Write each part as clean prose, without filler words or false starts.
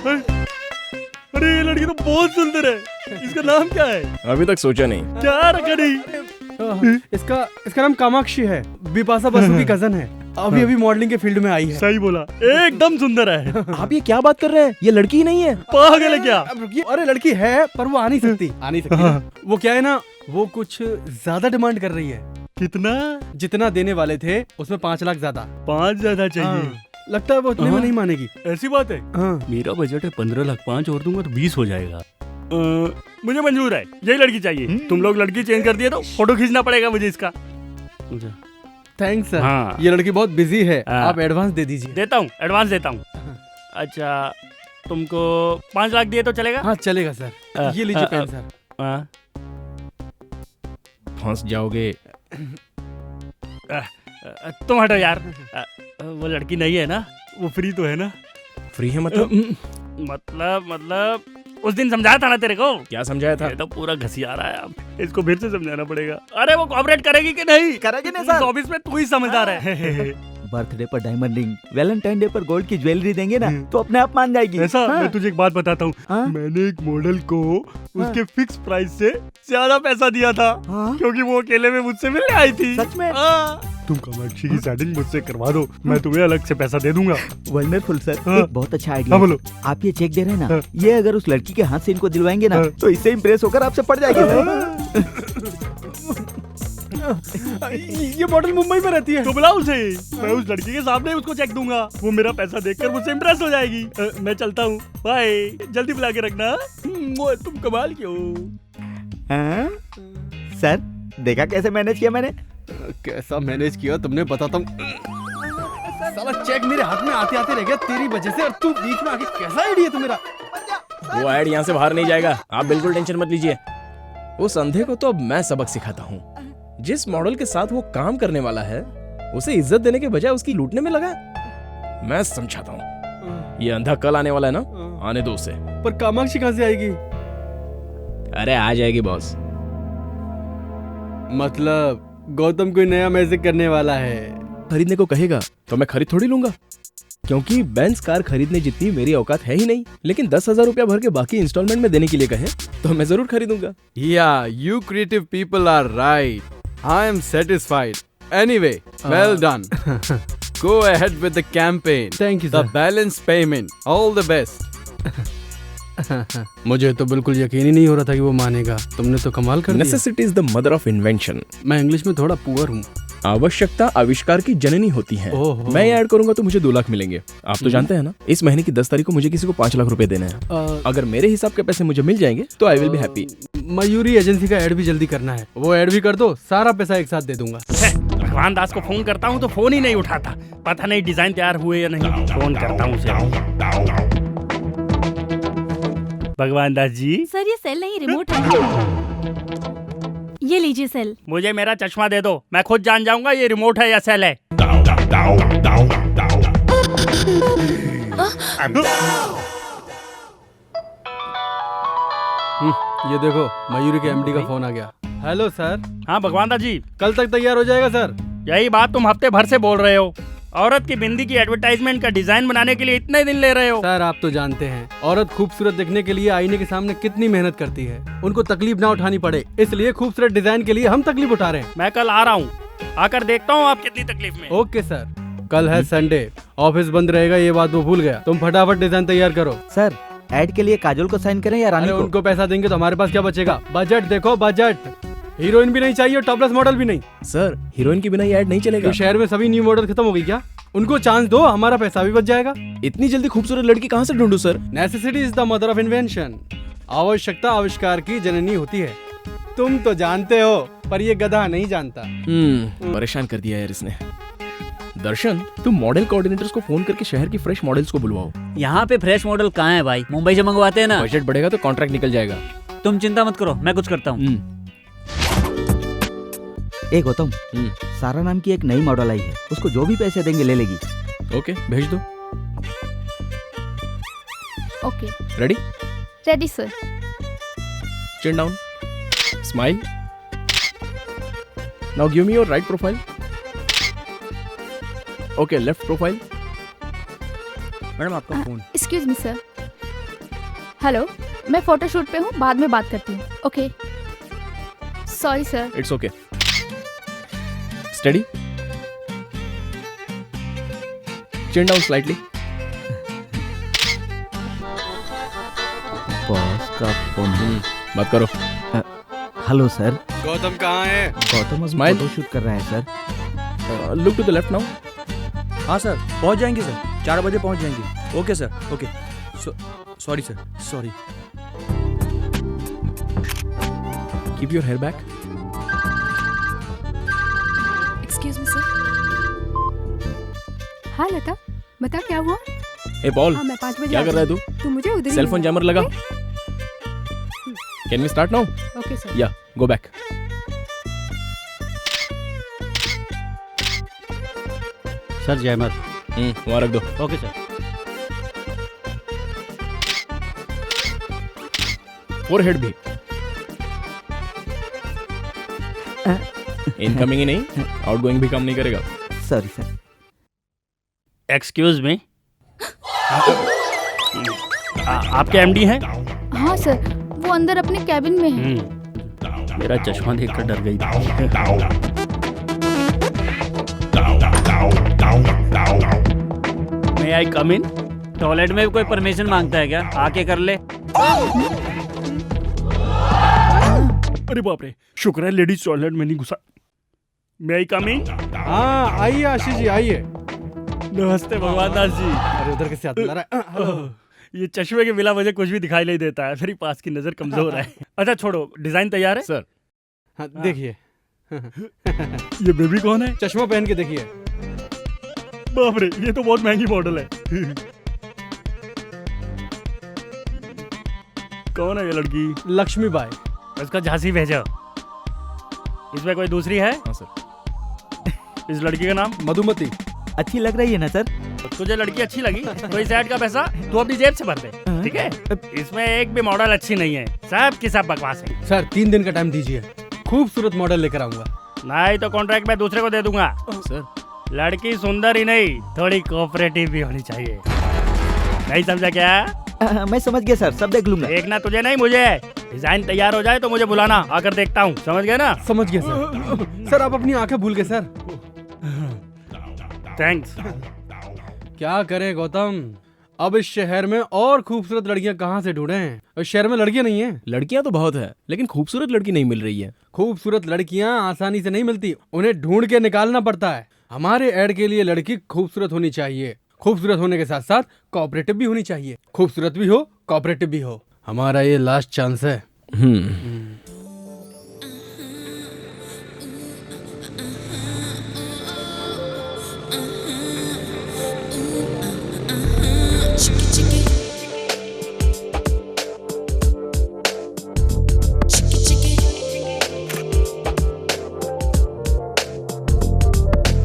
अरे ये लड़की तो बहुत सुंदर है, इसका नाम क्या है? अभी तक सोचा नहीं। क्या रखा नहीं? इसका नाम कामाक्षी है, बिपाशा बसु की कजन है। अभी मॉडलिंग के फील्ड में आई है। सही बोला, एकदम सुंदर है। आप ये क्या बात कर रहे हैं? ये लड़की ही नहीं है। पागल है क्या? अब रुकिए, अरे लड़की है पर वो आ नहीं सकती। ना। वो क्या है ना, वो कुछ ज्यादा डिमांड कर रही है। कितना? जितना देने वाले थे उसमें 5 लाख ज्यादा। 5 ज्यादा चाहिए? हाँ। लगता है वो उतने में नहीं मानेगी। ऐसी बात है? हाँ। मेरा बजट है 15 लाख, 5 और दूंगा तो 20 हो जाएगा। मुझे मंजूर है, यही लड़की चाहिए। तुम लोग लड़की चेंज कर दिए तो फोटो खींचना पड़ेगा मुझे इसका। Thanks sir. हाँ। ये लड़की बहुत बिजी है, हाँ। आप एडवांस दे दीजिए। देता हूँ, एडवांस देता हूँ। अच्छा, तुमको 5 लाख दिए तो चलेगा? हाँ चलेगा सर। ये लीजिए पेन सर। फंस जाओगे। तुम हटो यार। वो लड़की नहीं है ना? वो फ्री तो है ना? फ्री है मतलब? मतलब उस दिन समझाया था ना तेरे को। क्या समझाया था? ये तो पूरा घसिया रहा है, अब इसको फिर से समझाना पड़ेगा। अरे वो कोऑपरेट करेगी कि नहीं? करेगी नहीं सर। ऑफिस में तू ही समझदार है। बर्थडे पर डायमंड रिंग, वैलेंटाइन डे पर गोल्ड की ज्वेलरी देंगे ना तो अपने आप मान जाएगी। ऐसा? हाँ। मैं तुझे एक बात बताता हूँ। हाँ? मैंने एक मॉडल को उसके फिक्स प्राइस से ज्यादा पैसा दिया था। हाँ? क्योंकि वो अकेले में मुझसे मिलने आई थी। सच में? हाँ। तुम कामाक्षी की सेटिंग मुझसे करवा दो, मैं तुम्हें अलग से पैसा दे दूंगा। Wonderful sir. हाँ। एक बहुत अच्छा आइडिया। हाँ बोलो। आप ये चेक दे रहे हैं ना, हाँ। ये अगर उस लड़की के हाथ से इनको दिलवाएंगे ना हाँ। तो इससे इम्प्रेस होकर आपसे पड़ जाएगी सर। ये मॉडल मुंबई में रहती है। तो बुलाओ उसे, मैं उस लड़की के सामने उसको चेक दूंगा। वो मेरा पैसा देखकर मुझसे इम्प्रेस हो जाएगी। मैं चलता हूँ, बाय। जल्दी बुला के रखना। तुम कमाल के हो। हाँ? सर देखा कैसे मैनेज किया मैंने? कैसा मैनेज किया तुमने, बताता हूँ। साला चेक मेरे हाथ में आते आते रह गया तेरी वजह से, और तू बीच में आके कैसा आइडिया तू मेरा। वो ऐड यहाँ से बाहर नहीं जाएगा, आप बिल्कुल टेंशन मत लीजिए। उस अंधे को तो अब मैं सबक सिखाता हूँ। जिस मॉडल के साथ वो काम करने वाला है उसे इज्जत देने के बजाय उसकी लूटने में लगा है। मैं समझाता हूँ। ये अंधा कल आने वाला है ना, आने दो उसे। पर कामाक्षी कहाँ से आएगी? अरे आ जाएगी बॉस। मतलब गौतम कोई नया मैजिक करने वाला है। खरीदने को कहेगा तो मैं खरीद थोड़ी लूंगा, क्योंकि बेंज कार खरीदने जितनी मेरी औकात है ही नहीं। लेकिन 10,000 रुपया भर के बाकी इंस्टॉलमेंट में देने के लिए कहे तो मैं जरूर खरीदूंगा। Yeah, you creative people are right. I am satisfied. Anyway, well done. Go ahead with the campaign. Thank you, sir. The balance payment. All the best. मुझे तो बिल्कुल यकीन ही नहीं हो रहा था कि वो मानेगा। तुमने तो कमाल कर दिया। Necessity is the mother of invention. मैं इंग्लिश में थोड़ा पुअर हूँ। आवश्यकता आविष्कार की जननी होती है। मैं ऐड करूंगा तो मुझे 2 लाख मिलेंगे। आप तो जानते हैं ना, इस महीने की 10 तारीख को मुझे किसी को 5 लाख रुपए देने हैं। अगर मेरे हिसाब के पैसे मुझे मिल जाएंगे तो I will be happy. Mayuri agency का ऐड भी जल्दी करना है, वो ऐड भी कर दो, सारा पैसा एक साथ दे दूंगा। भगवान दास को फोन करता हूँ तो फोन ही नहीं उठाता। पता नहीं डिजाइन तैयार हुए या नहीं। फोन करता हूँ उसे। भगवान दास जी। सर ये सेल नहीं, रिमोट है। ये लीजिए सेल। मुझे मेरा चश्मा दे दो, मैं खुद जान जाऊंगा ये रिमोट है या सेल है। ये देखो, मयूरी के एमडी का फोन आ गया। Hello sir. हाँ भगवान दास जी। कल तक तैयार हो जाएगा सर। यही बात तुम हफ्ते भर से बोल रहे हो। औरत की बिंदी की एडवर्टाइजमेंट का डिजाइन बनाने के लिए इतने दिन ले रहे हो। सर आप तो जानते हैं औरत खूबसूरत दिखने के लिए आईने के सामने कितनी मेहनत करती है। उनको तकलीफ ना उठानी पड़े, इसलिए खूबसूरत डिजाइन के लिए हम तकलीफ उठा रहे हैं। मैं कल आ रहा हूँ, आकर देखता हूँ आप कितनी तकलीफ में। Okay sir. कल है संडे, ऑफिस बंद रहेगा, ये बात वो भूल गया। तुम फटाफट डिजाइन तैयार करो। सर ऐड के लिए काजोल को साइन करें या रानी अरे को? उनको पैसा देंगे तो हमारे पास क्या बचेगा? बजट देखो, बजट। हीरोइन भी नहीं चाहिए, टॉपलेस मॉडल भी नहीं। सर हीरोइन के बिना ये ऐड नहीं चलेगा। तो शहर में सभी न्यू मॉडल खत्म हो गई क्या? उनको चांस दो, हमारा पैसा भी बच जाएगा। इतनी जल्दी खूबसूरत लड़की कहाँ से ढूंढूं sir? Necessity is the mother of invention. आवश्यकता आविष्कार की जननी होती है। तुम तो जानते हो, पर ये गधा नहीं जानता। परेशान कर दिया यार इसने। दर्शन, तुम मॉडल कोऑर्डिनेटर्स को फोन करके शहर की फ्रेश मॉडल्स को बुलवाओ। यहाँ पे फ्रेश मॉडल कहाँ है भाई? मुंबई से मंगवाते हैं ना। बजट बढ़ेगा तो कॉन्ट्रैक्ट निकल जाएगा। तुम चिंता मत करो, मैं कुछ करता हूँ। ए गौतम, सारा नाम की एक नई मॉडल आई है, उसको जो भी पैसे देंगे ले लेगी। ओके भेज दो। Okay. Ready? Ready sir. Chin down, smile. Now give me your right profile. Okay, left profile. Madam आपका phone. Excuse me sir. Hello, मैं फोटोशूट पे हूँ, बाद में बात करती हूँ। Okay, sorry sir. It's okay. Steady, chin down slightly. Boss का फोन। बात करो। Hello sir. गौतम कहाँ है? गौतम Smile. फोटो शूट कर रहा है sir. Look to the left now. हाँ सर, पहुंच जाएंगे सर, 4 बजे पहुंच जाएंगे। Okay sir, okay. Sorry sir, sorry. Keep your hair back. Excuse me sir. हाँ लता, बता क्या हुआ? ए पॉल, हाँ, मैं 5 बजे क्या कर रहा है तू? तू मुझे उधर सेल फोन जैमर लगा। Can we start now? Okay sir. Yeah go back. Sir जयमत। वहाँ रख दो। Okay sir. फोरहेड भी। इनकमिंग ही नहीं, आउटगोइंग भी काम नहीं करेगा। Sorry sir. एक्सक्यूज मी, आपके एमडी हैं? हाँ सर, वो अंदर अपने कैबिन में है। मेरा चश्मा देखकर डर गई थी। May I come in? Toilet में कोई परमिशन मांगता है क्या? आके कर ले। अरे बाप रे, शुक्र है लेडीज टॉयलेट में नहीं घुसा। May I come in? हाँ आइए आशीष जी आइए। नमस्ते भगवान दास जी। अरे उधर कैसे हाथ मिला रहा है? ये चश्मे के बिना मुझे कुछ भी दिखाई नहीं देता है, मेरी पास की नजर कमजोर है। अच्छा छोड़ो, डिजाइन तैयार है? सर, हाँ देखिए। ये बेबी कौन है? चश्मा पहन के देखिए। बाप रे, ये तो बहुत महंगी मॉडल है। कौन है ये लड़की? लक्ष्मीबाई। इसका झांसी भेजो। इसमें कोई दूसरी है? हाँ सर। इस लड़की का नाम? मधुमती। अच्छी लग रही है ना सर? तुझे लड़की अच्छी लगी तो इस ऐड का पैसा तू अपनी जेब से भर दे, ठीक है? इसमें एक भी मॉडल अच्छी नहीं है, सब की सब बकवास है। सर 3 दिन का टाइम दीजिए, खूबसूरत मॉडल लेकर आऊंगा। नहीं तो कॉन्ट्रैक्ट मैं दूसरे को दे दूंगा। सर, लड़की सुंदर ही नहीं, थोड़ी कोऑपरेटिव भी होनी चाहिए। नहीं समझा क्या? मैं समझ गया सर, सब देख लूंगा। देखना तुझे नहीं मुझे। डिजाइन तैयार हो जाए तो मुझे बुलाना, आकर देखता हूँ। समझ गए ना? समझ गया सर। सर आप अपनी आंखें भूल गए सर। थैंक्स। क्या करें गौतम, अब इस शहर में और खूबसूरत लड़कियां कहाँ से ढूंढें? इस शहर में लड़कियां नहीं हैं। लड़कियां तो बहुत है, लेकिन खूबसूरत लड़की नहीं मिल रही है। खूबसूरत लड़कियां आसानी से नहीं मिलती, उन्हें ढूंढ के निकालना पड़ता है। हमारे ऐड के लिए लड़की खूबसूरत होनी चाहिए, खूबसूरत होने के साथ साथ कोऑपरेटिव भी होनी चाहिए। खूबसूरत भी हो, कोऑपरेटिव भी हो। हमारा ये लास्ट चांस है।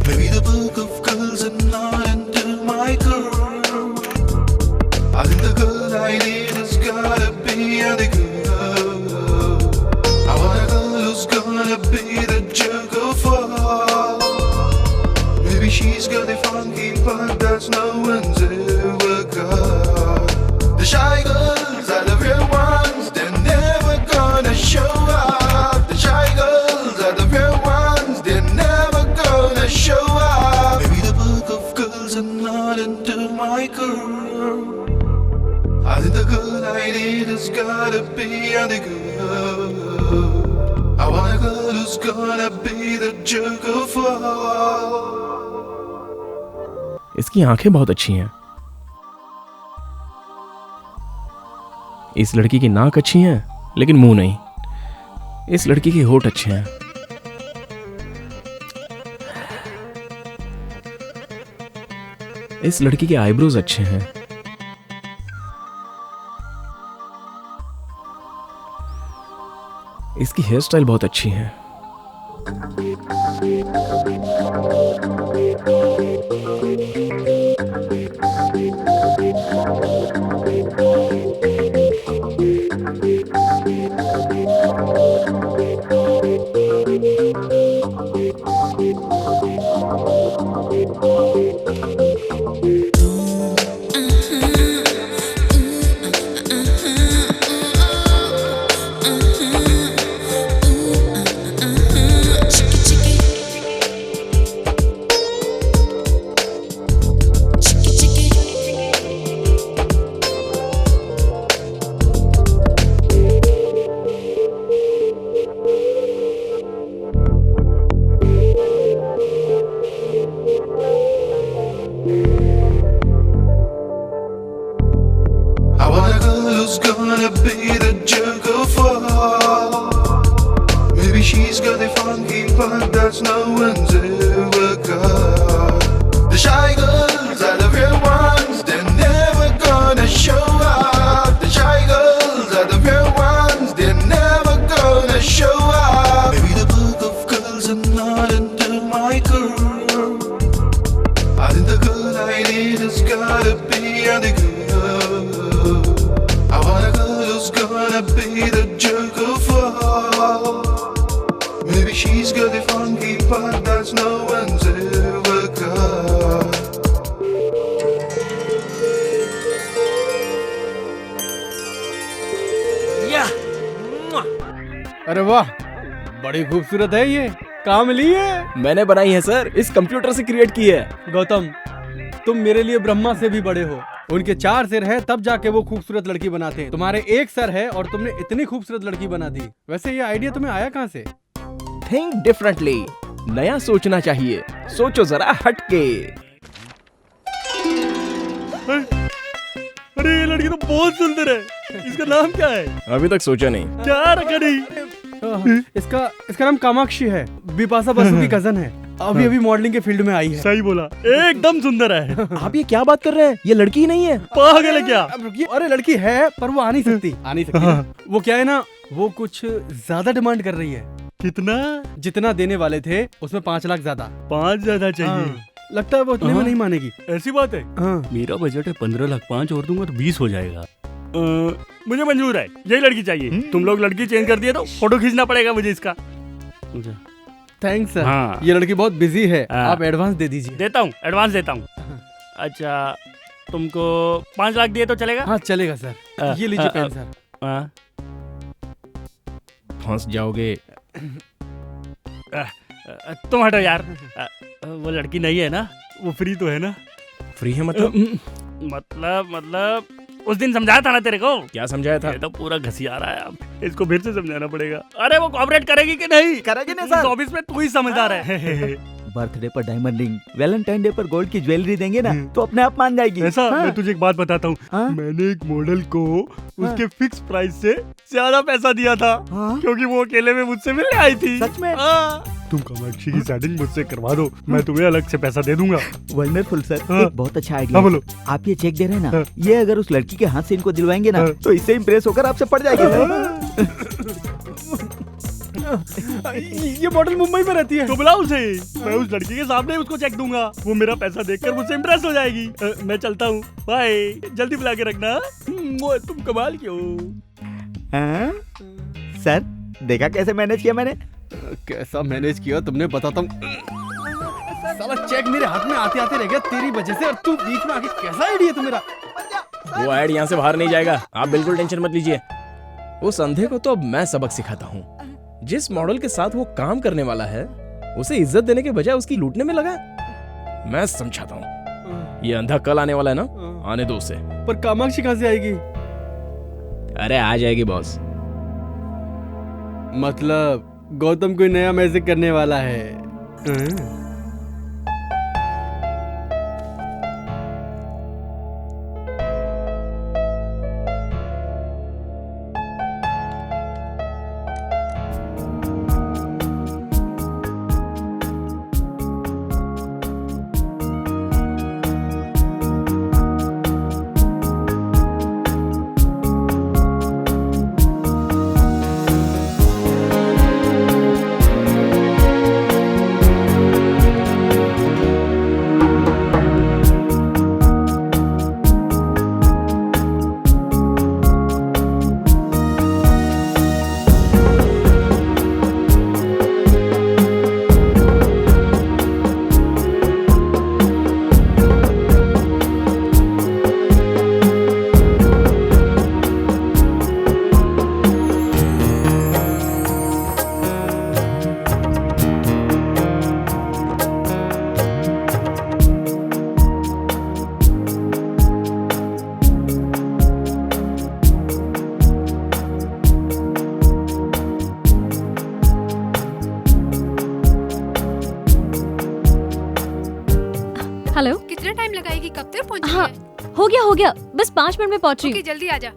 Maybe the book of girls are not into my girl. I think the girl I need has gotta be the girl. I want a girl who's gonna be the jerk of all. Maybe she's got a funky part that's no one's ever got. The shy girls are the real ones, they're never gonna show up. The shy girls are the real ones, they're never gonna show up. Maybe the book of girls are not into my girl. I think the girl I need has gotta be the girl. I want a girl who's gonna be the jerk of all. इसकी आंखें बहुत अच्छी हैं। इस लड़की की नाक अच्छी है, लेकिन मुंह नहीं। इस लड़की के होठ अच्छे हैं। इस लड़की के आईब्रोज अच्छे हैं। इसकी हेयर स्टाइल बहुत अच्छी है। who's gonna be the jerk of all. Maybe she's got the funky part that no one's ever got. The shy girls are the real ones, they're never gonna show up. The shy girls are the real ones, they're never gonna show up. Maybe the book of girls are not into my girl. I think the girl I need has gotta be the girl. I want a girl who's gonna be the jerk of all. Maybe she's got the funky part that no one's ever got. अरे वाह, बड़ी खूबसूरत है ये। कहाँ मिली है? मैंने बनाई है सर, इस कंप्यूटर से क्रिएट की है। गौतम, तुम मेरे लिए ब्रह्मा से भी बड़े हो। उनके 4 सिर है तब जाके वो खूबसूरत लड़की बनाते हैं। तुम्हारे 1 सर है और तुमने इतनी खूबसूरत लड़की बना दी। वैसे ये आइडिया तुम्हें आया कहाँ से? थिंक डिफरेंटली, नया सोचना चाहिए। सोचो जरा हटके। अरे ये लड़की तो बहुत सुंदर है, इसका नाम क्या है? अभी तक सोचा नहीं। क्या रखा नहीं? इसका नाम कामाक्षी है। बिपाशा बसु की कजन है। अभी अभी मॉडलिंग के फील्ड में आई है। सही बोला, एकदम सुंदर है। आप ये क्या बात कर रहे हैं? ये लड़की ही नहीं है। पागल है क्या? अब रुकिए, अरे लड़की है पर वो आ नहीं सकती। आ नहीं सकती। वो क्या है ना, वो कुछ ज्यादा डिमांड कर रही है। कितना? जितना देने वाले थे उसमें 5 लाख ज्यादा। 5 ज्यादा चाहिए? हाँ, लगता है वो उतने में नहीं मानेगी। ऐसी बात है? हाँ। मेरा बजट है 15 लाख, 5 और दूंगा तो 20 हो जाएगा। मुझे मंजूर है, यही लड़की चाहिए। तुम लोग लड़की चेंज कर दिए तो फोटो खींचना पड़ेगा मुझे इसका। Thanks sir. हाँ। ये लड़की बहुत बिजी है, हाँ। आप एडवांस दे दीजिए। देता हूँ, एडवांस देता हूँ। अच्छा, तुमको 5 लाख दिए तो चलेगा? हाँ चलेगा सर। ये लीजिए पेन सर। फंस जाओगे। तुम हटो यार। वो लड़की नहीं है ना? वो फ्री तो है ना? फ्री है मतलब? मतलब उस दिन समझाया था ना तेरे को। क्या समझाया था? ये तो पूरा घसिया रहा है, अब इसको फिर से समझाना पड़ेगा। अरे वो कोऑपरेट करेगी कि नहीं? करेगी नहीं सर। ऑफिस में तू ही समझदार है। बर्थडे पर डायमंड रिंग, वैलेंटाइन डे पर गोल्ड की ज्वेलरी देंगे ना तो अपने आप मान जाएगी। ऐसा? हाँ। मैं तुझे एक बात बताता हूँ। हाँ? मैंने एक मॉडल को उसके फिक्स प्राइस से ज्यादा पैसा दिया था। हाँ? क्योंकि वो अकेले में मुझसे मिलने आई थी। सच में? हाँ। तुम कामाक्षी की सेटिंग मुझसे करवा दो, मैं तुम्हें अलग से पैसा दे दूंगा। Wonderful sir. हाँ। एक बहुत अच्छा आइडिया। हाँ बोलो। आप ये चेक दे रहे हैं ना, हाँ। ये अगर उस लड़की के हाथ से इनको दिलवाएंगे ना हाँ। तो इससे इम्प्रेस होकर आपसे पड़ जाएगी सर। ये मॉडल मुंबई में रहती है। तो बुला उसे, मैं उस लड़की के सामने उसको चेक दूंगा। वो मेरा पैसा देखकर मुझसे इम्प्रेस हो जाएगी। मैं चलता हूँ, बाय। जल्दी बुला के रखना। तुम कमाल क्यों? हाँ? सर देखा कैसे मैनेज किया मैंने? कैसा मैनेज किया तुमने, बताता हूँ। साला चेक मेरे हाथ में आते आते रह गया तेरी वजह से, और तू बीच में आके कैसा आइडिया तुम्हारा। वो ऐड यहाँ से बाहर नहीं जाएगा, आप बिल्कुल टेंशन मत लीजिए। उस अंधे को तो अब मैं सबक सिखाता हूँ। जिस मॉडल के साथ वो काम करने वाला है उसे इज्जत देने के बजाय उसकी लूटने में लगा है। मैं समझाता हूँ। ये अंधा कल आने वाला है ना, आने दो उसे। पर कामाक्षी कहाँ से आएगी? अरे आ जाएगी बॉस। मतलब गौतम कोई नया मैजिक करने वाला है। हेलो। कितना टाइम लगाएगी, कब तक पहुंचेगी? हाँ हो गया बस 5 मिनट में पहुंच रही ओके, हूँ। जल्दी आ जा।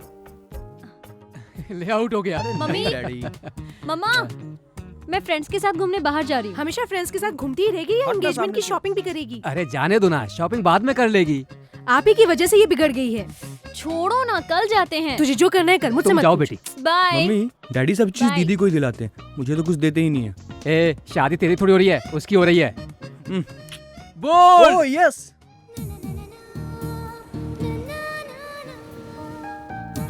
ले आउट हो गया। मम्मी डैडी मम्मा मैं फ्रेंड्स के साथ घूमने बाहर जा रही हूँ। हमेशा फ्रेंड्स के साथ घूमती ही रहेगी या हटना एंगेजमेंट सामने की से। शॉपिंग भी करेगी? अरे जाने दो ना, शॉपिंग बाद में कर लेगी। आप ही की वजह से ये बिगड़ गई है। छोड़ो ना, कल जाते हैं। तुझे जो करना है कर, मुझसे तुम मत जाओ पूछ। बेटी। बाय। मम्मी डैडी सब चीज Bye. दीदी को ही दिलाते हैं, मुझे तो कुछ देते ही नहीं है। ए शादी तेरी थोड़ी हो रही है, उसकी हो रही है। Oh yes.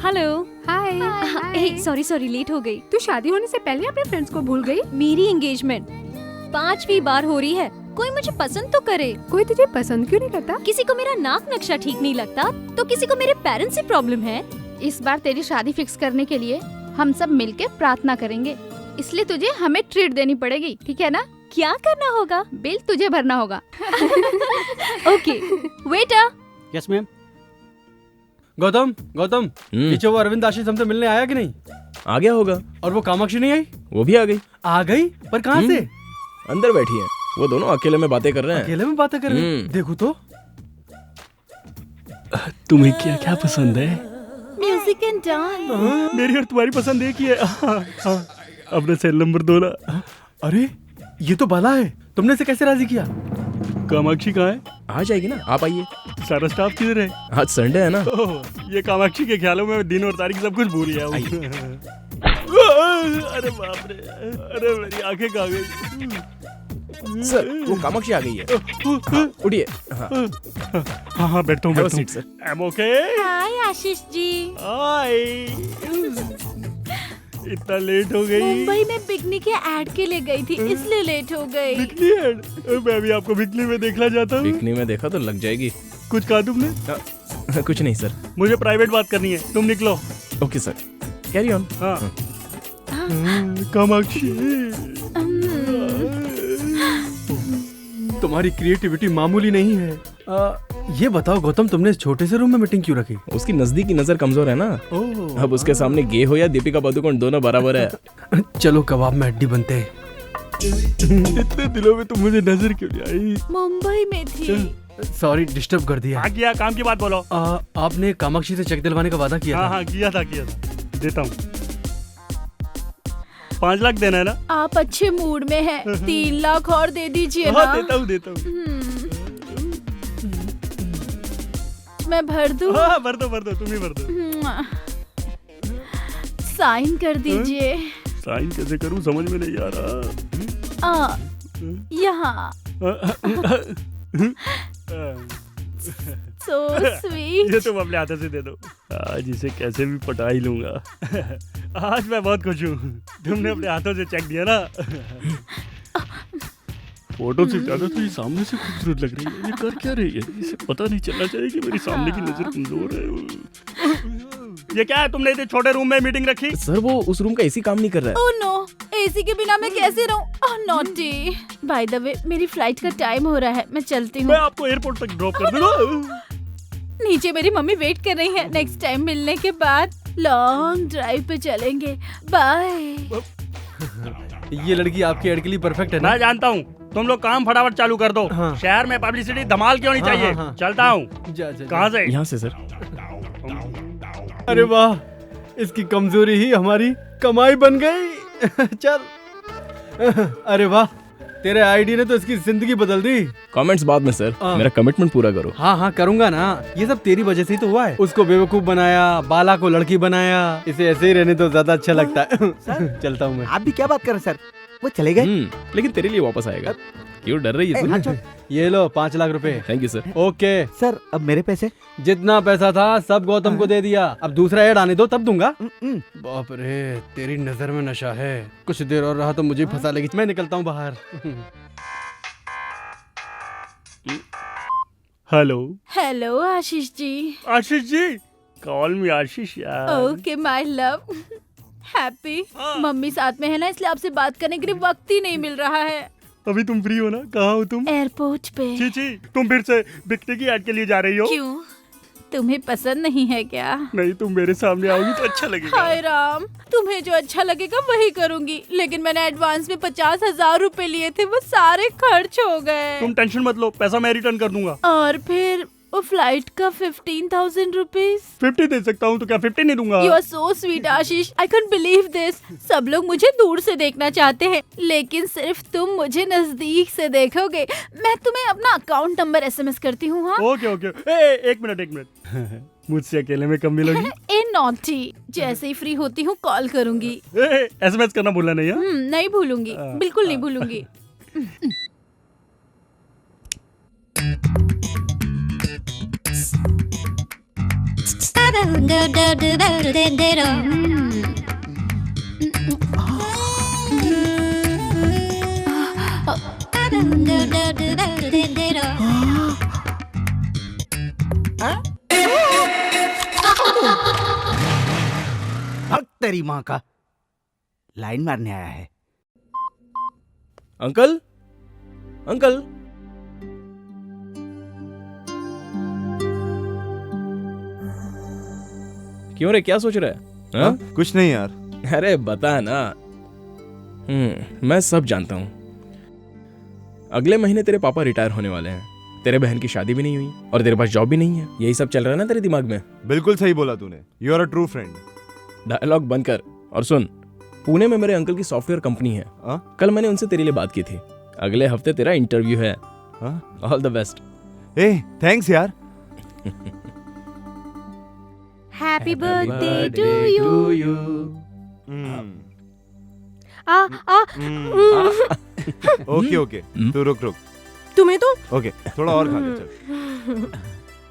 हेलो। हाय। सॉरी लेट हो गई। तू शादी होने से पहले अपने फ्रेंड्स को भूल गई? मेरी एंगेजमेंट 5वीं बार हो रही है। कोई मुझे पसंद तो करे। कोई तुझे पसंद क्यों नहीं करता? किसी को मेरा नाक नक्शा ठीक नहीं लगता तो किसी को मेरे पेरेंट्स से प्रॉब्लम है। इस बार तेरी शादी फिक्स करने के लिए हम सब मिलके प्रार्थना करेंगे, इसलिए तुझे हमें ट्रीट देनी पड़ेगी, ठीक है ना? क्या करना होगा? बिल तुझे भरना होगा। Okay waiter. Yes ma'am. Gautam Gautam, पीछे वो अरविंद आशीष हमसे मिलने आया कि नहीं? आ गया होगा। और वो कामाक्षी नहीं आई? वो भी आ गई। आ गई? पर कहाँ से? अंदर बैठी है, वो दोनों अकेले में बातें कर रहे हैं। अकेले में बातें कर रहे हैं? हम्म। देखो तो। तुम्हें क्या क्या पसंद है? Music and dance. मेरी और तुम्हारी पसंद एक ही है। हाँ, अपना सेल नंबर 2 ला। अरे ये तो बाला है, तुमने इसे कैसे राजी किया? कामाक्षी कहाँ है? आ जाएगी ना, आप आइए। सारा स्टाफ किधर है? आज संडे है ना। ओह, ये कामाक्षी के ख्यालों में दिन और तारीख सब कुछ भूल गया हूँ। अरे बाप रे, अरे मेरी आंखें कहाँ गई? सर वो कामाक्षी आ गई है। हाँ, उठिए। हाँ, हाँ हाँ बैठता हूँ, Have a बैठता हूँ। seat, sir. I'm okay? हाय आशीष जी। हाय। इतना लेट हो गई? मुंबई में बिकनी के ऐड के लिए गई थी, इसलिए लेट हो गई। Bikini ad? मैं भी आपको बिकनी में देखना चाहता हूँ। बिकनी में देखा तो लग जाएगी। कुछ कहा तुमने? कुछ नहीं सर। मुझे प्राइवेट बात करनी है, तुम निकलो। Okay sir, carry on. हाँ। कामाक्षी, तुम्हारी क्रिएटिविटी मामूली नहीं है। ये बताओ गौतम, तुमने इस छोटे से रूम में मीटिंग क्यों रखी? उसकी नजदीकी नजर कमजोर है ना। ओह, अब उसके सामने गे हो या दीपिका पादुकोण दोनों बराबर है। चलो कबाब में हड्डी बनते हैं। इतने दिनों में तुम मुझे नजर क्यों नहीं आई? मुंबई में थी। सॉरी डिस्टर्ब कर दिया। हाँ किया, काम की बात बोलो। आपने कामाक्षी से चेक दिलवाने का वादा किया हाँ था। हाँ किया था। देता हूँ। 5 लाख देना है ना? आप अच्छे मूड में हैं, 3 लाख और दे दीजिए ना। हाँ देता हूँ। मैं भर दूं? हाँ भर दो, तुम ही भर दो। साइन कर दीजिए। साइन कैसे करूँ समझ में नहीं आ रहा। यहाँ। So sweet. ये तुम अपने हाथों से दे दो। आज इसे कैसे भी पटा ही लूंगा। आज मैं बहुत खुश हूँ, तुमने अपने हाथों से चेक दिया ना। फोटो से ज्यादा तो ये सामने से खूबसूरत लग रही है। ये कर क्या रही है? इसे पता नहीं चलना चाहिए कि मेरी सामने की नजर कमजोर है। ये क्या है, तुमने इतने छोटे रूम में मीटिंग रखी? सर वो उस रूम का एसी काम नहीं कर रहा है। ओह नो, एसी के बिना मैं कैसे रहूं? ओह नॉटी। बाय द वे मेरी फ्लाइट का टाइम हो रहा है, मैं चलती मैं हूँ। आपको एयरपोर्ट तक ड्रॉप कर दूंगा। नीचे मेरी मम्मी वेट कर रही है। नेक्स्ट टाइम मिलने के बाद लॉन्ग ड्राइव पे चलेंगे। बाय। ये लड़की आपके एड के लिए परफेक्ट है ना? मैं जानता हूँ, तुम लोग काम फटाफट चालू कर दो। हाँ। शहर में पब्लिसिटी धमाल क्यों नहीं हाँ, चाहिए? हाँ, हाँ। चलता हूँ। जा। कहाँ से? यहाँ से सर। अरे वाह, इसकी कमजोरी ही हमारी कमाई बन गई। चल। अरे वाह, तेरे आईडी ने तो इसकी जिंदगी बदल दी। कमेंट्स बाद में सर, मेरा कमिटमेंट पूरा करो। हाँ करूंगा ना, ये सब तेरी वजह से ही तो हुआ है। उसको बेवकूफ बनाया, बाला को लड़की बनाया। इसे ऐसे ही रहने तो ज्यादा अच्छा लगता है। चलता हूँ मैं। आप भी क्या बात कर रहे हैं सर? वो चले गए? लेकिन तेरे लिए वापस आएगा। क्यों डर रही है? हाँ, छोड़। ये लो 5 लाख रुपए। Thank you sir. Okay sir अब मेरे पैसे? जितना पैसा था सब गौतम को दे दिया। अब दूसरा ऐड आने दो तब दूंगा। बाप रे, तेरी नजर में नशा है। कुछ देर और रहा तो मुझे फंसा लेगी। मैं निकलता हूँ बाहर। Hello. Hello Ashish ji. Ashish ji, call मी आशीष यार। Okay my love. Happy. Mummy साथ में है ना, इसलिए आपसे बात करने के लिए वक्त ही नहीं मिल रहा है। अभी तुम फ्री हो ना? कहाँ हो तुम? एयरपोर्ट पे। चीची, तुम फिर से बिकने की ऐड के लिए जा रही हो? क्यों, तुम्हें पसंद नहीं है क्या? नहीं, तुम मेरे सामने आओगी तो अच्छा लगेगा। हाय राम, तुम्हें जो अच्छा लगेगा वही करूंगी। लेकिन मैंने एडवांस में 50,000 रुपए लिए थे, वो सारे खर्च हो गए। तुम टेंशन मत लो, पैसा मैं रिटर्न कर दूंगा। और फिर वो फ्लाइट का 15,000 रुपीज। 50 दे सकता हूँ तो क्या 50 नहीं दूंगा? You are so sweet Ashish, I can believe this. सब लोग मुझे दूर से देखना चाहते हैं, लेकिन सिर्फ तुम मुझे नजदीक से देखोगे। मैं तुम्हें अपना अकाउंट नंबर SMS करती हूँ। हाँ ओके ओके। एक मिनट मुझसे अकेले में कब मिलोगी? ए नॉटी, जैसे ही फ्री होती हूँ कॉल करूंगी। SMS करना भूलना नहीं है? नहीं भूलूंगी, बिल्कुल नहीं भूलूंगी। भक्त तेरी माँ का, लाइन मारने आया है। अंकल अंकल, क्यों रे, क्या सोच रहा है? हाँ? कुछ नहीं यार। अरे बता ना। मैं सब जानता हूँ। अगले महीने तेरे पापा रिटायर होने वाले हैं, तेरे बहन की शादी भी नहीं हुई और तेरे पास जॉब भी नहीं है। यही सब चल रहा है ना तेरे दिमाग में? बिल्कुल सही बोला तूने। You are a true friend. Dialogue बंद कर और सुन। पुणे में मेरे अंकल की सॉफ्टवेयर कंपनी है। कल मैंने उनसे तेरे लिए बात की थी। अगले हफ्ते तेरा इंटरव्यू है। All the best. ए थैंक्स यार। Happy birthday to you. Okay okay, तू रुक। तुम्हें तो ओके, थोड़ा और खा ले चल।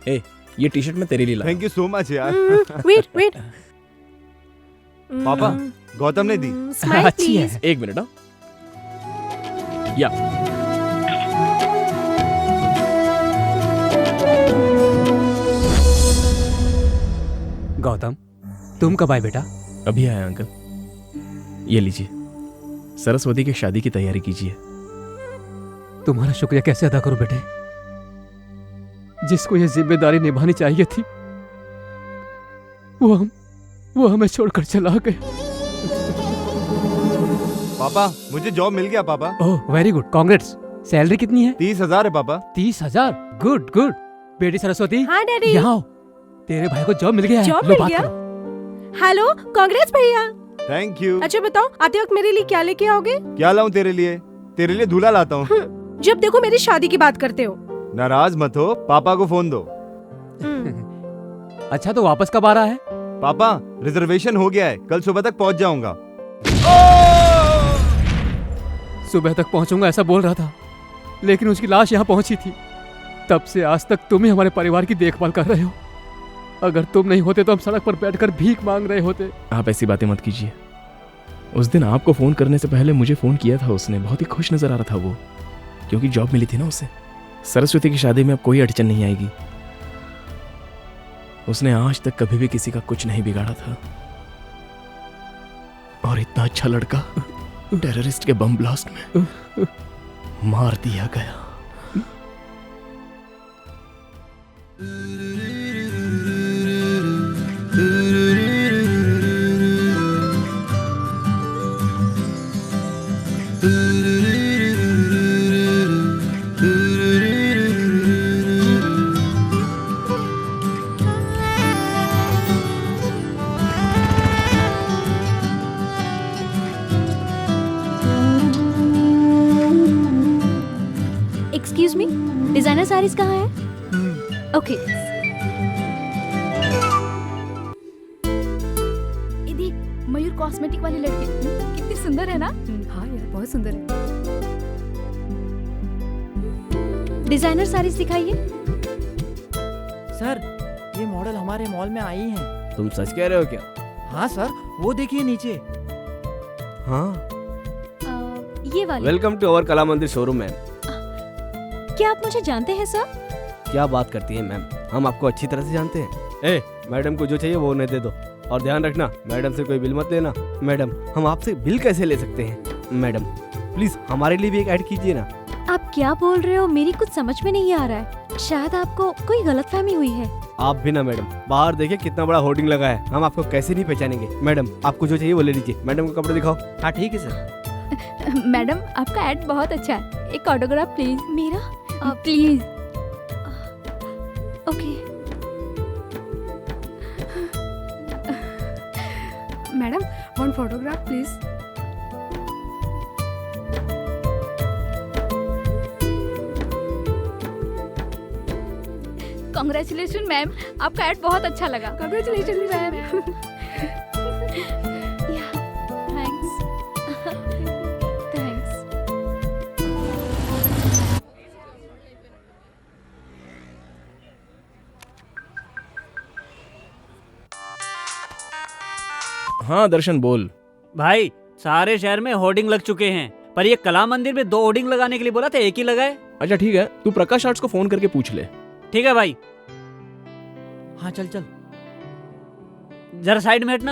ए, ये टी शर्ट मैं तेरे लिए लाया। थैंक यू सो मच यार। वेट। पापा, गौतम ने दी। अच्छी है। एक मिनट। या गौतम, तुम कब आए बेटा? अभी आया अंकल। ये लीजिए, सरस्वती की शादी की तैयारी कीजिए। तुम्हारा शुक्रिया कैसे अदा करूं बेटे? जिसको ये जिम्मेदारी निभानी चाहिए थी वो हमें छोड़कर चला गया। पापा, मुझे जॉब मिल गया पापा। Oh very good, congrats. Salary कितनी है? 30,000 है पापा। 30,000? Good good. बेटी सरस्वती, हाँ डैडी। यहाँ आओ। तेरे भाई को जॉब मिल गया है। जॉब लो मिल बात गया? करो। हेलो, कांग्रेस भैया। Thank you. अच्छा बताओ, आते वक्त मेरे लिए क्या लेके आओगे? क्या लाऊं तेरे लिए? तेरे लिए दूल्हा लाता हूँ। जब देखो मेरी शादी की बात करते हो। नाराज मत हो, पापा को फोन दो। अच्छा तो वापस कब आ रहा है? पापा, रिजर्वेशन हो गया है, कल सुबह तक पहुंच जाऊंगा। सुबह तक पहुंचूंगा ऐसा बोल रहा था, लेकिन उसकी लाश यहाँ पहुंची थी। तब से आज तक तुम ही हमारे परिवार की देखभाल कर रहे हो। अगर तुम नहीं होते तो हम सड़क पर बैठकर भीख मांग रहे होते। आप ऐसी बातें मत कीजिए। उस दिन आपको फोन करने से पहले मुझे फोन किया था उसने। बहुत ही खुश नजर आ रहा था वो, क्योंकि जॉब मिली थी ना उसे। सरस्वती की शादी में अब कोई अड़चन नहीं आएगी। उसने आज तक कभी भी किसी का कुछ नहीं बिगाड़ा था। और इतना अच्छा लड़का टेररिस्ट के बम ब्लास्ट में मार दिया गया। एक्सक्यूज मी, डिजाइनर साड़ीज कहाँ है? ओके। देख, मयूर कॉस्मेटिक वाली लड़की कितनी सुंदर है ना? हाँ यार, बहुत सुंदर है। डिजाइनर साड़ीज दिखाइए। सर, ये मॉडल हमारे मॉल में आई हैं। तुम सच कह रहे हो क्या? हाँ सर, वो देखिए नीचे। हाँ। ये वाली। वेलकम टू अवर कला मंदिर शोरूम मैम। क्या आप मुझे जानते हैं सर? क्या बात करती हैं मैम, हम आपको अच्छी तरह से जानते हैं। ए, मैडम को जो चाहिए वो उन्हें दे दो, और ध्यान रखना मैडम से कोई बिल मत लेना। मैडम, हम आपसे बिल कैसे ले सकते हैं? मैडम प्लीज हमारे लिए भी एक ऐड कीजिए ना। आप क्या बोल रहे हो? मेरी कुछ समझ में नहीं आ रहा है। शायद आपको कोई गलतफहमी हुई है। आप भी ना मैडम, बाहर देखिए कितना बड़ा होर्डिंग लगा है, हम आपको कैसे नहीं पहचानेंगे। मैडम, आपको जो चाहिए वो ले लीजिए। मैडम को कपड़े दिखाओ। हाँ ठीक है सर। मैडम, आपका एड बहुत अच्छा है। एक ऑटोग्राफ प्लीज। मेरा? Please. Okay. Madam, one photograph please. Congratulation ma'am, आपका ऐड बहुत अच्छा लगा। Congratulation ma'am. थैंक्स। थैंक्स। हाँ दर्शन बोल। भाई सारे शहर में होर्डिंग लग चुके हैं, पर ये कला मंदिर में 2 होर्डिंग लगाने के लिए बोला था, एक ही लगाए। अच्छा ठीक है, तू प्रकाश आर्ट्स को फोन करके पूछ ले। ठीक है भाई। हाँ चल चल, जरा साइड में हटना।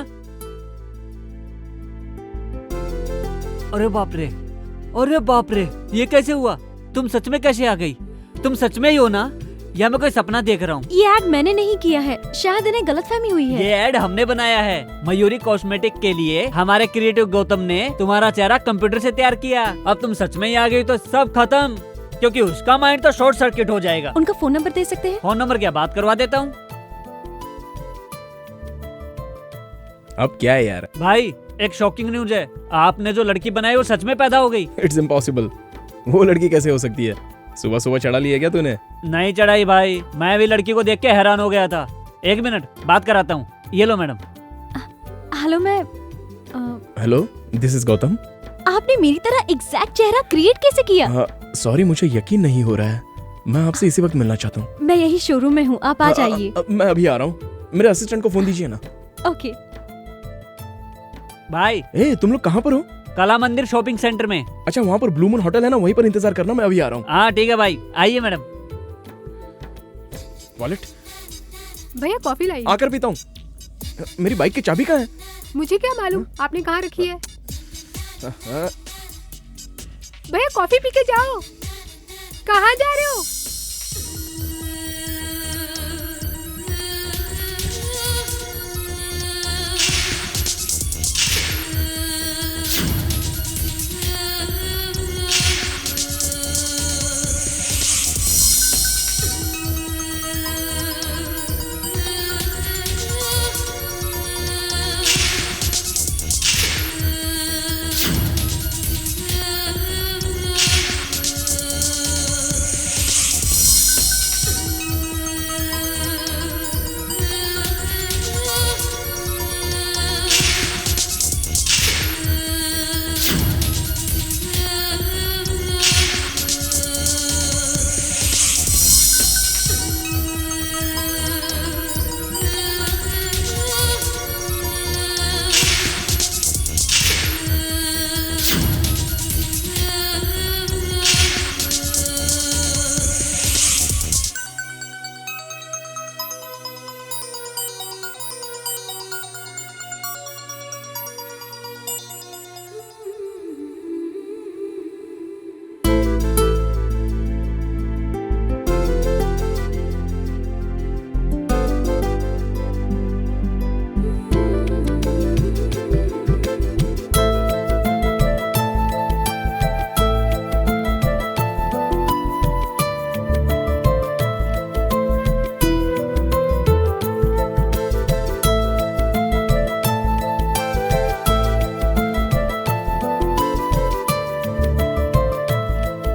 अरे बाप रे, अरे बाप रे, ये कैसे हुआ? तुम सच में कैसे आ गई? तुम सच में ही हो ना, या मैं कोई सपना देख रहा हूँ? ये ऐड मैंने नहीं किया है, शायद इन्हें गलतफहमी हुई है। ये ऐड हमने बनाया है मयूरी कॉस्मेटिक के लिए। हमारे क्रिएटिव गौतम ने तुम्हारा चेहरा कंप्यूटर से तैयार किया। अब तुम सच में ही आ गई तो सब खत्म, क्योंकि उसका माइंड तो शॉर्ट सर्किट हो जाएगा। उनका फोन नंबर दे सकते हैं? फोन नंबर क्या, बात करवा देता हूँ। अब क्या है यार? भाई एक शॉकिंग न्यूज है, आपने जो लड़की बनाई वो सच में पैदा हो गई। It's impossible. वो लड़की कैसे हो सकती है? सुबह सुबह चढ़ा लिया क्या तूने? नहीं चढ़ाई भाई, मैं भी लड़की को देख के हैरान हो गया था। 1 मिनट बात कराता हूँ। ये लो मैडम। हेलो मैं हेलो, दिस इज गौतम। आपने मेरी तरह एग्जैक्ट चेहरा क्रिएट कैसे किया? सॉरी, मुझे यकीन नहीं हो रहा है। मैं आपसे इसी वक्त मिलना चाहता हूँ। मैं यही शोरूम में हूँ, आप आ जाइए। मैं अभी आ रहा हूँ। मेरे असिस्टेंट को फोन दीजिए ना। ओके। भाई तुम लोग कहाँ पर हो? कला मंदिर शॉपिंग सेंटर में। अच्छा, वहाँ पर ब्लू मून होटल है ना, वहीं पर इंतजार करना, मैं अभी आ रहा हूँ। हाँ ठीक है भाई, आइए मैडम। वॉलेट भैया कॉफी लाइए। आकर पीता हूँ। मेरी बाइक की चाबी कहाँ है? मुझे क्या मालूम आपने कहाँ रखी है। भैया कॉफी पी के जाओ। कहाँ जा रहे हो?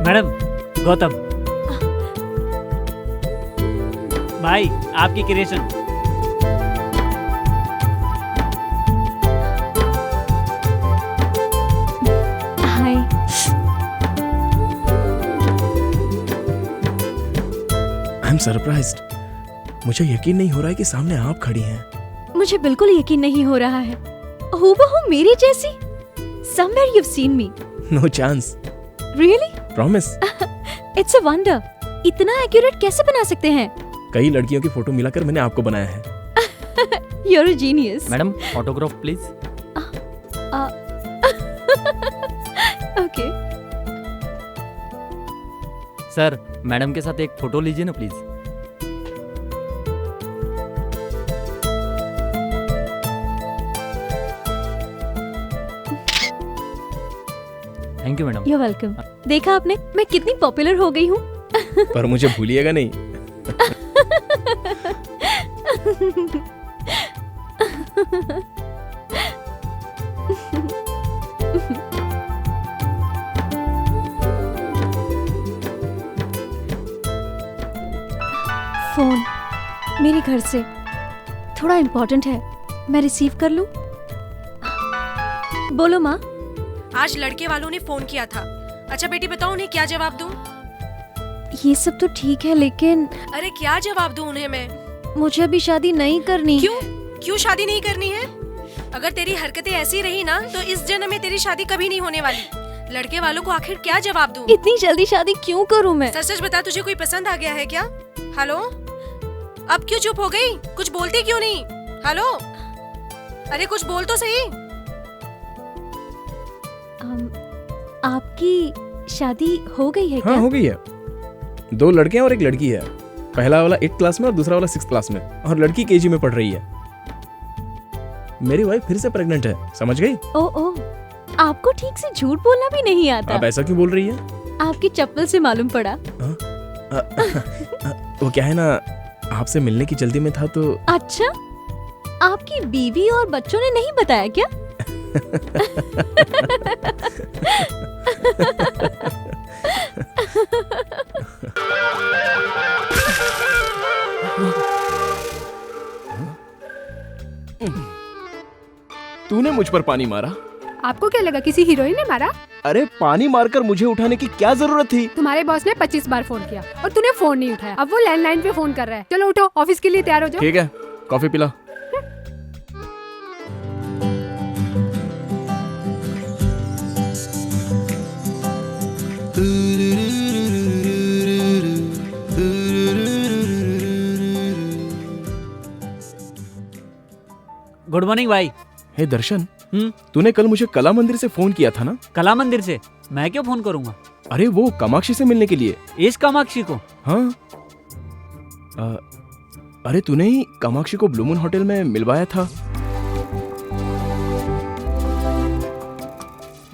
मैडम, गौतम भाई, आपकी creation. Hi. I am surprised. मुझे यकीन नहीं हो रहा है कि सामने आप खड़ी हैं। मुझे बिल्कुल यकीन नहीं हो रहा है। हूबहू मेरी जैसी। Somewhere you've seen me. No chance. Really? Promise. It's a wonder. इतना एक्यूरेट कैसे बना सकते हैं? कई लड़कियों की फोटो मिलाकर मैंने आपको बनाया है। You're a genius. Madam autograph please. Okay. Sir madam के साथ एक फोटो लीजिए ना please. Thank you madam. You're welcome. देखा आपने, मैं कितनी पॉपुलर हो गई हूँ। पर मुझे भूलिएगा नहीं। घर से, थोड़ा इम्पोर्टेंट है, मैं रिसीव कर लूं? बोलो माँ। आज लड़के वालों ने फोन किया था। अच्छा बेटी बताओ उन्हें क्या जवाब दूं? ये सब तो ठीक है लेकिन अरे क्या जवाब दूं उन्हें मैं? मुझे अभी शादी नहीं करनी। क्यों शादी नहीं करनी है? अगर तेरी हरकतें ऐसी रही ना तो इस जन्म में तेरी शादी कभी नहीं होने वाली। लड़के वालों को आखिर क्या जवाब दूं? इतनी जल्दी शादी क्यों करूं मैं? सच सच बता, तुझे कोई पसंद आ गया है क्या? हेलो, अब क्यों चुप हो गई? कुछ बोलती क्यों नहीं? हेलो, अरे कुछ बोल तो सही। आपकी शादी हो गई है क्या? हाँ हो गई है। 2 लड़के हैं और 1 लड़की है। पहला वाला 8th क्लास में और दूसरा वाला 6th क्लास में, और लड़की केजी में पढ़ रही है। मेरी वाइफ फिर से प्रेग्नेंट है, समझ गई? ओ, आपको ठीक से झूठ बोलना भी नहीं आता। आप ऐसा क्यों बोल रही है? आपकी चप्पल से मालूम पड़ा। वो क्या है ना, आपसे मिलने की जल्दी में था तो। अच्छा, आपकी बीवी और बच्चों ने नहीं बताया क्या? तूने मुझ पर पानी मारा? आपको क्या लगा किसी हीरोइन ने मारा? अरे पानी मारकर मुझे उठाने की क्या जरूरत थी? तुम्हारे बॉस ने 25 बार फोन किया और तूने फोन नहीं उठाया। अब वो लैंडलाइन पे फोन कर रहा है। चलो उठो, ऑफिस के लिए तैयार हो जाओ। ठीक है, कॉफी पिला। गुड मॉर्निंग भाई। हे दर्शन, तूने कल मुझे कला मंदिर से फोन किया था ना? कला मंदिर से? मैं क्यों फोन करूंगा? अरे वो कामाक्षी से मिलने के लिए। इस कामाक्षी को? हाँ। अरे तूने ही कामाक्षी को ब्लू मून होटल में मिलवाया था।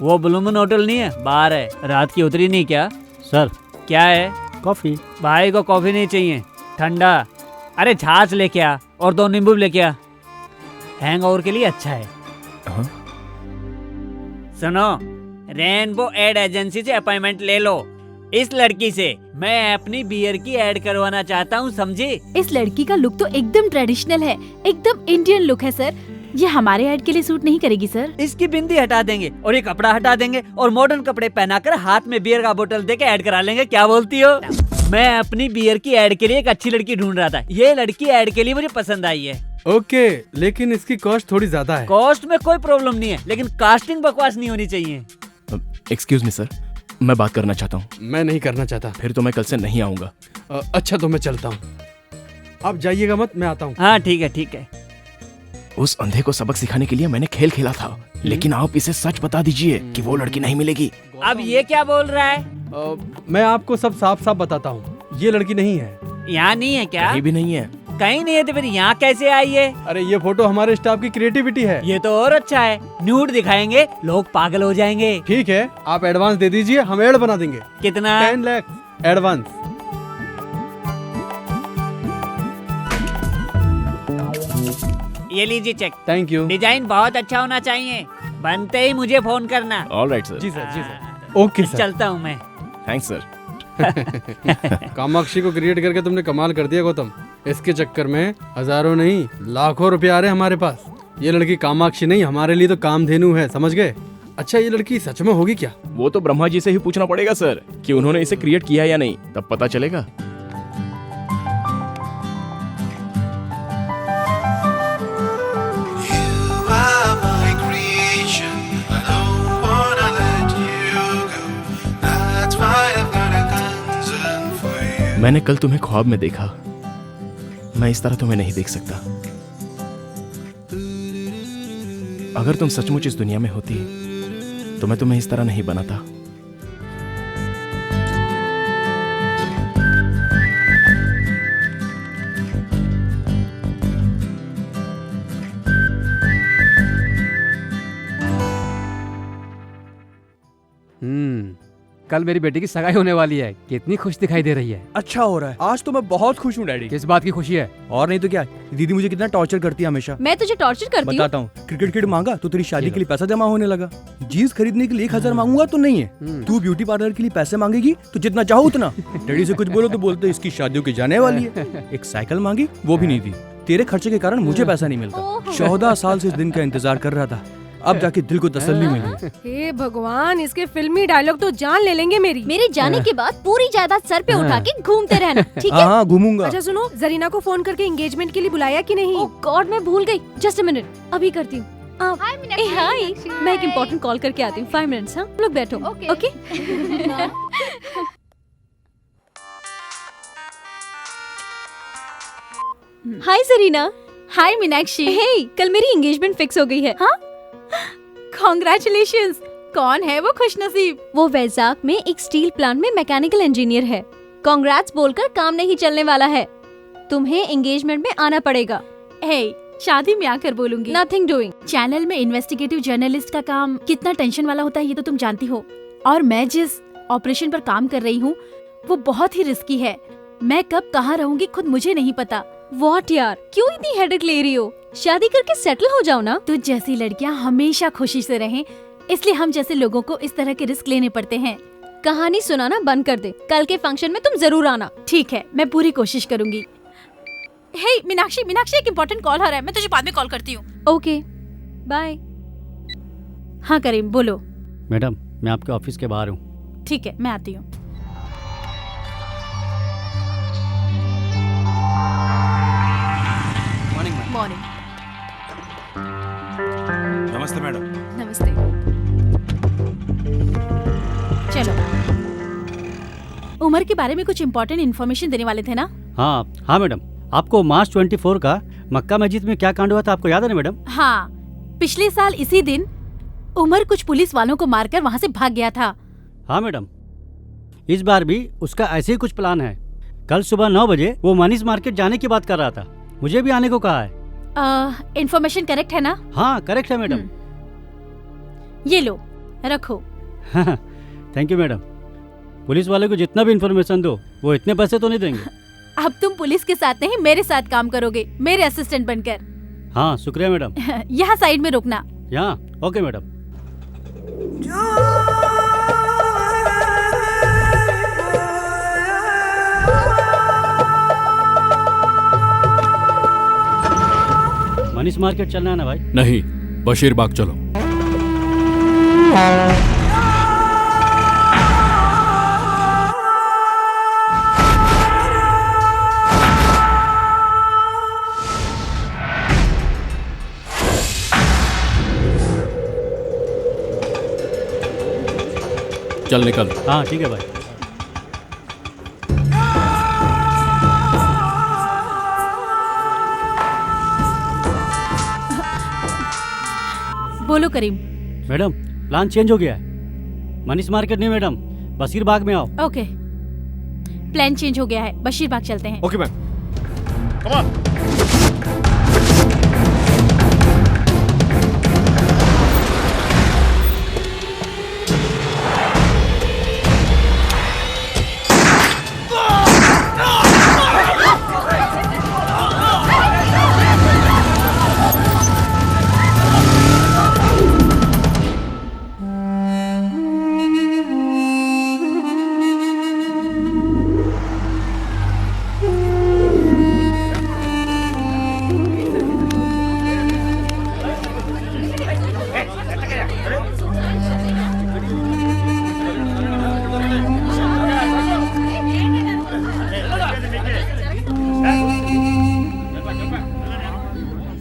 वो ब्लू मून होटल नहीं है, बाहर है। रात की उतरी नहीं क्या? सर क्या है? कॉफी। भाई को कॉफी नहीं चाहिए, ठंडा। अरे छाछ लेके आ और 2 नींबू लेके आ, हैंगओवर के लिए अच्छा है। हाँ? सुनो, रेनबो एड एजेंसी से अपॉइंटमेंट ले लो। इस लड़की से मैं अपनी बियर की ऐड करवाना चाहता हूँ, समझे? इस लड़की का लुक तो एकदम ट्रेडिशनल है, एकदम इंडियन लुक है सर। ये हमारे ऐड के लिए सूट नहीं करेगी सर। इसकी बिंदी हटा देंगे और ये कपड़ा हटा देंगे और मॉडर्न कपड़े पहनाकर हाथ में बियर का बोतल देके ऐड करा लेंगे। क्या बोलती हो? मैं अपनी बियर की ऐड के लिए एक अच्छी लड़की ढूंढ रहा था। ये लड़की ऐड के लिए मुझे पसंद आई है। ओके, लेकिन इसकी कॉस्ट थोड़ी ज्यादा है। कॉस्ट में कोई प्रॉब्लम नहीं है, लेकिन कास्टिंग बकवास नहीं होनी चाहिए। एक्सक्यूज मी सर, मैं बात करना चाहता हूँ। मैं नहीं करना चाहता। फिर तो मैं कल से नहीं आऊंगा। अच्छा तो मैं चलता हूँ, आप जाइएगा मत, मैं आता हूँ। हाँ ठीक है ठीक है। उस अंधे को सबक सिखाने के लिए मैंने खेल खेला था, लेकिन आप इसे सच बता दीजिए कि वो लड़की नहीं मिलेगी। अब ये क्या बोल रहा है? मैं आपको सब साफ साफ बताता हूँ, ये लड़की नहीं है। यहाँ नहीं है क्या? कहीं भी नहीं है। कहीं नहीं है तो फिर यहाँ कैसे आई है? अरे ये फोटो हमारे स्टाफ की क्रिएटिविटी है। ये तो और अच्छा है, न्यूड दिखाएंगे, लोग पागल हो जाएंगे। ठीक है, आप एडवांस दे दीजिए, हम एड बना देंगे। कितना? 10 लाख एडवांस। ये लीजिए चेक। Thank you. डिजाइन बहुत अच्छा होना चाहिए, बनते ही मुझे फोन करना। Alright sir. जी सर, जी सर। Okay sir. चलता हूँ मैं। Thanks sir. कामाक्षी को क्रिएट करके तुमने कमाल कर दिया गौतम। इसके चक्कर में हजारों नहीं लाखों रुपए आ रहे हैं हमारे पास। ये लड़की कामाक्षी नहीं, हमारे लिए तो कामधेनु है, समझ गए? अच्छा ये लड़की सच में होगी क्या? वो तो ब्रह्मा जी से ही पूछना पड़ेगा सर कि उन्होंने इसे क्रिएट किया या नहीं, तब पता चलेगा। मैंने कल तुम्हें ख्वाब में देखा, मैं इस तरह तुम्हें नहीं देख सकता। अगर तुम सचमुच इस दुनिया में होती तो मैं तुम्हें इस तरह नहीं बनाता। कल मेरी बेटी की सगाई होने वाली है। कितनी खुश दिखाई दे रही है। अच्छा हो रहा है। आज तो मैं बहुत खुश हूँ डैडी। किस बात की खुशी है? और नहीं तो क्या, दीदी मुझे कितना टॉर्चर करती है हमेशा। मैं तुझे टॉर्चर करती हूँ? बताता हूँ। क्रिकेट किट मांगा तो तेरी शादी के लिए पैसा जमा होने लगा। जीन्स खरीदने के लिए 1000 मांगूंगा तो नहीं है। तू ब्यूटी पार्लर के लिए पैसे मांगेगी तो जितना चाहो उतना। डैडी से कुछ बोलो तो बोलते इसकी शादियों की जाने वाली है। एक साइकिल मांगी वो भी नहीं दी। तेरे खर्चे के कारण मुझे पैसा नहीं मिलता। 14 साल से इस दिन का इंतजार कर रहा था, अब जाके दिल को तसल्ली मिली। हे भगवान, इसके फिल्मी डायलॉग तो जान ले लेंगे मेरी। मेरे जाने के बाद पूरी जायदाद सर पे उठा के घूमते रहना, ठीक है? हाँ घूमूंगा। अच्छा सुनो, जरीना को फोन करके एंगेजमेंट के लिए बुलाया कि नहीं? ओह गॉड, मैं भूल गई। जस्ट अ मिनट, अभी करती हूँ। हाय, मैं एक इम्पोर्टेंट कॉल करके आती हूँ। 5 मिनट्स। हाँ, लोग बैठो। ओके। हाय जरीना। हाय मीनाक्षी। हे, कल मेरी एंगेजमेंट फिक्स हो गई है। हाँ? Congratulations! कौन है वो खुशनसीब? वो वैजाग में एक स्टील प्लांट में मैकेनिकल इंजीनियर है। कांग्रेट्स बोलकर काम नहीं चलने वाला है। तुम्हें एंगेजमेंट में आना पड़ेगा। हे, शादी में आकर बोलूंगी। Nothing doing. चैनल में इन्वेस्टिगेटिव जर्नलिस्ट का काम कितना टेंशन वाला होता है ये तो तुम जानती हो। और मैं जिस ऑपरेशन पर काम कर रही हूँ वो बहुत ही रिस्की है। मैं कब कहाँ रहूंगी खुद मुझे नहीं पता। व्हाट यार, क्यों इतनी हेडेक ले रही हो? शादी करके सेटल हो जाओ ना। तुझ जैसी लड़कियां हमेशा खुशी से रहें, इसलिए हम जैसे लोगों को इस तरह के रिस्क लेने पड़ते हैं। कहानी सुनाना बंद कर दे। कल के फंक्शन में तुम जरूर आना। ठीक है, मैं पूरी कोशिश करूंगी। हे मीनाक्षी, एक इम्पोर्टेंट कॉल आ रहा है, मैं तुझे बाद में कॉल करती हूँ। Okay, bye. हाँ करीम, बोलो। मैडम, मैं आपके ऑफिस के बाहर हूँ। ठीक है, मैं आती हूँ। मॉर्निंग। नमस्ते मैडम। नमस्ते। चलो, उमर के बारे में कुछ इम्पोर्टेंट इन्फॉर्मेशन देने वाले थे ना? हाँ मैडम, आपको मार्च 24 का मक्का मस्जिद में क्या कांड हुआ था आपको याद है ना मैडम? हाँ, पिछले साल इसी दिन उमर कुछ पुलिस वालों को मारकर वहाँ से भाग गया था। हाँ मैडम, इस बार भी उसका ऐसे ही कुछ प्लान है। कल सुबह 9 बजे वो मनीष मार्केट जाने की बात कर रहा था। मुझे भी आने को कहा है। इन्फॉर्मेशन करेक्ट है ना? हाँ करेक्ट है मैडम। ये लो, रखो। Thank you madam. पुलिस वाले को जितना भी इन्फॉर्मेशन दो वो इतने पैसे तो नहीं देंगे। अब तुम पुलिस के साथ नहीं मेरे साथ काम करोगे, मेरे असिस्टेंट बनकर। हाँ शुक्रिया मैडम। यहाँ साइड में रुकना। यहाँ ओके मैडम। मनीष मार्केट चलना है ना भाई? नहीं, बशीरबाग चलो। चल निकल। हाँ ठीक है भाई। बोलो करीम। मैडम, प्लान चेंज हो गया है। मनीष मार्केट नहीं मैडम, बशीरबाग में आओ। ओके, प्लान चेंज हो गया है, बशीरबाग चलते हैं। Okay ma'am. Come on.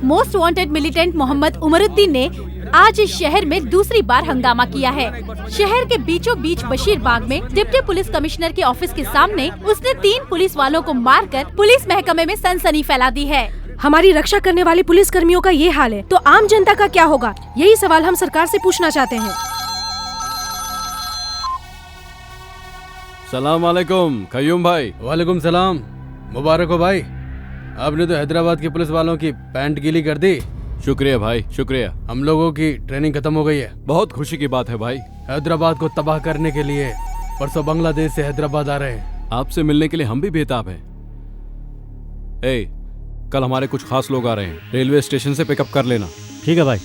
Most wanted militant Mohammed Umaruddin ने आज इस शहर में दूसरी बार हंगामा किया है। शहर के बीचों बीच बशीरबाग में डिप्टी पुलिस कमिश्नर के ऑफिस के सामने उसने 3 पुलिस वालों को मारकर पुलिस महकमे में सनसनी फैला दी है। हमारी रक्षा करने वाले पुलिस कर्मियों का ये हाल है तो आम जनता का क्या होगा? यही सवाल हम सरकार से पूछना चाहते हैं। सलाम अलैकुम कयूम भाई। वालेकुम सलाम। मुबारक हो भाई, आपने तो हैदराबाद के पुलिस वालों की पैंट गीली कर दी। शुक्रिया भाई, शुक्रिया। हम लोगों की ट्रेनिंग खत्म हो गई है। बहुत खुशी की बात है भाई। हैदराबाद को तबाह करने के लिए परसों बांग्लादेश से हैदराबाद आ रहे हैं। आपसे मिलने के लिए हम भी बेताब हैं। ए, कल हमारे कुछ खास लोग आ रहे हैं, रेलवे स्टेशन से पिकअप कर लेना। ठीक है भाई।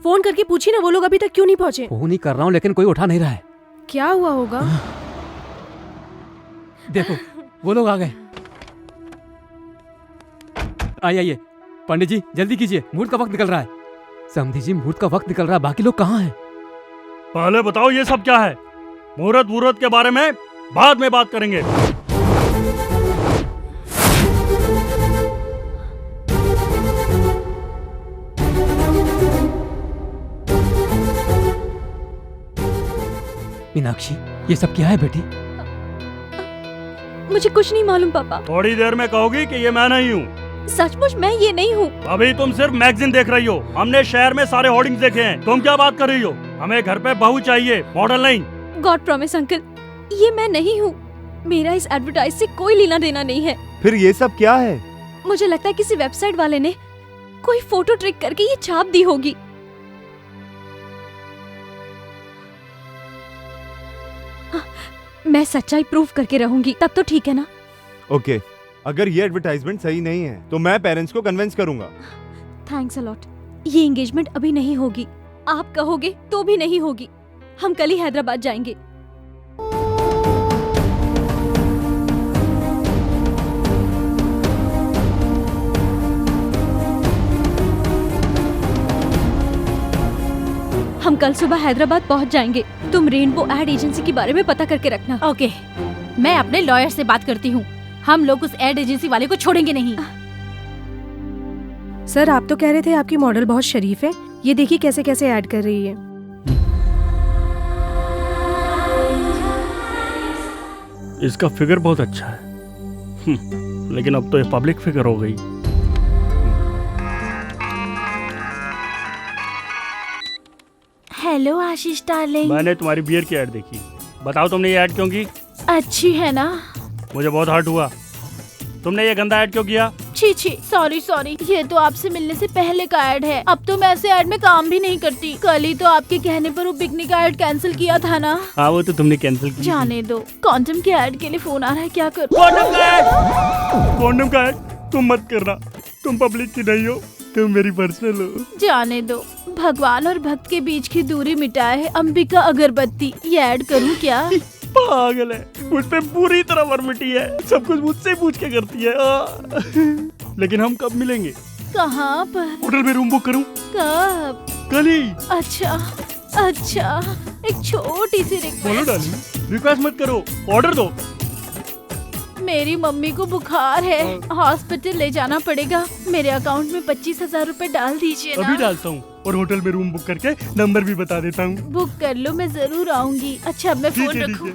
फोन करके पूछी ना, वो लोग अभी तक क्यों नहीं पहुंचे? फोन ही कर रहा हूँ लेकिन कोई उठा नहीं रहा है। क्या हुआ होगा? देखो वो लोग आ गए। आइए पंडित जी जल्दी कीजिए, मुहूर्त का वक्त निकल रहा है। समधी जी मुहूर्त का वक्त निकल रहा है, बाकी लोग कहाँ हैं? पहले बताओ ये सब क्या है? मुहूर्त के बारे में बाद में बात करेंगे। मीनाक्षी ये सब क्या है बेटी? मुझे कुछ नहीं मालूम पापा। थोड़ी देर में कहोगी कि ये मैं नहीं हूँ। सचमुच मैं ये नहीं हूँ। अभी तुम सिर्फ मैगजीन देख रही हो। हमने शहर में सारे होर्डिंग्स देखे हैं। तुम क्या बात कर रही हो? हमें घर पे बहू चाहिए, मॉडल नहीं। गॉड प्रॉमिस अंकल, ये मैं नहीं हूँ। मेरा इस एडवर्टाइज से कोई लेना देना नहीं है। फिर ये सब क्या है? मुझे लगता है किसी वेबसाइट वाले ने कोई फोटो ट्रिक करके ये छाप दी होगी। मैं सच्चाई प्रूफ करके रहूंगी, तब तो ठीक है ना? ओके, अगर ये एडवर्टाइजमेंट सही नहीं है तो मैं पेरेंट्स को कन्विंस करूंगा। Thanks a lot. ये एंगेजमेंट अभी नहीं होगी, आप कहोगे तो भी नहीं होगी। हम कल ही हैदराबाद जाएंगे। हम कल सुबह हैदराबाद पहुंच जाएंगे। तुम रेनबो एड एजेंसी के बारे में पता करके रखना। ओके, मैं अपने लॉयर से बात करती हूँ। हम लोग उस एड एजेंसी वाले को छोड़ेंगे नहीं। सर आप तो कह रहे थे आपकी मॉडल बहुत शरीफ है। ये देखिए कैसे कैसे ऐड कर रही है। इसका फिगर बहुत अच्छा है, लेकिन अब तो ये पब्लिक फिगर हो गई। हेलो आशीष डार्लिंग। मैंने तुम्हारी बियर की ऐड देखी। बताओ तुमने ये ऐड क्यों की? अच्छी है ना? मुझे बहुत हर्ट हुआ। तुमने ये गंदा ऐड क्यों किया? छी छी, सॉरी, ये तो आपसे मिलने से पहले का ऐड है। अब तो मैं ऐसे ऐड में काम भी नहीं करती। कल ही तो आपके कहने पर वो पिकनिक का ऐड कैंसिल किया था ना। हाँ वो तो तुमने कैंसिल किया। जाने दो, कॉन्डम के ऐड के लिए फोन आ रहा है, क्या करूं? कॉन्डम का ऐड तुम मत करना। तुम पब्लिक की नहीं हो, तुम मेरी पर्सनल हो। जाने दो, भगवान और भक्त के बीच की दूरी मिटाए है अंबिका अगरबत्ती। ये ऐड करूं क्या? पागल है, मुझ पे पूरी तरह वर्मिटी है। सब कुछ मुझसे पूछ के करती है। लेकिन हम कब मिलेंगे? कहाँ पर? होटल में रूम बुक करूं? कब? कल ही। अच्छा, एक छोटी सी बोलो डार्लिंग, रिक्वेस्ट मत करो, ऑर्डर दो। मेरी मम्मी को बुखार है, हॉस्पिटल ले जाना पड़ेगा। मेरे अकाउंट में 25,000 रूपए डाल दीजिए ना। अभी डालता हूँ और होटल में रूम बुक करके नंबर भी बता देता हूँ। बुक कर लो, मैं जरूर आऊंगी। अच्छा अब मैं फोन रखूं।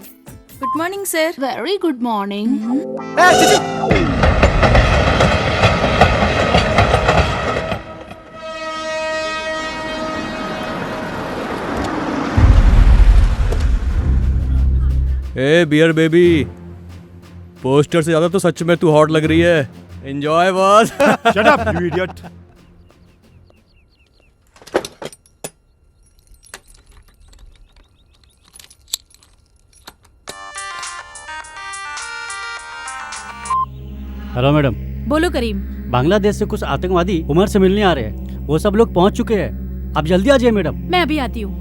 Good morning sir. Very good morning. ए बियर बेबी, पोस्टर से ज्यादा तो सच में तू हॉट लग रही है। Enjoy boss. Shut up you idiot. Hello madam. बोलो करीम। बांग्लादेश से कुछ आतंकवादी उमर से मिलने आ रहे हैं। वो सब लोग पहुंच चुके हैं, आप जल्दी आ जाइए मैडम। मैं अभी आती हूँ।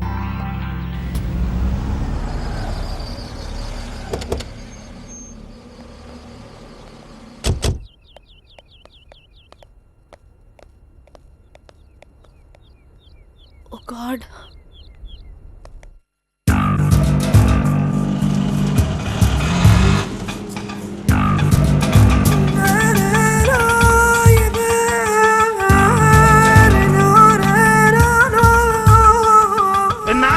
ओह गॉड।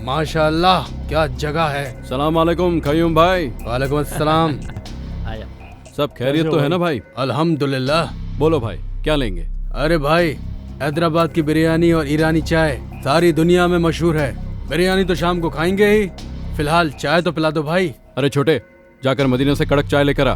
माशाल्लाह क्या जगह है। सलाम वालेकुम कयूम भाई। वालेकुम अस्सलाम। सब खैरियत तो है ना भाई? अल्हम्दुलिल्लाह। बोलो भाई क्या लेंगे? अरे भाई हैदराबाद की बिरयानी और ईरानी चाय सारी दुनिया में मशहूर है। बिरयानी तो शाम को खाएंगे ही, फिलहाल चाय तो पिला दो भाई। अरे छोटे जाकर मदीना से कड़क चाय लेकर आ।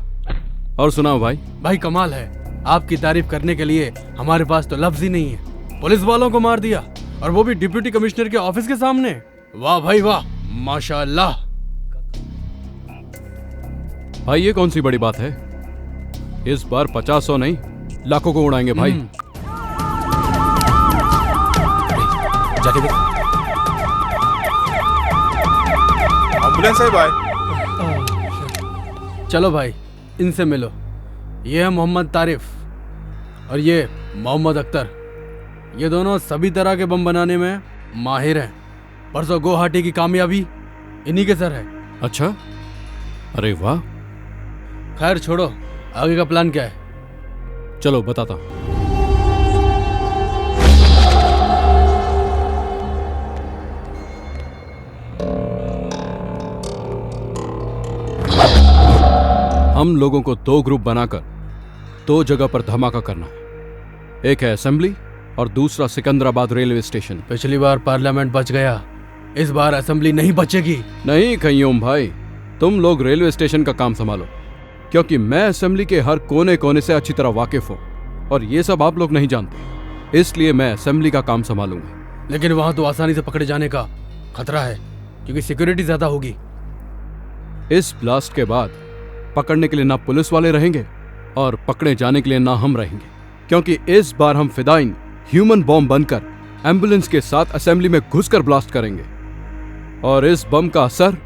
और सुनाओ भाई। भाई कमाल है, आपकी तारीफ करने के लिए हमारे पास तो लफ्ज ही नहीं है। पुलिस वालों को मार दिया और वो भी डिप्टी कमिश्नर के ऑफिस के सामने। वाह भाई वाह, माशाअल्लाह। भाई ये कौन सी बड़ी बात है? इस बार 50-100 नहीं लाखों को उड़ाएंगे भाई। जाके देख। एम्बुलेंस है भाई। चलो भाई इनसे मिलो। ये है मोहम्मद तारिफ और ये मोहम्मद अख्तर। ये दोनों सभी तरह के बम बनाने में माहिर हैं। परसों गुवाहाटी की कामयाबी इन्हीं के सर है। अच्छा, अरे वाह। खैर छोड़ो, आगे का प्लान क्या है? चलो बताता हूं। हम लोगों को 2 ग्रुप बनाकर 2 जगह पर धमाका करना है। एक है असेंबली और दूसरा सिकंदराबाद रेलवे स्टेशन। पिछली बार पार्लियामेंट बच गया, इस बार असेंबली नहीं बचेगी। नहीं कयूम भाई, तुम लोग रेलवे स्टेशन का काम संभालो, क्योंकि मैं असेंबली के हर कोने कोने से अच्छी तरह वाकिफ हूँ और ये सब आप लोग नहीं जानते, इसलिए मैं असेंबली का काम संभालूंगा। लेकिन वहां तो आसानी से पकड़े जाने का खतरा है, क्योंकि सिक्योरिटी ज्यादा होगी। इस ब्लास्ट के बाद पकड़ने के लिए ना पुलिस वाले रहेंगे और पकड़े जाने के लिए ना हम रहेंगे, क्योंकि इस बार हम फिदाइन ह्यूमन बॉम्ब बनकर एम्बुलेंस के साथ असेंबली में घुसकर ब्लास्ट करेंगे और इस बम का असर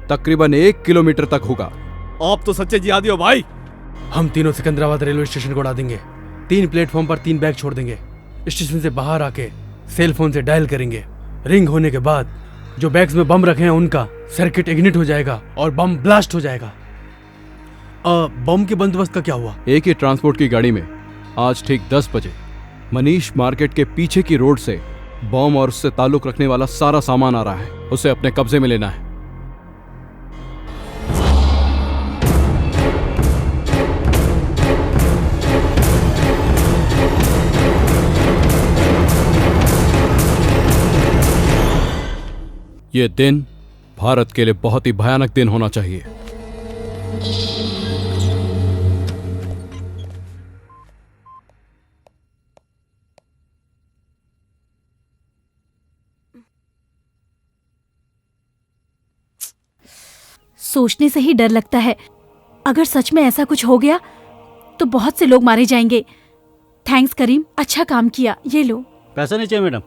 तकरीबन 1 किलोमीटर तक होगा। आप तो सच्चे जिहादी हो भाई। हम तीनों सिकंदराबाद रेलवे स्टेशन को उड़ा देंगे। 3 प्लेटफॉर्म पर 3 बैग छोड़ देंगे। स्टेशन से बाहर आके सेल फोन से डायल करेंगे। रिंग होने के बाद जो बैग्स में बम रखे हैं उनका सर्किट इग्निट हो जाएगा और बम ब्लास्ट हो जाएगा। बम के बंदोबस्त का क्या हुआ? एक ही ट्रांसपोर्ट की गाड़ी में आज ठीक 10 बजे मनीष मार्केट के पीछे की रोड से बम और उससे ताल्लुक रखने वाला सारा सामान आ रहा है, उसे अपने कब्जे में लेना है। ये दिन भारत के लिए बहुत ही भयानक दिन होना चाहिए। सोचने से ही डर लगता है, अगर सच में ऐसा कुछ हो गया तो बहुत से लोग मारे जाएंगे। थैंक्स करीम, अच्छा काम किया। ये लो। पैसा नहीं चाहिए मैडम,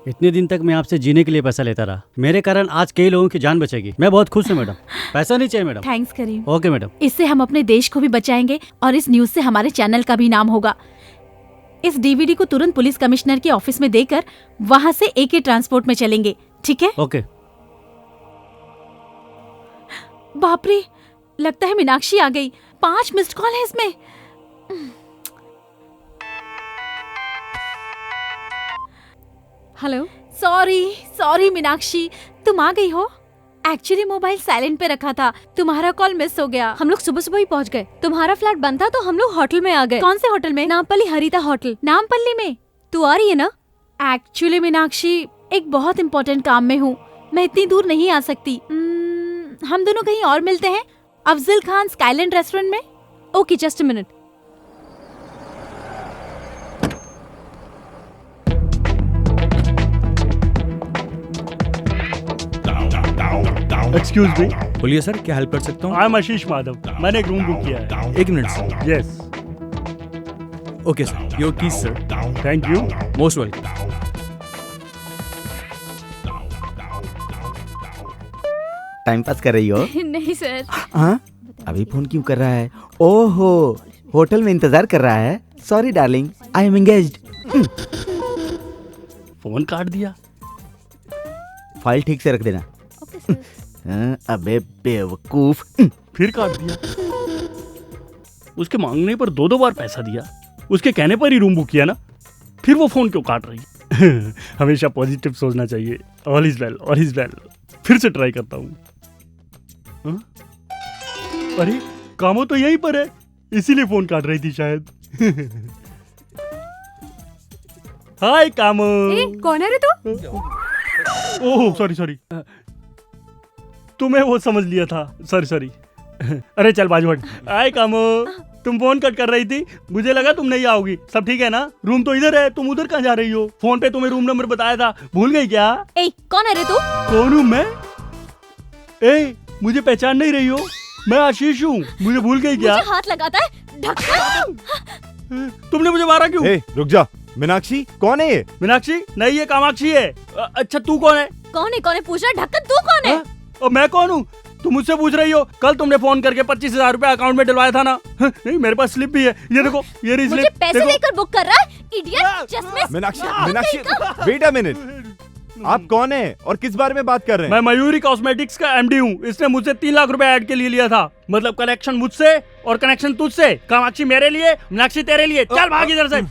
इतने दिन तक मैं आपसे जीने के लिए पैसा लेता रहा, मेरे कारण आज कई लोगों की जान बचेगी। मैं बहुत खुश हूँ मैडम। पैसा नहीं चाहिए madam. Thanks Karim. Okay madam. इससे हम अपने देश को भी बचाएंगे और इस न्यूज से हमारे चैनल का भी नाम होगा। इस डीवीडी को तुरंत पुलिस कमिश्नर के ऑफिस में देकर वहाँ से AK ट्रांसपोर्ट में चलेंगे, ठीक है? ओके। बाप रे, लगता है मीनाक्षी आ गई। 5 मिस्ड कॉल है इसमें। हेलो। सॉरी मीनाक्षी, तुम आ गई हो? एक्चुअली मोबाइल साइलेंट पे रखा था, तुम्हारा कॉल मिस हो गया। हम लोग सुबह सुबह ही पहुंच गए। तुम्हारा फ्लैट बंद था तो हम लोग होटल में आ गए। कौन से होटल में? नामपल्ली हरिता होटल। नामपल्ली में? तू आ रही है ना? एक्चुअली मीनाक्षी, एक बहुत इम्पोर्टेंट काम में हूँ, मैं इतनी दूर नहीं आ सकती। हम दोनों कहीं और मिलते हैं, अफजल खान स्काईलैंड रेस्टोरेंट में। Okay, just a minute. Excuse me. बोलिए सर, क्या हेल्प कर सकता हूँ? आई एम आशीष माधव, मैंने एक रूम बुक किया है। 1 minute sir. Yes. Okay sir, your keys sir. Thank you. Most welcome. Time pass कर रही हो? नहीं सर। हाँ, अभी फोन क्यों कर रहा है? ओहो, होटल में इंतजार कर रहा है। Sorry darling, I am engaged. Phone काट दिया। फाइल ठीक से रख देना। अबे बेवकूफ। फिर काट दिया। उसके मांगने पर 2 बार पैसा दिया, उसके कहने पर ही रूम बुक किया ना, फिर वो फोन क्यों काट रही है? हमेशा पॉजिटिव सोचना चाहिए। All is well, all is well. फिर से ट्राई करता हूँ। अरे कामो तो यहीं पर है, इसीलिए फोन काट रही थी शायद। हाय कामो। कौन है रे तू? ओह सॉरी, तुम्हें वो समझ लिया था, सॉरी। अरे चल बाजू हट। हाय कामो, तुम फोन कट कर रही थी, मुझे लगा तुम नहीं आओगी। सब ठीक है ना? रूम तो इधर है, तुम उधर कहाँ जा रही हो? फोन पे तुम्हें रूम नंबर बताया था, भूल गई क्या? ए, कौन है रे तू? कौन हूँ मैं? ए, मुझे पहचान नहीं रही हो? मैं आशीष हूँ, मुझे भूल गई क्या? मुझे हाथ लगाता है, ढक्कन। तुमने मुझे मारा क्यों? रुक जा। मीनाक्षी कौन है ये? मीनाक्षी नहीं, ये कामाक्षी है। अच्छा तू कौन है? कौन है पूछ रहा? ढक्कन तू कौन है? और मैं कौन हूँ? तुम मुझसे पूछ रही हो? कल तुमने फोन करके 25,000 रुपए अकाउंट में डलवाया था ना? नहीं, मेरे पास स्लिप भी है, ये देखो, ये रही मुझे स्लिप। पैसे देकर बुक कर रहा है, इडियट। चश्मे। मीनाक्षी वेट अ मिनट, आप कौन है और किस बारे में बात कर रहे हैं? मैं मयूरी कॉस्मेटिक्स का एमडी हूँ। इसने मुझसे 3 लाख रुपए ऐड के लिए लिया था। मतलब कनेक्शन मुझसे और कनेक्शन तुझसे। कामाक्षी मेरे लिए, मीनाक्षी तेरे लिए। चल भाग इधर से,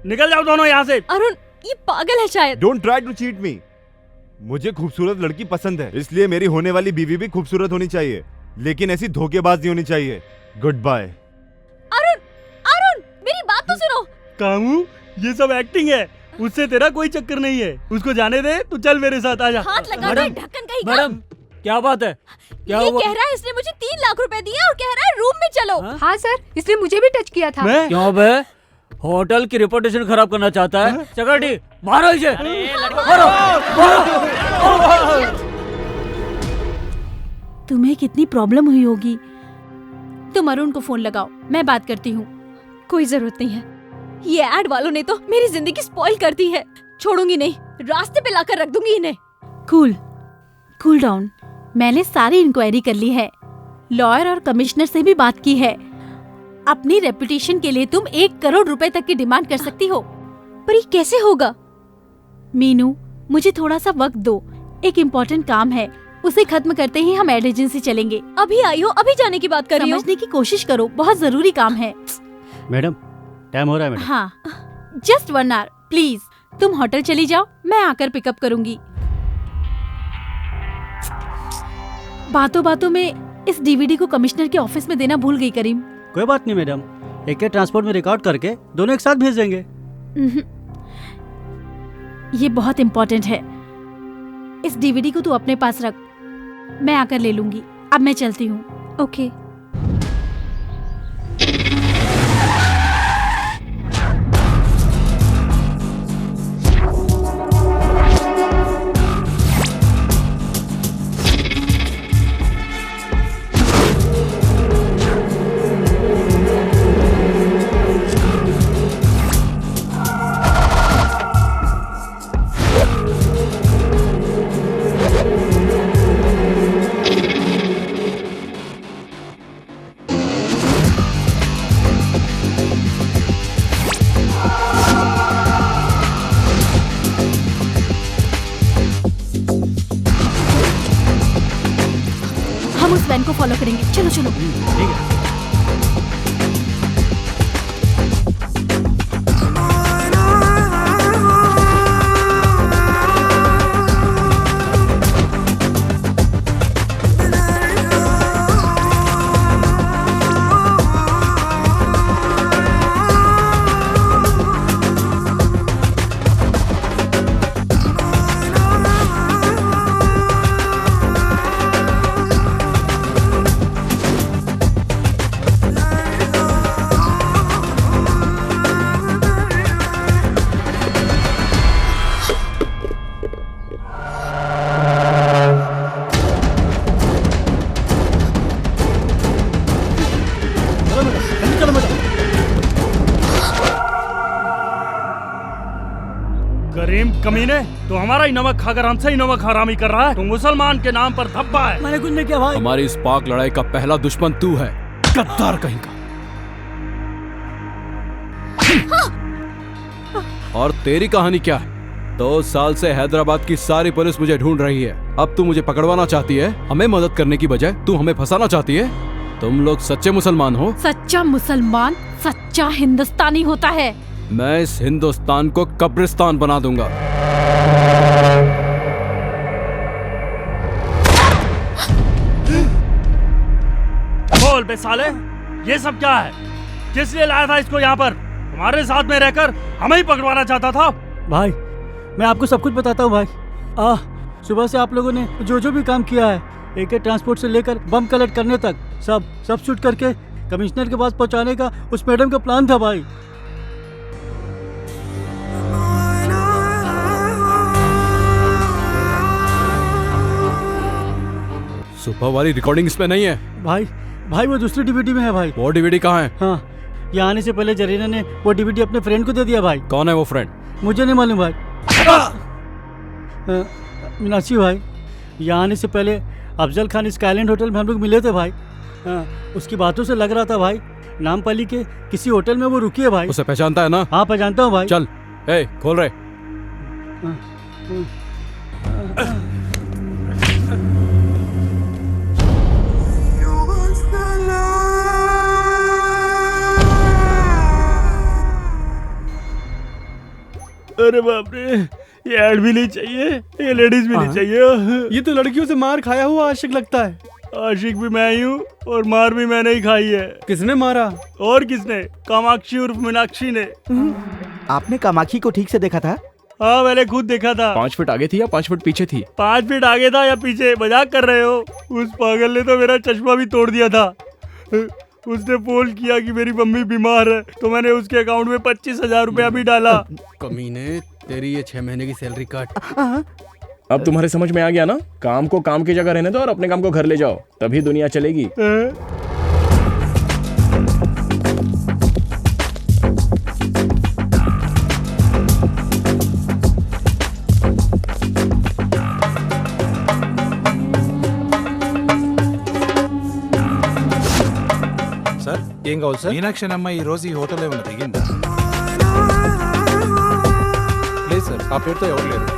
निकल जाओ दोनों यहाँ से। अरुण, ये पागल है शायद। Don't try to cheat me. मुझे खूबसूरत लड़की पसंद है, इसलिए मेरी होने वाली बीवी भी खूबसूरत होनी चाहिए, लेकिन ऐसी धोखेबाज नहीं होनी चाहिए। Good bye. अरुण, मेरी बात तो सुनो। कामू, ये सब एक्टिंग है, उससे तेरा कोई चक्कर नहीं है। उसको जाने दे, तू चल मेरे साथ आजा। हाथ लगा दे, ढक्कन कहीं का। मैडम क्या बात है? क्या ये हुआ? कह रहा है इसने मुझे 3 लाख रुपए दिए और कह रहा है रूम में चलो। हाँ सर, इसने मुझे भी टच किया था। क्यों बे? होटल की रेपुटेशन खराब करना चाहता है? चकरटी मारो इसे, मारो। तुम्हें कितनी प्रॉब्लम हुई होगी। तुम अरुण को फोन लगाओ, मैं बात करती हूँ। कोई जरूरत नहीं है, ये एड वालों ने तो मेरी जिंदगी स्पॉइल कर दी है। छोड़ूंगी नहीं, रास्ते पे लाकर रख दूंगी इन्हें। Cool down. मैंने सारी इंक्वायरी कर ली है, लॉयर और कमिश्नर से भी बात की है। अपनी रेपुटेशन के लिए तुम 1 करोड़ रुपए तक की डिमांड कर सकती हो। पर ये कैसे होगा? मीनू, मुझे थोड़ा सा वक्त दो, एक इम्पोर्टेंट काम है, उसे खत्म करते ही हम एड एजेंसी चलेंगे। अभी आई हो, अभी जाने की बात कर रही हो? समझने की कोशिश करो, बहुत जरूरी काम है। मैडम टाइम हो रहा है मैडम। हाँ, जस्ट 1 आवर प्लीज। तुम होटल चली जाओ, मैं आकर पिकअप करूंगी। बातों बातों में इस डीवीडी को कमिश्नर के ऑफिस में देना भूल गई करीम। कोई बात नहीं मैडम, एक के ट्रांसपोर्ट में रिकॉर्ड करके दोनों एक साथ भेज देंगे। ये बहुत इम्पोर्टेंट है, इस डीवीडी को तू अपने पास रख, मैं आकर ले लूंगी। अब मैं चलती हूँ। ओके। हम उस वैन को फॉलो करेंगे। चलो चलो। ठीक है। करीम कमीने, तो हमारा ही नमक खाकर हमसे ही नमक हरामी कर रहा है। तू मुसलमान के नाम पर धब्बा है। मैंने कुछ नहीं किया भाई। हमारी इस पाक लड़ाई का पहला दुश्मन तू है, गद्दार कहीं का। और तेरी कहानी क्या है? 2 साल से हैदराबाद की सारी पुलिस मुझे ढूंढ रही है। अब तू मुझे पकड़वाना चाहती है? हमें मदद करने की बजाय तू हमें फंसाना चाहती है? तुम लोग सच्चे मुसलमान हो? सच्चा मुसलमान? सच्चा सच्चा हिंदुस्तानी होता है। मैं इस हिंदुस्तान को कब्रिस्तान बना दूंगा। बोल बे साले, ये सब क्या है? किस लिए लाया था इसको यहाँ पर? हमारे साथ में रहकर हमें ही पकड़वाना चाहता था। भाई मैं आपको सब कुछ बताता हूँ भाई। सुबह से आप लोगों ने जो भी काम किया है, AK ट्रांसपोर्ट से लेकर बम कलेक्ट करने तक, सब शूट करके कमिश्नर के पास पहुंचाने का उस मैडम का प्लान था भाई। सुबह वाली रिकॉर्डिंग इसमें नहीं है भाई वो दूसरी DVD में है भाई। वो DVD कहाँ है? हाँ, यहाँ आने से पहले जरीना ने वो DVD अपने फ्रेंड को दे दिया भाई। कौन है वो फ्रेंड? मुझे नहीं मालूम भाई। मीनाक्षी भाई, यहाँ आने से पहले अफजल खान स्काईलैंड होटल में हम लोग मिले थे भाई। उसकी बातों से लग रहा था भाई नामपल्ली के किसी होटल में वो रुकी है भाई। उसे पहचानता है ना? हाँ पहचानता हूँ भाई। चल खोल रहे। अरे बाप रे, ये ऐड भी नहीं चाहिए, ये लेडीज भी नहीं चाहिए। ये तो लड़कियों से मार खाया हुआ आशिक लगता है। आशिक भी मैं ही हूँ और मार भी मैंने ही खाई है। किसने मारा? और किसने? कामाक्षी उर्फ मीनाक्षी ने। आपने कामाक्षी को ठीक से देखा था? हाँ मैंने खुद देखा था। 5 फीट आगे थी या 5 फीट पीछे थी? 5 फीट आगे था या पीछे? मजाक कर रहे हो? उस पागल ने तो मेरा चश्मा भी तोड़ दिया था। उसने फोन किया कि मेरी मम्मी बीमार है, तो मैंने उसके अकाउंट में 25,000 रुपया भी डाला। कमीने, तेरी ये 6 महीने की सैलरी काट। अब तुम्हारे समझ में आ गया ना? काम को काम की जगह रहने दो और अपने काम को घर ले जाओ, तभी दुनिया चलेगी। ఏం కావాలి సార్? మీనాక్షి అమ్మ ఈ రోజు ఈ హోటల్ ఏమైనా దిగిందా? లేదు సార్, ఆ పేరుతో ఎవరు లేరు.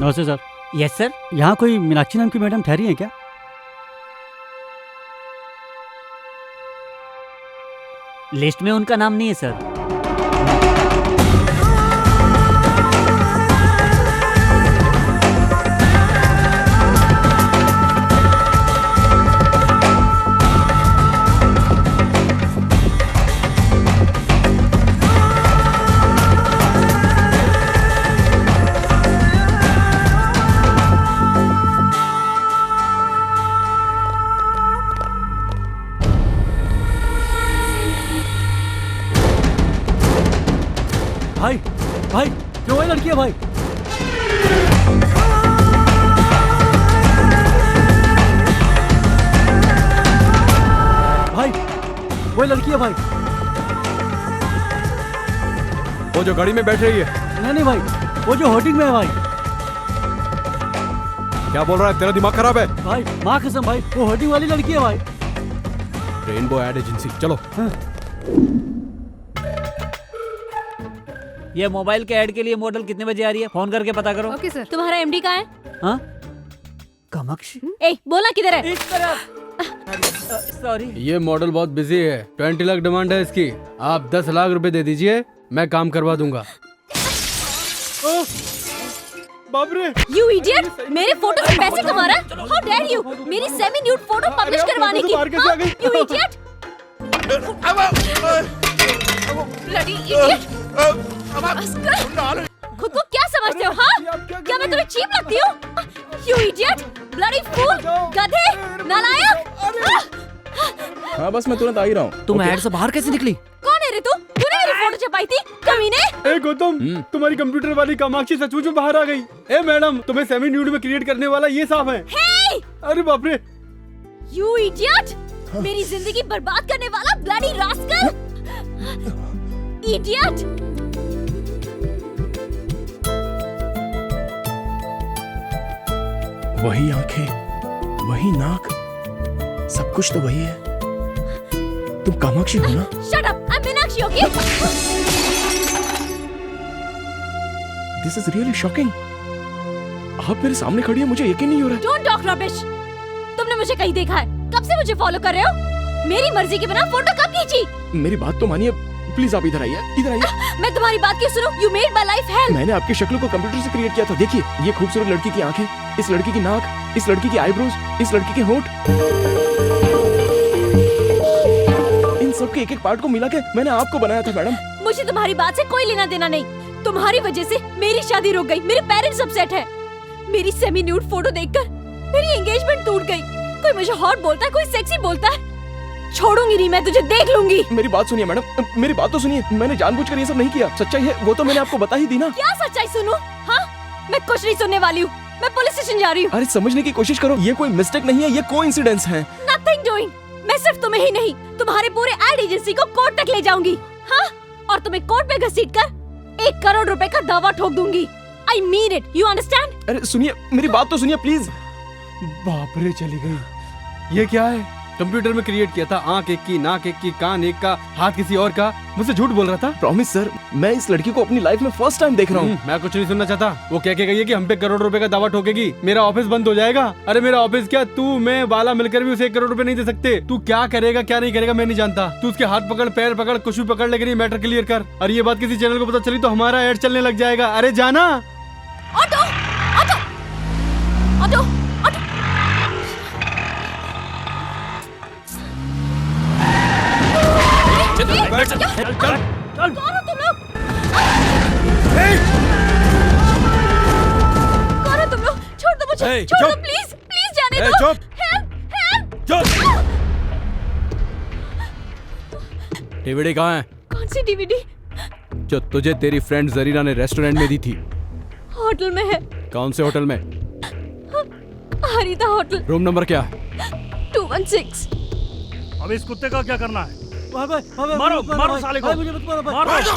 नमस्ते सर। Yes sir. यहाँ कोई मीनाक्षी नाम की मैडम ठहरी है क्या? लिस्ट में उनका नाम नहीं है सर। भाई क्यों है लड़की है भाई? भाई वो लड़की है भाई। वो जो गाड़ी में बैठ रही है? नहीं भाई, वो जो होर्डिंग में है भाई। क्या बोल रहा है? तेरा दिमाग खराब है? भाई माँ कसम भाई, वो होर्डिंग वाली लड़की है भाई। रेनबो एड एजेंसी, चलो। ये मोबाइल के ऐड के लिए मॉडल कितने बजे आ रही है? फोन करके पता करो। Okay sir. तुम्हारा MD कहाँ है? हाँ? कामाक्षी? ए, बोला किधर है? इस तरफ। सॉरी। ये मॉडल बहुत बिजी है, 20 लाख डिमांड है इसकी। आप 10 लाख रुपए दे दीजिए, मैं काम करवा दूंगा। बाप रे! You idiot! मेरे फोटो से पैसे कमा रहा है? How dare you! मेरी सेमी न्यूड फोटो पब्लिश करवाने की? हाँ? You idiot! Bloody idiot! खुद को क्या समझते हो? हाँ? क्या मैं तुम्हें चीप लगती हूँ? You idiot! Bloody fool! गधे! नालायक! हाँ बस मैं तुरंत आ ही रहा हूँ। तुम ऐड से बाहर कैसे निकली? कौन है रे तू? तूने मेरी फोटो छपाई थी? कमीने! ए गौतम, तुम्हारी कंप्यूटर वाली कामाक्षी सचमुच में बाहर आ गई। ए मैडम, तुम्हें सेमी न्यूड में क्रिएट करने वाला ये साफ है। Hey! अरे बाप रे! You idiot! मेरी जिंदगी बर्बाद करने वाला bloody rascal! Idiot! वही आंखें, वही नाक, सब कुछ तो वही है। तुम कामाक्षी हो ना? Shut up! I'm Meenakshi, okay? This is really shocking. आप मेरे सामने खड़ी है, मुझे यकीन नहीं हो रहा। Don't talk rubbish. तुमने मुझे कहीं देखा है? कब से मुझे फॉलो कर रहे हो? मेरी मर्जी के बिना फोटो कब खींची? मेरी बात तो मानिए, प्लीज आप इधर आइए, इधर आइए। मैं तुम्हारी बात क्यों सुनूं? You made my life hell. मैंने आपकी शक्ल को कंप्यूटर से क्रिएट किया था। देखिए, ये खूबसूरत लड़की की आंखें, इस लड़की की नाक, इस लड़की की आईब्रोज, इस लड़की के होंठ, इन सब के एक-एक पार्ट को मिला के मैंने आपको बनाया था मैडम। मुझे तुम्हारी बात से कोई लेना देना नहीं। तुम्हारी वजह से मेरी शादी रुक गई, मेरे पेरेंट्स अपसेट है। मेरी सेमी न्यूड फोटो देखकर मेरी एंगेजमेंट टूट गई। कोई मुझे हॉट बोलता है, कोई सेक्सी बोलता है। छोड़ूंगी नहीं, मैं तुझे देख लूंगी। मेरी बात सुनिए मैडम, मेरी बात तो सुनिए। मैंने जानबूझकर ये सब नहीं किया। सच्चाई है वो तो मैंने आपको बता ही दी ना। क्या सच्चाई सुनूं? हाँ, मैं कुछ नहीं सुनने वाली हूँ। मैं पुलिस स्टेशन जा रही हूँ। अरे समझने की कोशिश करो, ये कोई मिस्टेक नहीं है, ये कोइंसिडेंस है। Nothing doing. मैं सिर्फ तुम्हें ही नहीं, तुम्हारे पूरे एड एजेंसी को कोर्ट तक ले जाऊंगी। हाँ, और तुम्हें कोर्ट में घसीटकर 1 करोड़ रुपए का दावा ठोक दूंगी। I mean it. You understand? अरे सुनिए, मेरी बात तो सुनिए प्लीज। बाप रे, चली गई। ये क्या है? कंप्यूटर में क्रिएट किया था। आंख एक की, नाक एक की, कान एक का, हाथ किसी और का। मुझसे झूठ बोल रहा था। प्रॉमिस सर, मैं इस लड़की को अपनी लाइफ में फर्स्ट टाइम देख रहा हूँ। मैं कुछ नहीं सुनना चाहता। वो कह के गई है कि हम पे 1 करोड़ रुपए का दावा ठोकेगी, मेरा ऑफिस बंद हो जाएगा। अरे मेरा ऑफिस क्या, तू मैं बाला मिलकर भी उसे 1 करोड़ रुपए नहीं दे सकते। तू क्या करेगा क्या नहीं करेगा मैं नहीं जानता। तू उसके हाथ पकड़, पैर पकड़, कुछ भी पकड़, लेकिन ये मैटर क्लियर कर। और ये बात किसी चैनल को पता चली तो हमारा एड चलने लग जाएगा। अरे जाना। Auto, auto, auto, auto. चल चल चल। कौन हो तुम लोग? कौन हो तुम लोग? छोड़ दो मुझे, छोड़ दो प्लीज, प्लीज जाने दो। चुप। Help, help. चुप। डीवीडी कहाँ है? कौन सी डीवीडी? जो तुझे तेरी फ्रेंड जरीना ने रेस्टोरेंट में दी थी। होटल में है। कौन से होटल में? हरिता होटल। रूम नंबर क्या? 216। अब इस कुत्ते का क्या करना है? भाई, मारो मारो साले को, मुझे मत मारो भाई। मारो।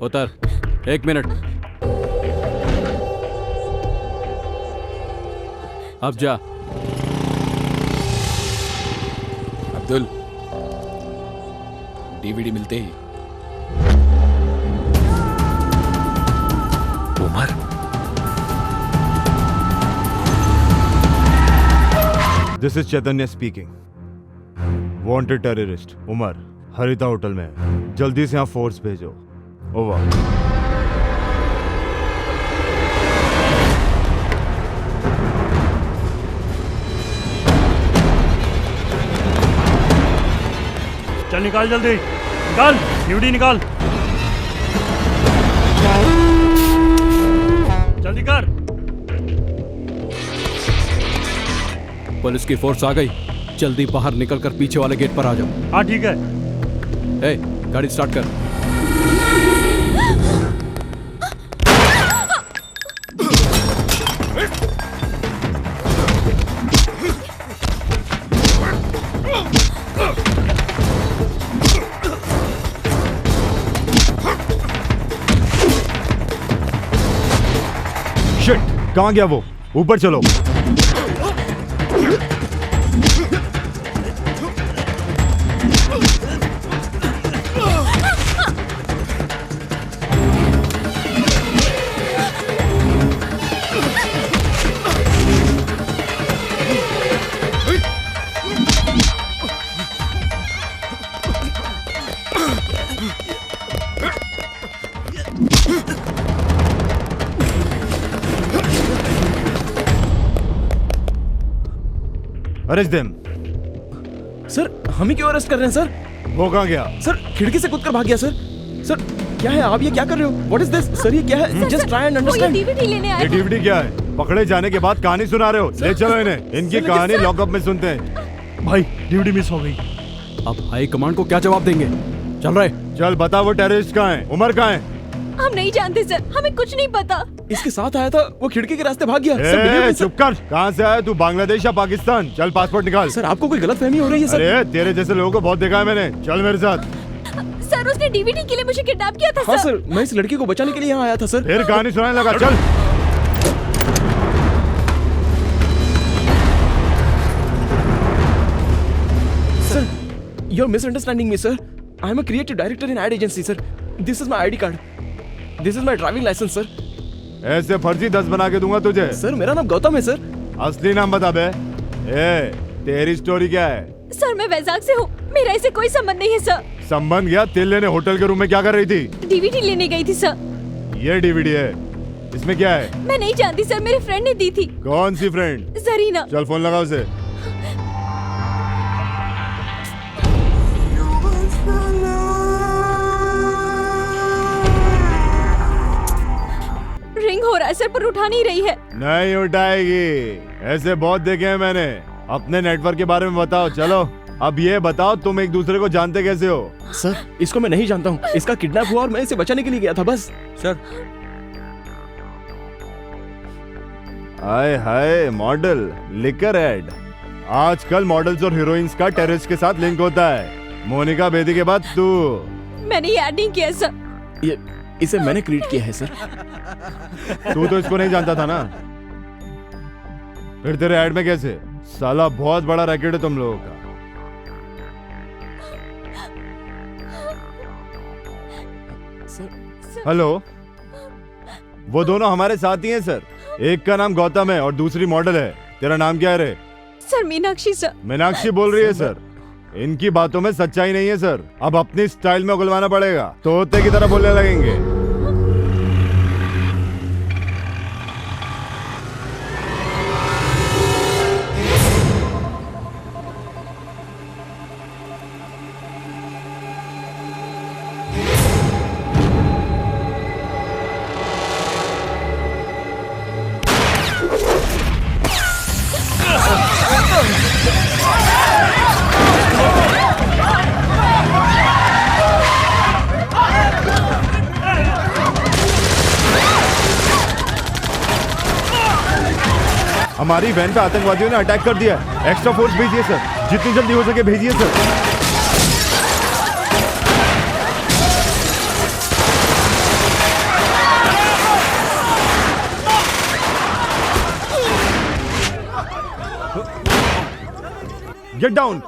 उतर। 1 मिनट। अब जा। अब्दुल, डीवीडी मिलते ही। Umar, this is Chaitanya speaking. Wanted terrorist Umar Haritha hotel में है। जल्दी से यहाँ फोर्स भेजो। ओवर। चल निकाल, जल्दी निकाल, डीवीडी निकाल, जल्दी कर। पुलिस की फोर्स आ गई। जल्दी बाहर निकलकर पीछे वाले गेट पर आ जाओ। हाँ ठीक है। ए, गाड़ी स्टार्ट कर। कहाँ गया वो? ऊपर चलो। Arrest them. सर हम ही क्यों अरेस्ट कर रहे हैं सर? वो कहाँ गया? सर खिड़की से कूदकर भाग गया सर। सर क्या है, आप ये क्या कर रहे हो? What is this? सर ये क्या है? Just try and understand. DVD लेने आया ये डीवीडी क्या है? पकड़े जाने के बाद कहानी सुना रहे हो? ले चलो इन्हें, इनकी कहानी लॉकअप में सुनते हैं। भाई डीवीडी मिस हो गई। अब हाई कमांड को क्या जवाब देंगे? चल रहे। चल बता वो टेररिस्ट कहाँ है? उमर कहाँ है? हम नहीं जानते सर, हमें कुछ नहीं पता। इसके साथ आया था, वो खिड़की के रास्ते भाग गया। ए, चुप कर। कहाँ से आया तू? बांग्लादेश या पाकिस्तान? चल पासपोर्ट निकाल। सर आपको कोई गलतफहमी हो रही है सर। अरे तेरे जैसे लोगों को बहुत देखा है मैंने। चल मेरे साथ। सर उसने डीवीडी के लिए मुझे किडनैप किया था हाँ सर, मैं इस लड़की को बचाने के लिए यहाँ आया था सर। फिर कहानी सुनाने लगा। चल sir, you're misunderstanding me, sir. I am a creative director in ad agency, sir. This is my ID card. This is my driving license, sir. ऐसे फर्जी 10 बना के दूंगा तुझे। सर मेरा नाम गौतम है सर। असली नाम बता बे। ए, तेरी स्टोरी क्या है? सर मैं वैजाग से हूँ, मेरा इससे कोई संबंध नहीं है सर। संबंध गया? तेल लेने होटल के रूम में क्या कर रही थी? डीवीडी लेने गई थी सर। ये डीवीडी है, इसमें क्या है? मैं नहीं जानती सर, मेरे फ्रेंड ने दी थी। कौन सी फ्रेंड? जरीना। चल फोन लगा उसे। रिंग हो रहा है सर, पर उठा नहीं रही है। नहीं उठाएगी, ऐसे बहुत देखे हैं मैंने। अपने नेटवर्क के बारे में बताओ। चलो अब ये बताओ, तुम एक दूसरे को जानते कैसे हो? सर इसको मैं नहीं जानता हूँ, इसका किडनैप हुआ और मैं इसे बचाने के लिए गया था बस। सर हाय हाय, मॉडल लिकर एड। आजकल मॉडल्स और हीरोइंस का टेररिस्ट के साथ लिंक होता है। मोनिका बेदी के बाद तू। मैंने ये ऐड नहीं किया सर। ये इसे मैंने क्रिएट किया है सर। तू तो इसको नहीं जानता था ना, फिर तेरे ऐड में कैसे? साला बहुत बड़ा रैकेट है तुम लोगों का। हेलो, वो दोनों हमारे साथी हैं सर। एक का नाम गौतम है और दूसरी मॉडल है। तेरा नाम क्या है रे? Sir Meenakshi sir. मीनाक्षी बोल रही है सर। इनकी बातों में सच्चाई नहीं है सर। अब अपनी स्टाइल में उगलवाना पड़ेगा, तोते की तरह बोलने लगेंगे। हमारी वैन पे आतंकवादियों ने अटैक कर दिया है। एक्स्ट्रा फोर्स भेजिए सर, जितनी जल्दी हो सके भेजिए सर। Get down.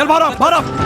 बाहर आओ, बाहर आओ।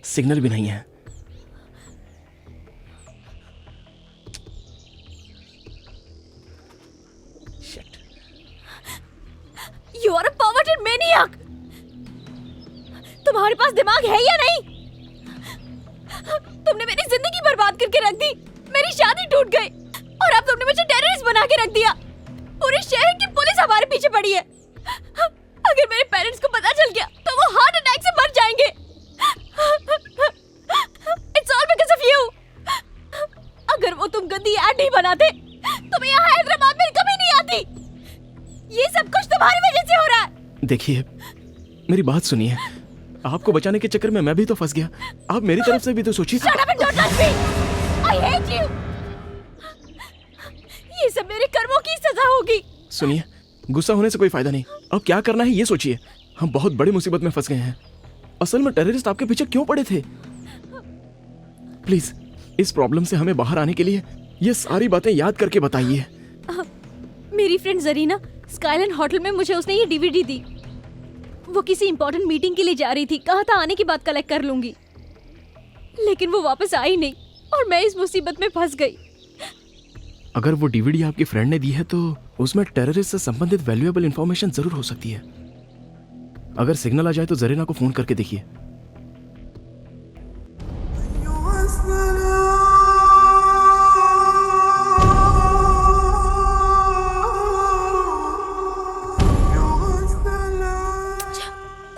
सिग्नल भी नहीं है। You are a perverted maniac! तुम्हारे पास दिमाग है या नहीं? तुमने मेरी जिंदगी बर्बाद करके रख दी, मेरी शादी टूट गई और अब तुमने मुझे टेररिस्ट बना के रख दिया। पूरे शहर की पुलिस हमारे पीछे पड़ी है। अगर मेरे पेरेंट्स को पता चल गया तो वो हार्ट अटैक से मर जाएंगे। It's all because of you. अगर वो तुम गंदी ऐड नहीं बनाते तो मैं यहाँ हैदराबाद में कभी नहीं आती। ये सब कुछ तुम्हारी वजह से हो रहा है। देखिए, मेरी बात सुनिए। आपको बचाने के चक्कर में मैं भी तो फंस गया। आप मेरी तरफ से भी तो सोचिए। Shut up and don't touch me. I hate you. ये सब मेरे कर्मों की सजा होगी। सुनिए, गुस्सा होने से कोई फायदा नहीं। अब क्या करना है ये सोचिए। हम बहुत बड़ी मुसीबत में फंस गए हैं। असल में टेररिस्ट आपके पीछे क्यों पड़े थे? प्लीज इस प्रॉब्लम से हमें बाहर आने के लिए ये सारी बातें याद करके बताइए। मेरी फ्रेंड जरीना स्काईलैंड होटल में मुझे उसने ये डीवीडी दी। वो किसी इंपॉर्टेंट मीटिंग के लिए जा रही थी, कहा था आने के बाद कलेक्ट कर लूंगी, लेकिन वो वापस आई नहीं और मैं इस मुसीबत में फंस गई। अगर वो डीवीडी आपकी फ्रेंड ने दी है तो उसमें टेररिस्ट से संबंधित वैल्यूएबल इंफॉर्मेशन जरूर हो सकती है। अगर सिग्नल आ जाए तो जरीना को फोन करके देखिए।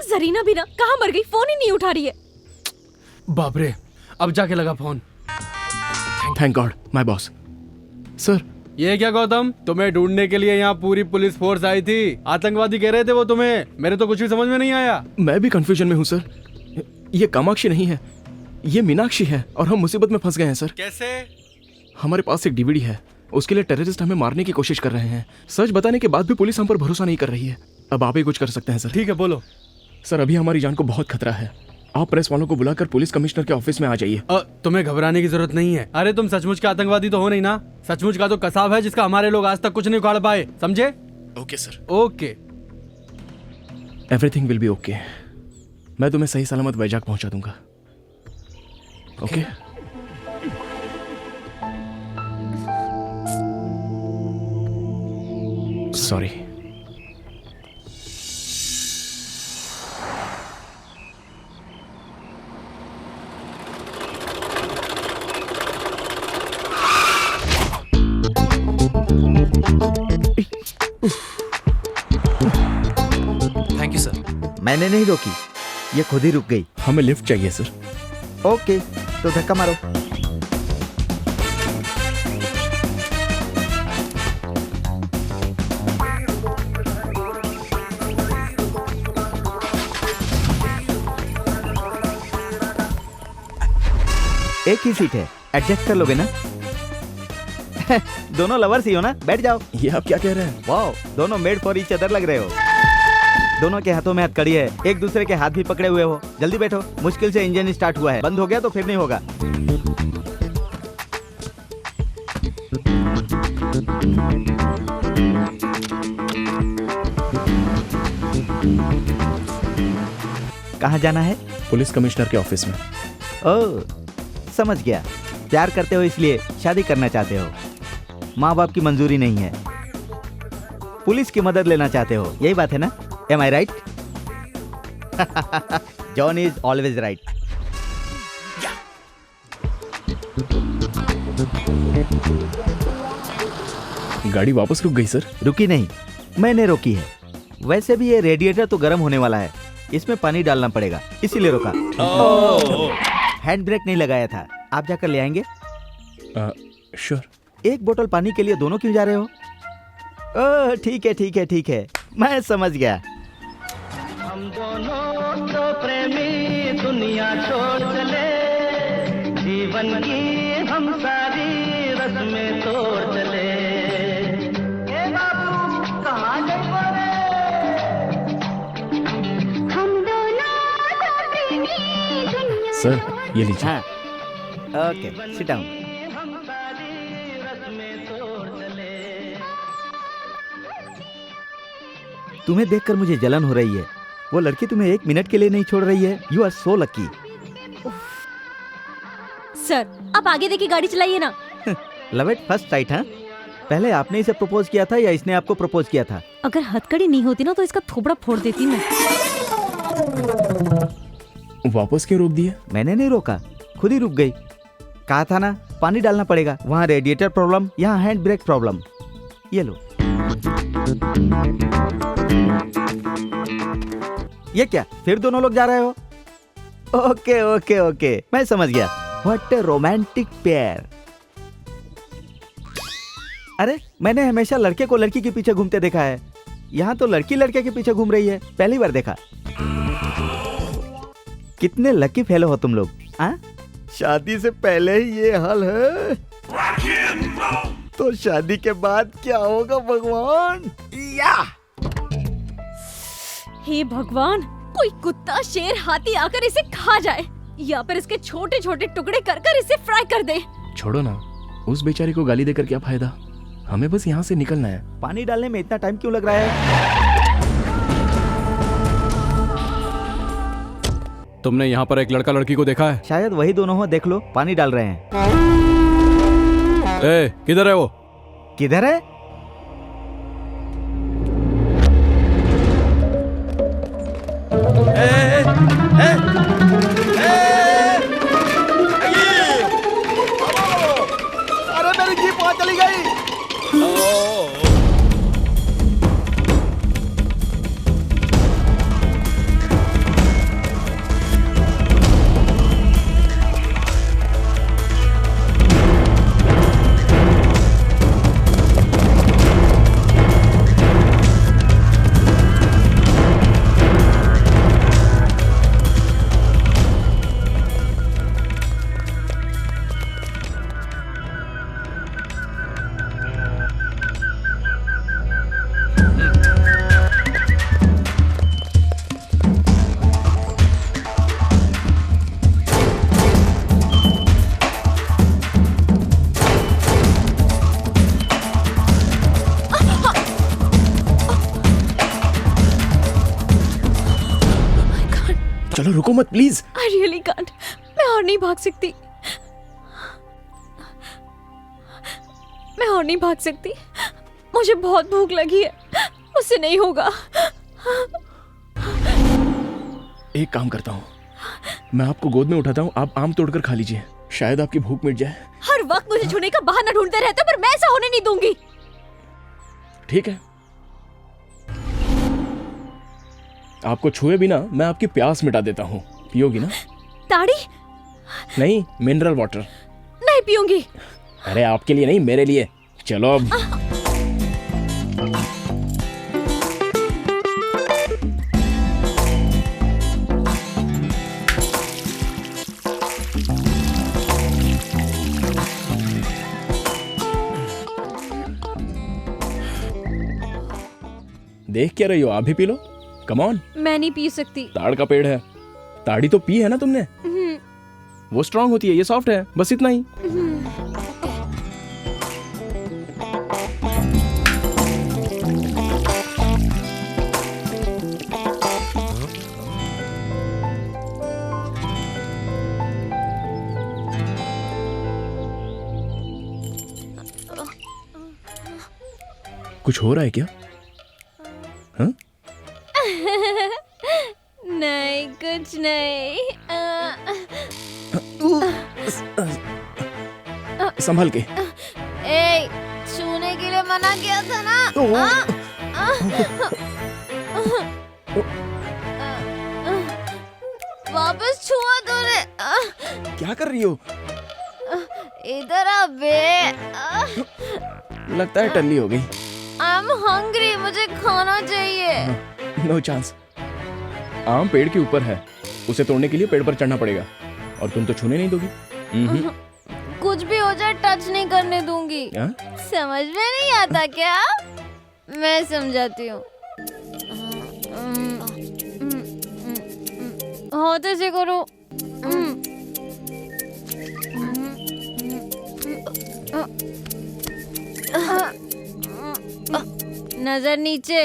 जरीना भी ना कहाँ मर गई, फोन ही नहीं उठा रही है। बाप रे, अब जाके लगा phone. Thank God my boss. Sir, ये क्या गौतम, तुम्हें ढूंढने के लिए यहाँ पूरी पुलिस फोर्स आई थी। आतंकवादी कह रहे थे वो तुम्हें। मेरे तो कुछ भी समझ में नहीं आया। मैं भी कंफ्यूजन में हूँ सर। ये कामाक्षी नहीं है, ये मीनाक्षी है और हम मुसीबत में फंस गए हैं सर। कैसे? हमारे पास एक डीवीडी है उसके लिए टेररिस्ट हमें मारने की कोशिश कर रहे हैं। सच बताने के बाद भी पुलिस हम पर भरोसा नहीं कर रही है। अब आप ही कुछ कर सकते हैं सर। ठीक है, बोलो। सर अभी हमारी जान को बहुत खतरा है। आप प्रेस वालों को बुलाकर पुलिस कमिश्नर के ऑफिस में आ जाइए। तुम्हें घबराने की जरूरत नहीं है। अरे तुम सचमुच के आतंकवादी तो हो नहीं ना। सचमुच का तो कसाब है जिसका हमारे लोग आज तक कुछ नहीं उखाड़ पाए, समझे? Okay sir. Okay, everything will be okay. मैं तुम्हें सही सलामत वैजाग पहुंचा दूंगा। Okay sorry. Thank you sir. मैंने नहीं रोकी, ये खुद ही रुक गई। हमें लिफ्ट चाहिए सर। ओके, तो धक्का मारो। एक ही सीट है, एडजस्ट कर लोगे ना? दोनों लवर्स ही हो ना? बैठ जाओ। ये आप क्या कह रहे हैं? वाओ, दोनों मेड फॉर ईच अदर लग रहे हो। दोनों के हाथों में हथकड़ी है, एक दूसरे के हाथ भी पकड़े हुए हो। जल्दी बैठो, मुश्किल से इंजन स्टार्ट हुआ है, बंद हो गया तो फिर नहीं होगा। कहाँ जाना है? पुलिस कमिश्नर के ऑफिस में। ओह, समझ गया। प्यार करते हो इसलिए शादी करना चाहते हो। माँ बाप की मंजूरी नहीं है, पुलिस की मदद लेना चाहते हो, यही बात है ना? Am I right? John is always right. गाड़ी वापस रुक गई सर। रुकी नहीं, मैंने रोकी है। वैसे भी ये रेडिएटर तो गर्म होने वाला है, इसमें पानी डालना पड़ेगा, इसीलिए रोका। हैंड ब्रेक नहीं लगाया था। आप जाकर ले आएंगे? श्योर। एक बोतल पानी के लिए दोनों क्यों जा रहे हो? ओह, ठीक है ठीक है ठीक है, मैं समझ गया। हम दोनों तो प्रेमी दुनिया छोड़ चले, जीवन की हम सारी रस्में तोड़ चले। ए बाबू कहाँ गए? हम दोनों तो प्रेमी दुनिया। सर ये लीजिए। हाँ, ओके, सिट डाउन। तुम्हें देखकर मुझे जलन हो रही है। वो लड़की तुम्हें एक मिनट के लिए नहीं छोड़ रही है। You are so lucky. Sir आप आगे देखिए, गाड़ी चलाइए ना। लव एट फर्स्ट साइट, हाँ? पहले आपने इसे प्रपोज किया था या इसने आपको प्रपोज किया था? अगर हथकड़ी नहीं होती ना तो इसका थोबड़ा फोड़ देती मैं। वापस क्यों रोक दिया? मैंने नहीं रोका, खुद ही रुक गई। कहा था ना पानी डालना पड़ेगा। वहाँ रेडिएटर प्रॉब्लम, यहाँ हैंड ब्रेक प्रॉब्लम। ये लो। ये क्या, फिर दोनों लोग जा रहे हो? ओके ओके ओके, मैं समझ गया। What a romantic pair. अरे मैंने हमेशा लड़के को लड़की के पीछे घूमते देखा है, यहाँ तो लड़की लड़के के पीछे घूम रही है। पहली बार देखा। कितने लकी फेलो हो तुम लोग, हाँ? शादी से पहले ही ये हाल है, तो शादी के बाद क्या होगा भगवान? या हे भगवान, कोई कुत्ता शेर हाथी आकर इसे खा जाए या फिर इसके छोटे छोटे टुकड़े कर कर इसे फ्राई कर दे। छोड़ो ना, उस बेचारी को गाली देकर क्या फायदा? हमें बस यहाँ से निकलना है। पानी डालने में इतना टाइम क्यों लग रहा है? तुमने यहाँ पर एक लड़का लड़की को देखा है? शायद वही दोनों हो, देख लो, पानी डाल रहे हैं। ए, किधर है वो? किधर है? अरे मेरी जीप वहाँ चली गई। चलो रुको मत प्लीज। I really can't. मैं और नहीं भाग सकती। मैं और नहीं भाग सकती। मुझे बहुत भूख लगी है। मुझसे नहीं होगा। एक काम करता हूँ, मैं आपको गोद में उठाता हूँ, आप आम तोड़कर खा लीजिए, शायद आपकी भूख मिट जाए। हर वक्त मुझे छूने का बहाना ढूंढते रहते हो, पर मैं ऐसा होने नहीं दूंगी। ठीक है, आपको छुए बिना मैं आपकी प्यास मिटा देता हूँ, पियोगी ना? ताड़ी? नहीं, मिनरल वाटर। नहीं पीऊंगी। अरे आपके लिए नहीं, मेरे लिए। चलो अब। देख क्या रही हो, आप भी पी लो। Come on. मैं नहीं पी सकती। ताड़ का पेड़ है, ताड़ी तो पी है ना तुमने? वो स्ट्रांग होती है, ये सॉफ्ट है, बस इतना ही। कुछ हो रहा है क्या? हाँ? नहीं, कुछ नहीं। संभल के। ए, छूने के लिए मना किया था ना? वापस छुआ तूने। क्या कर रही हो? इधर आ बे। लगता है टल्ली हो गई। आई एम हंग्री, मुझे खाना चाहिए। No chance. आम पेड़ के ऊपर है, उसे तोड़ने के लिए पेड़ पर चढ़ना पड़ेगा, और तुम तो छूने नहीं दोगी। कुछ भी हो जाए टच नहीं करने दूंगी। समझ में नहीं आता क्या? मैं समझाती हूँ। होते से करो। नजर नीचे।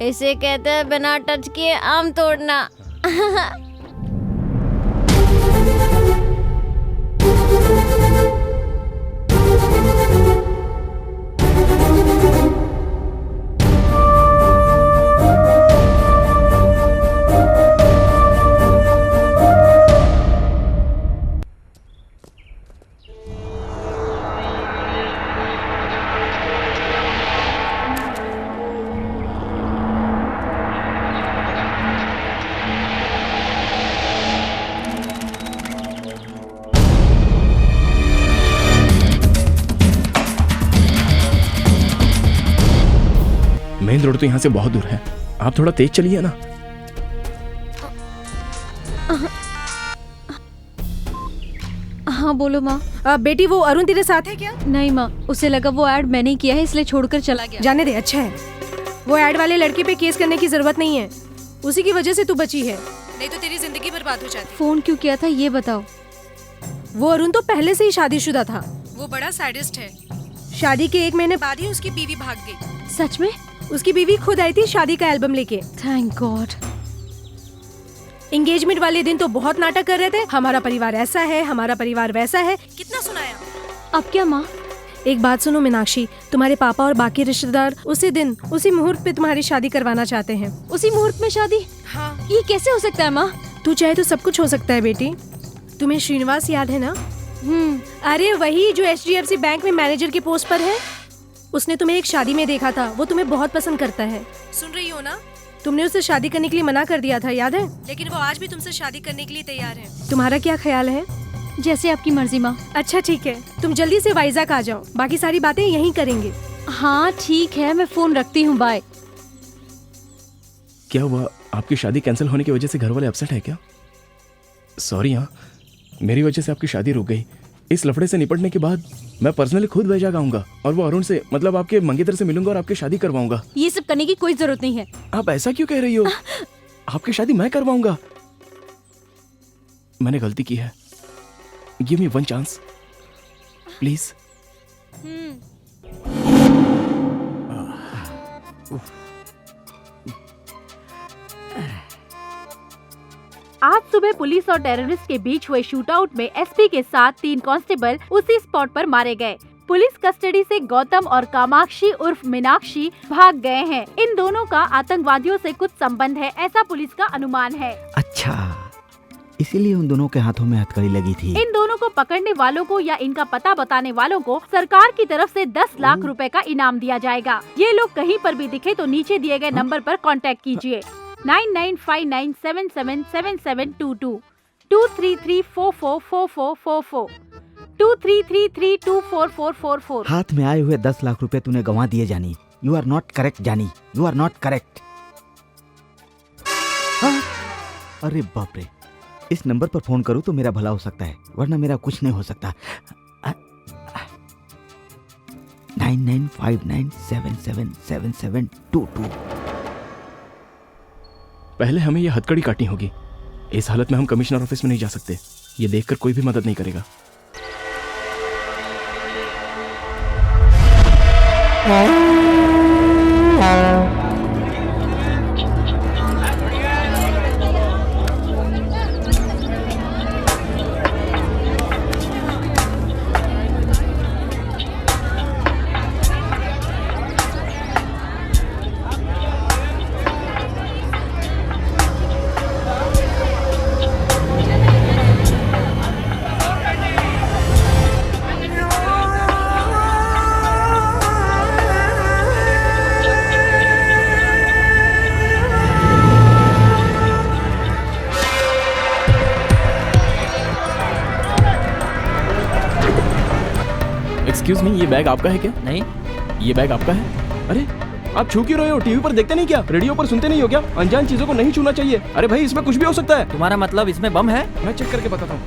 इसे कहते हैं बिना टच किए आम तोड़ना। मेन रोड तो यहाँ से बहुत दूर है, आप थोड़ा तेज चलिए ना। हाँ बोलो माँ। बेटी वो अरुण तेरे साथ है क्या? नहीं माँ, उसे लगा वो ऐड मैंने किया है इसलिए छोड़कर चला गया। जाने दे, अच्छा है। वो ऐड वाले लड़के पे केस करने की जरूरत नहीं है, उसी की वजह से तू बची है, नहीं तो तेरी जिंदगी बर्बाद हो जाती। फोन क्यों किया था ये बताओ। वो अरुण तो पहले से ही शादीशुदा था, वो बड़ा सैडिस्ट है। शादी के 1 महीने बाद ही उसकी बीवी भाग गई। सच में? उसकी बीवी खुद आई थी शादी का एल्बम लेके। Thank God. एंगेजमेंट वाले दिन तो बहुत नाटक कर रहे थे, हमारा परिवार ऐसा है, हमारा परिवार वैसा है। कितना सुनाया। अब क्या माँ? एक बात सुनो मीनाक्षी, तुम्हारे पापा और बाकी रिश्तेदार उसी दिन उसी मुहूर्त पे तुम्हारी शादी करवाना चाहते हैं। उसी मुहूर्त में शादी? हाँ। ये कैसे हो सकता है माँ? तू चाहे तो सब कुछ हो सकता है बेटी। तुम्हें श्रीनिवास याद है ना? अरे वही जो HDFC बैंक में मैनेजर के पोस्ट पर है। उसने तुम्हें एक शादी में देखा था, वो तुम्हें बहुत पसंद करता है। सुन रही हो ना? तुमने उससे शादी करने के लिए मना कर दिया था, याद है? लेकिन वो आज भी तुमसे शादी करने के लिए तैयार है। तुम्हारा क्या ख्याल है? जैसे आपकी मर्जी माँ। अच्छा ठीक है, तुम जल्दी से वाइजैक आ जाओ, बाकी सारी बातें यहीं करेंगे। हाँ ठीक है, मैं फोन रखती हूँ, बाय। क्या हुआ, आपकी शादी कैंसिल होने की वजह से घर वाले अपसेट है क्या? सॉरी हाँ, मेरी वजह से आपकी शादी रुक गई। इस लफड़े से निपटने के बाद मैं पर्सनली खुद वैजाग आऊंगा और वो अरुण से, मतलब आपके मंगेतर से मिलूंगा और आपकी शादी करवाऊंगा। ये सब करने की कोई जरूरत नहीं है। आप ऐसा क्यों कह रही हो? आपकी शादी मैं करवाऊंगा। मैंने गलती की है, give me one chance please. आज सुबह पुलिस और टेररिस्ट के बीच हुए शूटआउट में एसपी के साथ 3 कांस्टेबल उसी स्पॉट पर मारे गए। पुलिस कस्टडी से गौतम और कामाक्षी उर्फ मीनाक्षी भाग गए हैं। इन दोनों का आतंकवादियों से कुछ संबंध है, ऐसा पुलिस का अनुमान है। अच्छा, इसीलिए उन दोनों के हाथों में हथकड़ी लगी थी। इन दोनों को पकड़ने वालों को या इनका पता बताने वालों को सरकार की तरफ से 10 लाख रुपए का इनाम दिया जाएगा। ये लोग कहीं पर भी दिखे तो नीचे दिए गए नंबर पर कांटेक्ट कीजिए 9959777722 233444444 233324444। हाथ में आए हुए 10 लाख रुपए तूने गंवा दिए जानी। यू आर नॉट करेक्ट जानी, यू आर नॉट करेक्ट। अरे बाप रे, इस नंबर पर फोन करूं तो मेरा भला हो सकता है, वरना मेरा कुछ नहीं हो सकता। 9959777722। पहले हमें ये हथकड़ी काटनी होगी। इस हालत में हम कमिश्नर ऑफिस में नहीं जा सकते। ये देखकर कोई भी मदद नहीं करेगा। एक्सक्यूज मी, ये बैग आपका है क्या? नहीं। ये बैग आपका है? अरे आप छू क्यों रहे हो? टीवी पर देखते नहीं क्या? रेडियो पर सुनते नहीं हो क्या? अनजान चीजों को नहीं छूना चाहिए। अरे भाई, इसमें कुछ भी हो सकता है। तुम्हारा मतलब इसमें बम है? मैं चेक करके बताता हूँ।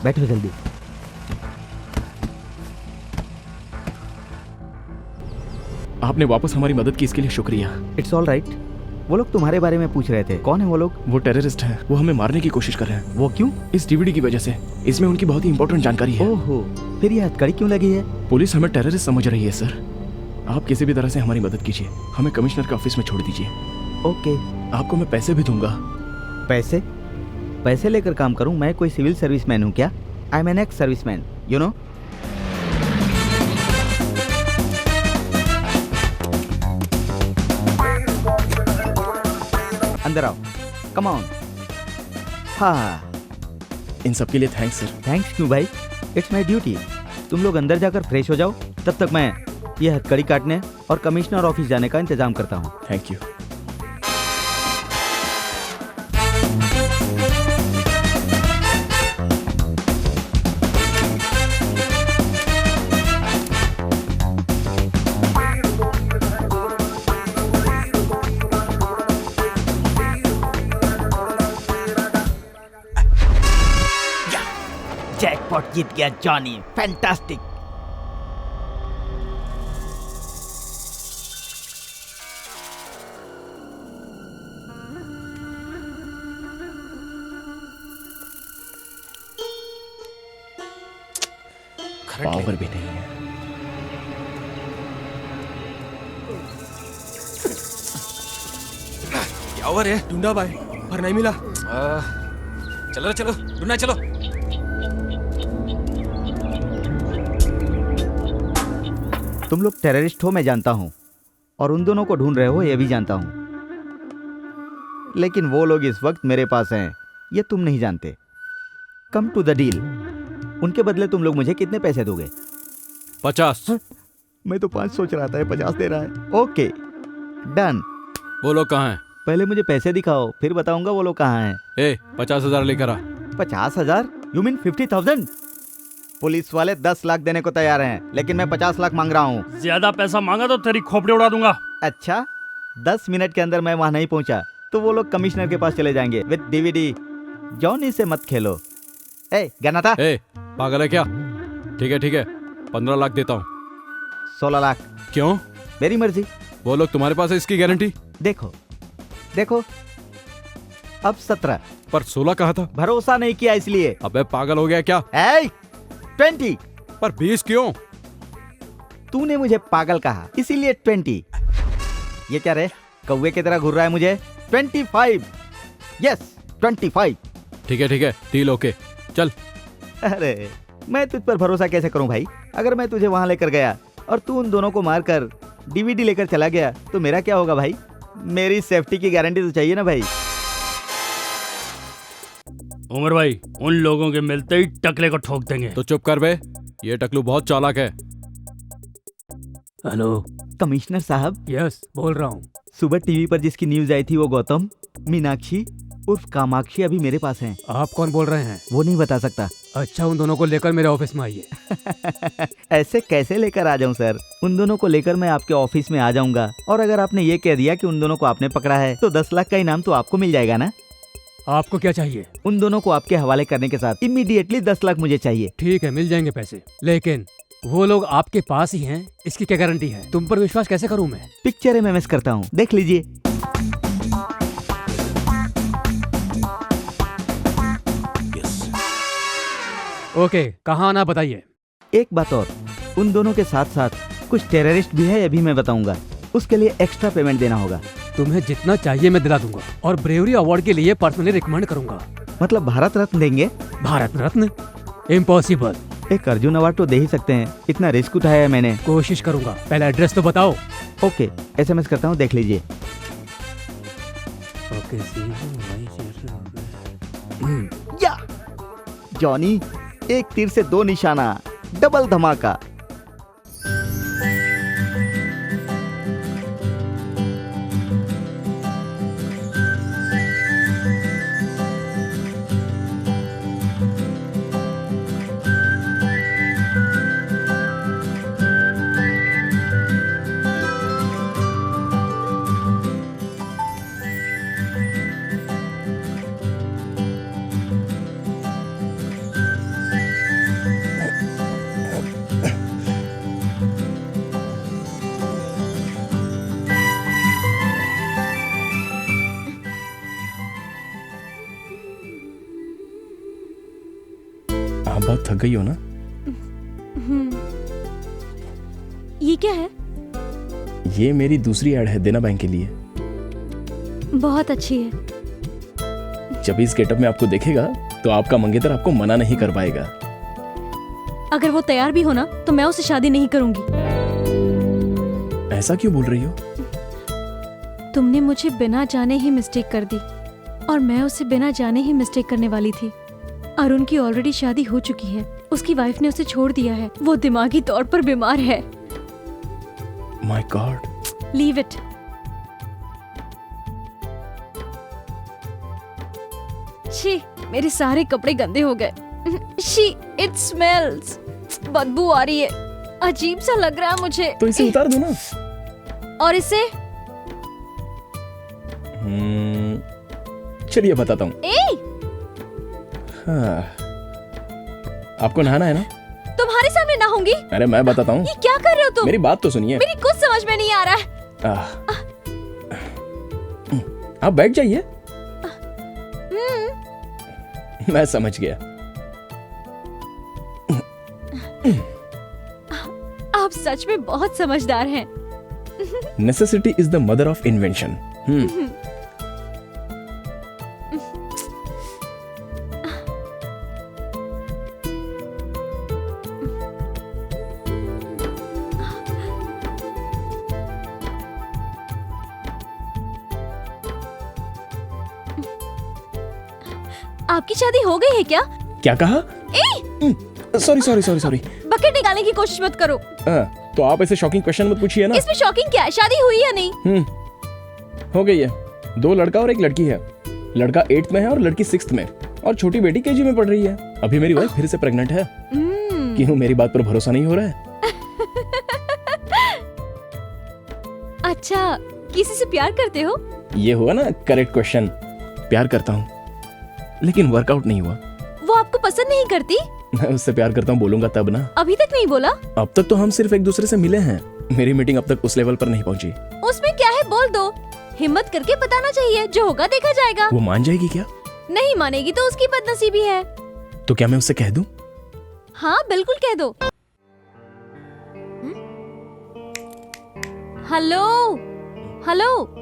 बैठो जल्दी। आपने वापस हमारी मदद की, इसके लिए शुक्रिया। It's all right. वो लोग तुम्हारे बारे में पूछ रहे थे, कौन है वो लोग? वो टेररिस्ट हैं, वो हमें मारने की कोशिश कर रहे हैं। वो क्यों? इस डीवीडी की वजह से। इसमें उनकी बहुत ही इंपॉर्टेंट जानकारी है। ओहो, फिर ये हथकड़ी क्यों लगी है? पुलिस हमें टेररिस्ट समझ रही है सर। आप किसी भी तरह से हमारी मदद कीजिए, हमें कमिश्नर के ऑफिस में छोड़ दीजिए। ओके। आपको मैं पैसे भी दूंगा। पैसे? पैसे लेकर काम करूं? मैं कोई सिविल सर्विसमैन हूं क्या? I am an ex serviceman, you know. अंदर आओ, कम ऑन। हाँ, इन सब के लिए थैंक्स सर। थैंक्स क्यों भाई, इट्स माई ड्यूटी। तुम लोग अंदर जाकर फ्रेश हो जाओ, तब तक मैं ये हथकड़ी काटने और कमिश्नर ऑफिस जाने का इंतजाम करता हूँ। Thank you. जैकपॉट जीत गया जॉनी, फैंटास्टिक। पावर भी नहीं है। क्या हुआ रे? ढूंढा भाई पर नहीं मिला। चलो चलो ढूंढना चलो। तुम लोग टेररिस्ट हो मैं जानता हूँ, और उन दोनों को ढूंढ रहे हो ये भी जानता हूँ, लेकिन वो लोग इस वक्त मेरे पास हैं ये तुम नहीं जानते। Come to the deal. उनके बदले तुम लोग मुझे कितने पैसे दोगे? 50। मैं तो 5 सोच रहा था, 50 दे रहा है। Okay done. वो लोग कहाँ हैं? पहले मुझे पैसे दिखाओ, फिर बताऊंगा वो लोग कहाँ हैं। 50,000 लेकर आ। 50,000? You mean 50,000? पुलिस वाले 10 लाख देने को तैयार हैं, लेकिन मैं 50 लाख मांग रहा हूँ। ज्यादा पैसा मांगा तो तेरी खोपड़ी उड़ा दूंगा। अच्छा, 10 मिनट के अंदर मैं वहाँ नहीं पहुँचा तो वो लोग कमिश्नर के पास चले जाएंगे विद डीवीडी। जॉनी से मत खेलो। गना था? पागल है क्या? ठीक है 15 लाख देता हूँ। 16 लाख। क्यों? मेरी मर्जी। वो लोग तुम्हारे पास है इसकी गारंटी? देखो अब 17। पर 16 कहा था। भरोसा नहीं किया इसलिए। अबे पागल हो गया क्या? 20। पर 20 क्यों? तूने मुझे पागल कहा इसीलिए 20। ये क्या रे, कौवे की तरह घूर रहा है मुझे? 25। यस 25। ठीक है डील ओके चल। अरे मैं तुझ पर भरोसा कैसे करूं भाई? अगर मैं तुझे वहां लेकर गया और तू उन दोनों को मारकर डीवीडी लेकर चला गया तो मेरा क्या होगा भाई? मेरी सेफ्टी की गारंटी तो चाहिए ना भाई। उमर भाई, उन लोगों के मिलते ही टकले को ठोक देंगे। तो चुप कर बे, ये टकलू बहुत चालाक है। हेलो कमिश्नर साहब। यस बोल रहा हूँ। सुबह टीवी पर जिसकी न्यूज आई थी वो गौतम, मीनाक्षी उर्फ कामाक्षी अभी मेरे पास हैं। आप कौन बोल रहे हैं? वो नहीं बता सकता। अच्छा, उन दोनों को लेकर मेरे ऑफिस में आइए। ऐसे कैसे लेकर आ जाऊं सर? उन दोनों को लेकर मैं आपके ऑफिस में आ जाऊंगा, और अगर आपने ये कह दिया कि उन दोनों को आपने पकड़ा है तो 10 लाख का इनाम तो आपको मिल जाएगा ना? आपको क्या चाहिए? उन दोनों को आपके हवाले करने के साथ इमीडिएटली 10 लाख मुझे चाहिए। ठीक है, मिल जाएंगे पैसे, लेकिन वो लोग आपके पास ही हैं, इसकी क्या गारंटी है? तुम पर विश्वास कैसे करूं मैं? पिक्चर में मिस करता हूँ, देख लीजिए। ओके, कहाँ आना बताइए। एक बात और, उन दोनों के साथ साथ कुछ टेररिस्ट भी है, ये भी मैं बताऊंगा। उसके लिए एक्स्ट्रा पेमेंट देना होगा। तुम्हें जितना चाहिए मैं दिला दूंगा, और ब्रेवरी अवार्ड के लिए पर्सनली रिकमेंड करूंगा। मतलब भारत रत्न देंगे? भारत रत्न? इम्पॉसिबल। एक अर्जुन अवार्ड तो दे ही सकते हैं, इतना रिस्क उठाया है मैंने। कोशिश करूंगा, पहले एड्रेस तो बताओ। ओके, SMS करता हूँ, देख लीजिए। या जॉनी, एक तीर से 2 निशाना, डबल धमाका। आप बहुत थक गई हो ना? ये क्या है? ये मेरी दूसरी ऐड है देना बैंक के लिए। बहुत अच्छी है। जब इस गेटअप में आपको देखेगा तो आपका मंगेतर आपको मना नहीं कर पाएगा। अगर वो तैयार भी हो ना तो मैं उससे शादी नहीं करूंगी। ऐसा क्यों बोल रही हो? तुमने मुझे बिना जाने ही मिस्टेक कर दी, और मैं उसे बिना जाने ही मिस्टेक करने वाली थी। अरुण की ऑलरेडी शादी हो चुकी है, उसकी वाइफ ने उसे छोड़ दिया है, वो दिमागी तौर पर बीमार है। My God. Leave it. छी, मेरे सारे कपड़े गंदे हो गए। She, it smells. बदबू आ रही है, अजीब सा लग रहा है मुझे। तो इसे उतार दो ना। और इसे? चलिए बताता हूँ। हाँ। आपको नहाना है ना? तुम्हारे सामने नहाऊंगी? अरे मैं बताता हूँ। ये क्या कर रहे हो तुम? मेरी बात तो सुनिए। मेरी कुछ समझ में नहीं आ रहा है। आप बैठ जाइए। मैं समझ गया। आप सच में बहुत समझदार हैं। Necessity is the mother of invention. आपकी शादी हो गई है क्या? क्या कहा? Sorry sorry sorry sorry. Bucket निकालने की कोशिश मत करो। तो आप ऐसे शॉकिंग क्वेश्चन मत पूछिए ना। इसमें शॉकिंग क्या है? शादी हुई या नहीं? हो गई है। 2 लड़का और 1 लड़की है। लड़का 8th में है और लड़की 6th में, और छोटी बेटी KG में पढ़ रही है। अभी मेरी वाइफ फिर से प्रेग्नेंट है। क्यों, मेरी बात पर भरोसा नहीं हो रहा है? अच्छा, किसी से प्यार करते हो? ये हुआ ना करेक्ट क्वेश्चन। प्यार करता हूँ, लेकिन वर्कआउट नहीं हुआ। वो आपको पसंद नहीं करती? मैं उससे प्यार करता हूँ बोलूंगा तब ना। अभी तक नहीं बोला? अब तक तो हम सिर्फ एक दूसरे से मिले हैं। मेरी मीटिंग अब तक उस लेवल पर नहीं पहुंची। उसमें क्या है, बोल दो। हिम्मत करके बताना चाहिए, जो होगा देखा जाएगा। वो मान जाएगी क्या? नहीं मानेगी तो उसकी बदनसीबी है। तो क्या मैं उससे कह दूं? हाँ बिल्कुल कह दो। हेलो हेलो,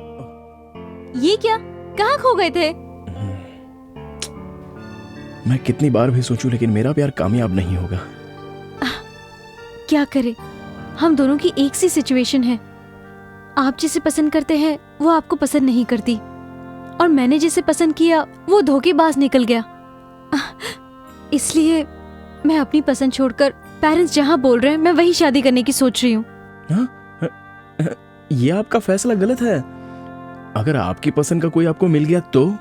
ये क्या, कहाँ खो गए थे? मैं कितनी बार भी सोचूं, लेकिन मेरा प्यार कामयाब नहीं होगा। क्या करें, हम दोनों की एक सी सिचुएशन है। आप जिसे पसंद करते हैं वो आपको पसंद नहीं करती, और मैंने जिसे पसंद किया वो धोखेबाज निकल गया। इसलिए मैं अपनी पसंद छोड़कर पेरेंट्स जहाँ बोल रहे हैं मैं वही शादी करने की सोच रही हूँ। ये आपका फैसला गलत है। अगर आपकी पसंद का कोई आपको मिल गया तो?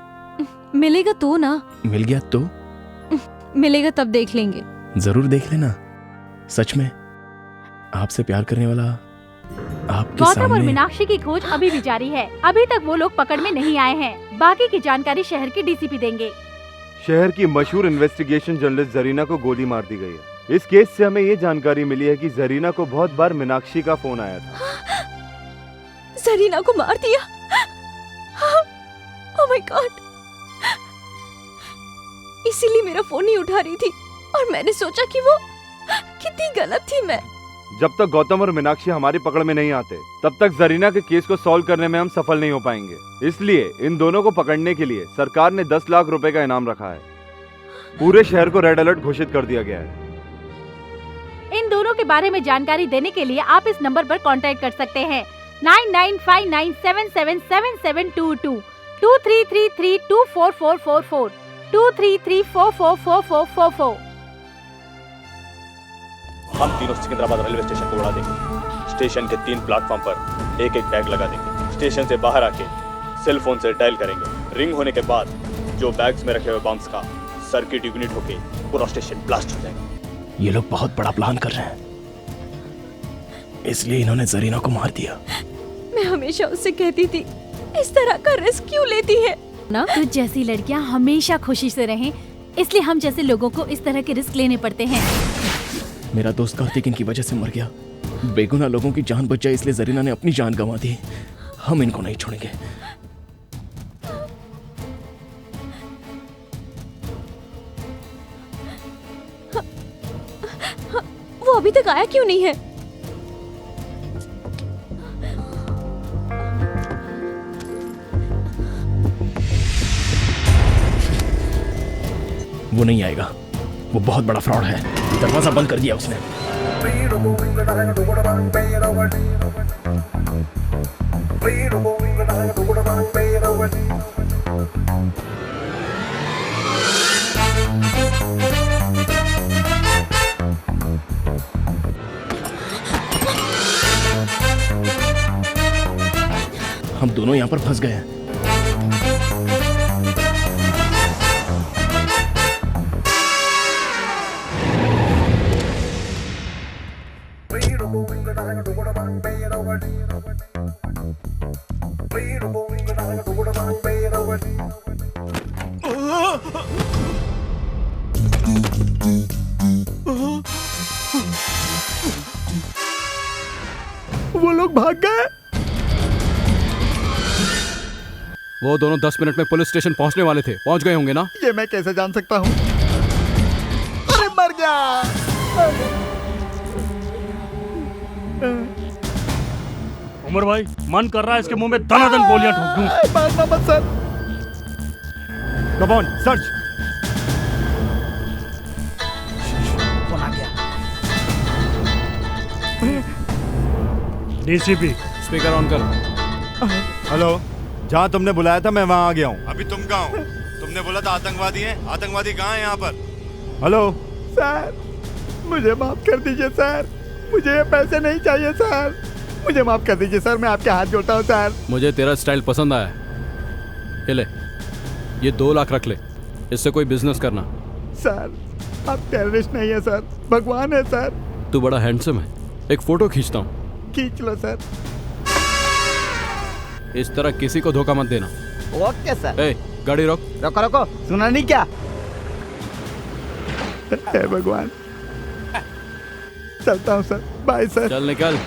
मिलेगा तो ना। मिल गया तो? मिलेगा तब देख लेंगे। जरूर देख लेना। सच में आपसे प्यार करने वाला आपके गौतम सामने। और मीनाक्षी की खोज अभी भी जारी है। अभी तक वो लोग पकड़ में नहीं आए हैं। बाकी की जानकारी शहर के DCP देंगे। शहर की मशहूर इन्वेस्टिगेशन जर्नलिस्ट जरीना को गोली मार दी गई है। इस केस से हमें ये जानकारी मिली है कि जरीना को बहुत बार मीनाक्षी का फोन आया था। जरीना को मार दिया? Oh my God. इसीलिए मेरा फोन नहीं उठा रही थी, और मैंने सोचा कि वो कितनी गलत थी मैं। जब तक गौतम और मीनाक्षी हमारी पकड़ में नहीं आते, तब तक जरीना के केस को सॉल्व करने में हम सफल नहीं हो पाएंगे। इसलिए इन दोनों को पकड़ने के लिए सरकार ने 10 लाख रुपए का इनाम रखा है। पूरे शहर को रेड अलर्ट घोषित कर दिया गया है। इन दोनों के बारे में जानकारी देने के लिए आप इस नंबर पर कांटेक्ट कर सकते हैं 9959777722 2333244444 2334444444। हम तीनों सिकंदराबाद रेलवे स्टेशन को उड़ा देंगे। स्टेशन के 3 प्लेटफॉर्म पर एक एक बैग लगा देंगे। स्टेशन से बाहर आके सेल फोन से डायल करेंगे। रिंग होने के बाद जो बैग्स में रखे हुए बम्स का सर्किट यूनिट होके पूरा स्टेशन ब्लास्ट हो जाएगा। ये लोग बहुत बड़ा प्लान कर रहे हैं, इसलिए इन्होंने जरीना को मार दिया। मैं हमेशा उससे कहती थी, इस तरह का रिस्क क्यों लेती है ना? तुझ जैसी लड़कियां हमेशा खुशी से रहें, इसलिए हम जैसे लोगों को इस तरह के रिस्क लेने पड़ते हैं। मेरा दोस्त कार्तिक इनकी वजह से मर गया। बेगुनाह लोगों की जान बच जाए, इसलिए जरीना ने अपनी जान गंवा दी। हम इनको नहीं छोड़ेंगे। वो अभी तक आया क्यों नहीं है? वो नहीं आएगा, वो बहुत बड़ा फ्रॉड है। दरवाजा बंद कर दिया उसने। हम दोनों यहाँ पर फंस गए हैं। वो लोग भाग गए। वो दोनों 10 मिनट में पुलिस स्टेशन पहुंचने वाले थे। पहुंच गए होंगे ना? ये मैं कैसे जान सकता हूँ? अरे मर गया। उमर भाई मन कर रहा है इसके मुंह में दनादन गोलियां ठोक दूं। मारना मत सर। Come on search. कौन आ गया? डीसीपी स्पीकर ऑन कर। हेलो, जहाँ तुमने बुलाया था मैं वहाँ आ गया हूँ। अभी तुम कहाँ हो? तुमने बोला था आतंकवादी हैं। आतंकवादी कहाँ हैं यहाँ पर? हेलो सर मुझे माफ कर दीजिए सर, मुझे ये पैसे नहीं चाहिए सर, मुझे माफ कर दीजिए सर, मैं आपके हाथ जोड़ता हूँ सर। मुझे तेरा स्टाइल पसंद आया। ये ले, ये 2 लाख रख ले, इससे कोई बिजनेस करना। सर आप टेररिस्ट नहीं है सर, भगवान है सर। तू बड़ा हैंडसम है, एक फोटो खींचता हूँ। खींच लो सर। इस तरह किसी को धोखा मत देना। Okay sir. ए, गाड़ी रोक। रोको रोको, सुना नहीं क्या? हे भगवान, चलता हूँ सर, बाय सर। चल निकल।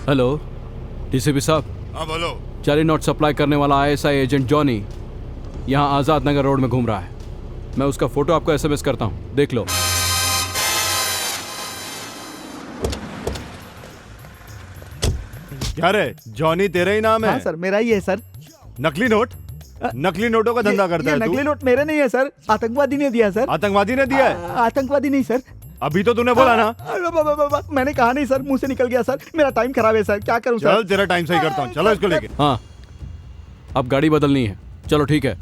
हेलो डीसीपी साहब। हाँ बोलो। जाली नोट सप्लाई करने वाला आईएसआई एजेंट जॉनी यहाँ आजाद नगर रोड में घूम रहा है। मैं उसका फोटो आपको एसएमएस करता हूँ, देख लो। क्या रे, जॉनी तेरा ही नाम है? हाँ सर, मेरा ही है सर। नकली नोट? नकली नोटों का धंधा करता है तू? नकली नोट मेरे नहीं है सर, आतंकवादी ने दिया सर। आतंकवादी ने दिया है? आतंकवादी नहीं सर। अभी तो तूने बोला ना। मैंने कहा नहीं सर, मुंह से निकल गया सर, मेरा टाइम खराब है सर, क्या करूं सर? चल तेरा टाइम सही करता हूँ, चलो इसको लेके। हाँ, अब गाड़ी बदलनी है। चलो ठीक है।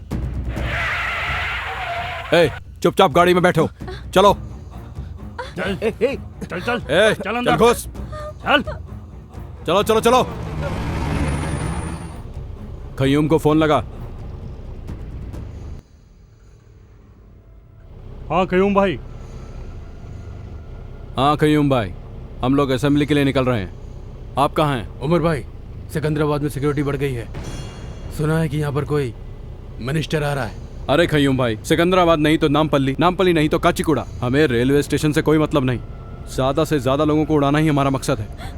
ए, चुपचाप गाड़ी में बैठो, चलो। चल चल चल ए, चल अंदर घुस। चल। चलो चलो चलो। खयूम को फोन लगा। हाँ खयूम भाई। हाँ खयूम भाई, हम लोग असेंबली के लिए निकल रहे हैं। आप कहाँ हैं? उमर भाई, सिकंदराबाद में सिक्योरिटी बढ़ गई है। सुना है कि यहाँ पर कोई मिनिस्टर आ रहा है। अरे खयूम भाई, सिकंदराबाद नहीं तो नामपल्ली, नामपल्ली नहीं तो काचीगुड़ा। हमें रेलवे स्टेशन से कोई मतलब नहीं, ज्यादा से ज्यादा लोगों को उड़ाना ही हमारा मकसद है।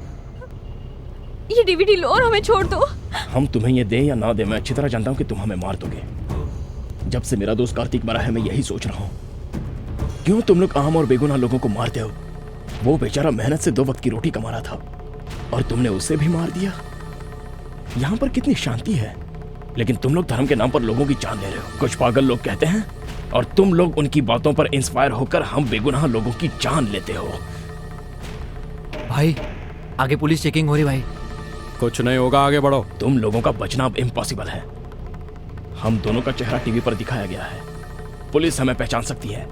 ये डीवीडी लो और हमें छोड़ दो। हम तुम्हें ये दें या ना दें, मैं अच्छी तरह जानता हूँ कि तुम हमें मार दोगे। जब से मेरा दोस्त कार्तिक मरा है मैं यही सोच रहा हूँ, क्यों तुम लोग आम और बेगुनाह लोगों को मारते हो? वो बेचारा मेहनत से 2 वक्त की रोटी कमा रहा था और तुमने उसे भी मार दिया। यहाँ पर कितनी शांति है, लेकिन तुम लोग धर्म के नाम पर लोगों की जान ले रहे हो। कुछ पागल लोग कहते हैं और तुम लोग उनकी बातों पर इंस्पायर होकर हम बेगुनाह लोगों की जान लेते हो। भाई आगे पुलिस चेकिंग हो रही भाई। कुछ नहीं होगा, आगे बढ़ो। तुम लोगों का बचना अब इम्पॉसिबल है। हम दोनों का चेहरा टीवी पर दिखाया गया है, पुलिस हमें पहचान सकती है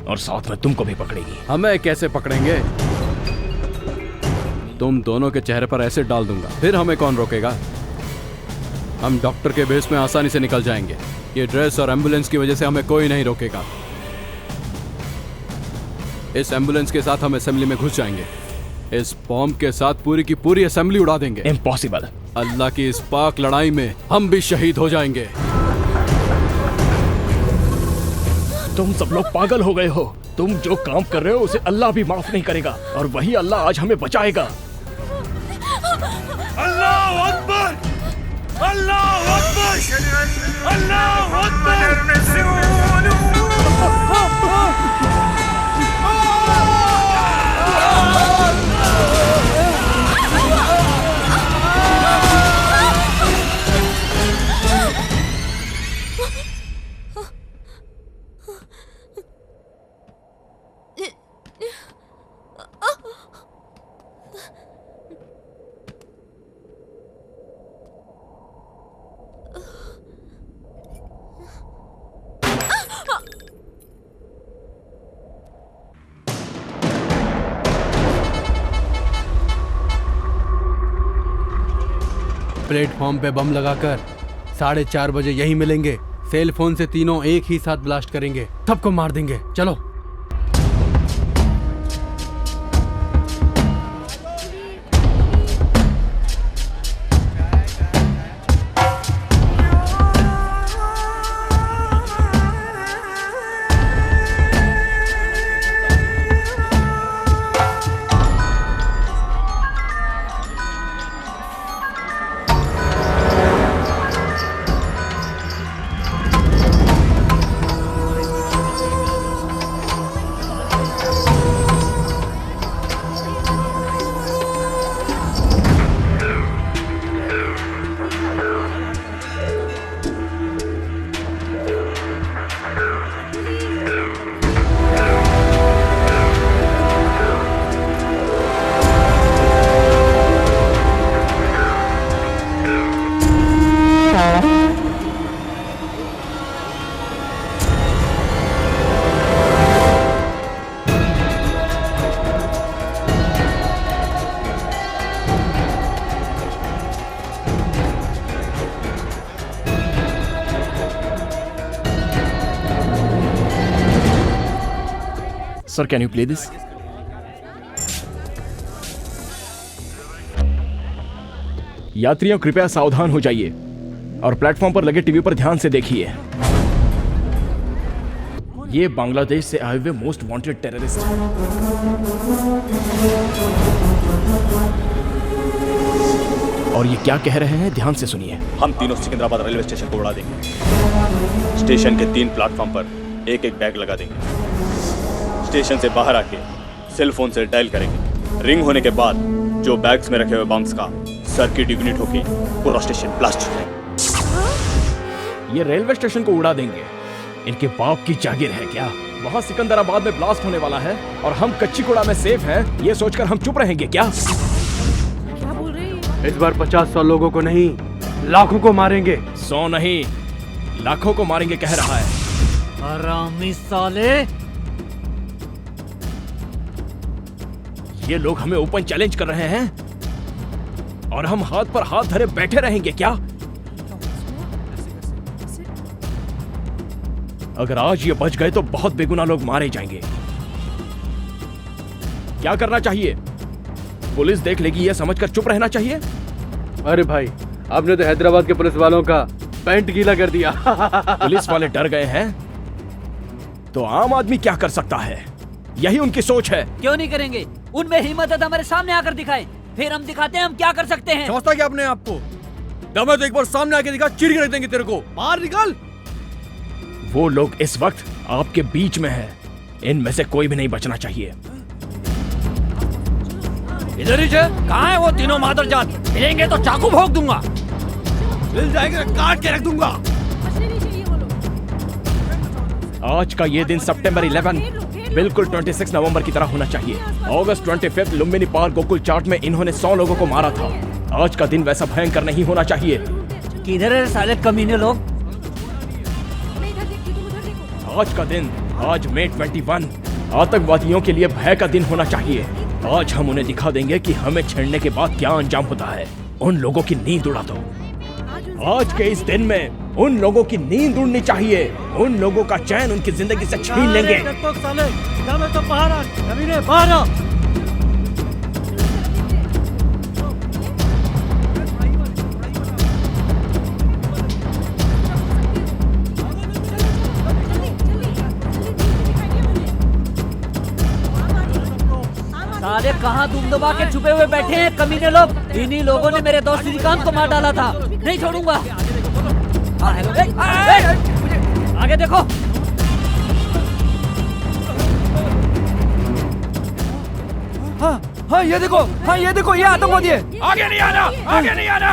और साथ में तुमको भी पकड़ेगी। हमें कैसे पकड़ेंगे? तुम दोनों के चेहरे पर एसिड डाल दूंगा, फिर हमें कौन रोकेगा? हम डॉक्टर के बेस में आसानी से निकल जाएंगे। ये ड्रेस और एम्बुलेंस की वजह से हमें कोई नहीं रोकेगा। इस एम्बुलेंस के साथ हम असेंबली में घुस जाएंगे। इस बॉम्ब के साथ पूरी की पूरी असेंबली उड़ा देंगे। इम्पॉसिबल। अल्लाह की इस पाक लड़ाई में हम भी शहीद हो जाएंगे। तुम सब लोग पागल हो गए हो। तुम जो काम कर रहे हो उसे अल्लाह भी माफ नहीं करेगा और वही अल्लाह आज हमें बचाएगा। अल्लाह अकबर, अल्लाह अकबर, अल्लाह अकबर। प्लेटफॉर्म पे बम लगाकर 4:30 बजे यहीं मिलेंगे। सेल फोन से तीनों एक ही साथ ब्लास्ट करेंगे, सबको मार देंगे। चलो। Sir can you play this? यात्रियों कृपया सावधान हो जाइए और प्लेटफॉर्म पर लगे टीवी पर ध्यान से देखिए। ये बांग्लादेश से आए हुए मोस्ट वांटेड टेररिस्ट और ये क्या कह रहे हैं, ध्यान से सुनिए। हम तीनों सिकंदराबाद रेलवे स्टेशन को उड़ा देंगे। स्टेशन के 3 प्लेटफॉर्म पर एक एक बैग लगा देंगे। स्टेशन से बाहर आके सेल फोन से डायल करेंगे। रिंग होने के बाद जो बैग्स में रखे हुए बम्स का सर्किट इग्निट होके पूरा स्टेशन ब्लास्ट हो जाएगा। ये रेलवे स्टेशन को उड़ा देंगे, इनके बाप की जागीर है क्या? वहाँ सिकंदराबाद में ब्लास्ट होने वाला है और हम कच्चीगुड़ा में सेफ हैं, ये सोचकर हम चुप रहेंगे क्या? क्या बोल रहे हैं? इस बार 50-100 लोगों को नहीं, लाखों को मारेंगे। 100 नहीं, लाखों को मारेंगे कह रहा है। हरामी साले! ये लोग हमें ओपन चैलेंज कर रहे हैं और हम हाथ पर हाथ धरे बैठे रहेंगे क्या? अगर आज ये बच गए तो बहुत बेगुनाह लोग मारे जाएंगे। क्या करना चाहिए? पुलिस देख लेगी ये समझकर चुप रहना चाहिए? अरे भाई, आपने तो हैदराबाद के पुलिस वालों का पैंट गीला कर दिया। पुलिस वाले डर गए हैं तो आम आदमी क्या कर सकता है? यही उनकी सोच है। क्यों नहीं करेंगे? उनमें हिम्मत है तो हमारे सामने आकर दिखाएं, फिर हम दिखाते हैं हम क्या कर सकते हैं। समझता क्या अपने आप को? दम तो एक बार सामने आके दिखा, चीर के रख देंगे तेरे को। बाहर निकल। वो लोग इस वक्त आपके बीच में है, इनमें से कोई भी नहीं बचना चाहिए। इधर ही कहाँ है वो तीनों मादरजात? मिलेंगे तो चाकू भोंक दूंगा। मिल जाएंगे तो काट के रख दूंगा। आज का ये दिन सितंबर 11 बिल्कुल 26 नवंबर की तरह होना चाहिए। अगस्त 25 लुम्बिनी पार्क गोकुल चाट में इन्होंने 100 लोगों को मारा था। आज का दिन वैसा भयंकर नहीं होना चाहिए। किधर है साले कमीने लोग? आज का दिन, आज मई 21 आतंकवादियों के लिए भय का दिन होना चाहिए। आज हम उन्हें दिखा देंगे कि हमें छेड़ने के बाद क्या अंजाम होता है। उन लोगों की नींद उड़ा दो। आज के इस दिन में उन लोगों की नींद उड़नी चाहिए। उन लोगों का चैन उनकी जिंदगी से छीन लेंगे। साले कहाँ तुम दबा के छुपे हुए बैठे हैं कमीने लोग? इन्हीं लोगों ने मेरे दोस्त श्रीकांत को मार डाला था, नहीं छोड़ूंगा। आगे देखो। हाँ ये देखो, हाँ ये देखो, ये आतंकवादी है। आगे नहीं आना, आगे नहीं आना।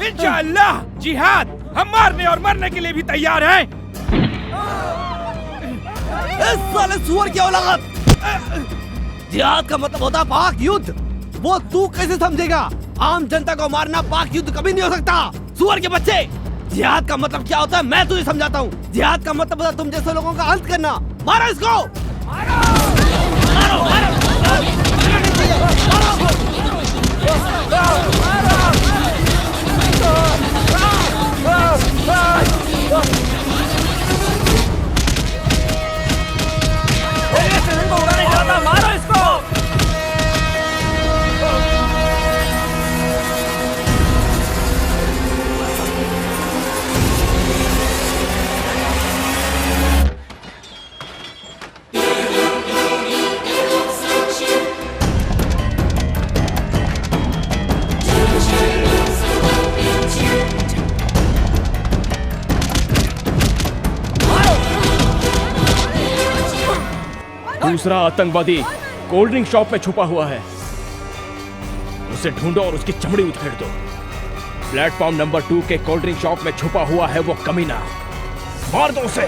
इंशाअल्लाह जिहाद, हम मारने और मरने के लिए भी तैयार हैं। साले सुअर की औलाद! जिहाद का मतलब होता है पाक युद्ध। वो तू कैसे समझेगा? आम जनता को मारना पाक युद्ध कभी नहीं हो सकता, सुअर के बच्चे। जिहाद का मतलब क्या होता है मैं तुझे समझाता हूँ। जिहाद का मतलब होता है तुम जैसे लोगों का अंत करना। मारो इसको, मारो, मारो, मारो, मारो इसको। दूसरा आतंकवादी कोल्ड ड्रिंक शॉप में छुपा हुआ है, उसे ढूंढो और उसकी चमड़ी उधेड़ दो। प्लेटफॉर्म नंबर 2 के कोल्ड ड्रिंक शॉप में छुपा हुआ है वो कमीना, मार दो उसे।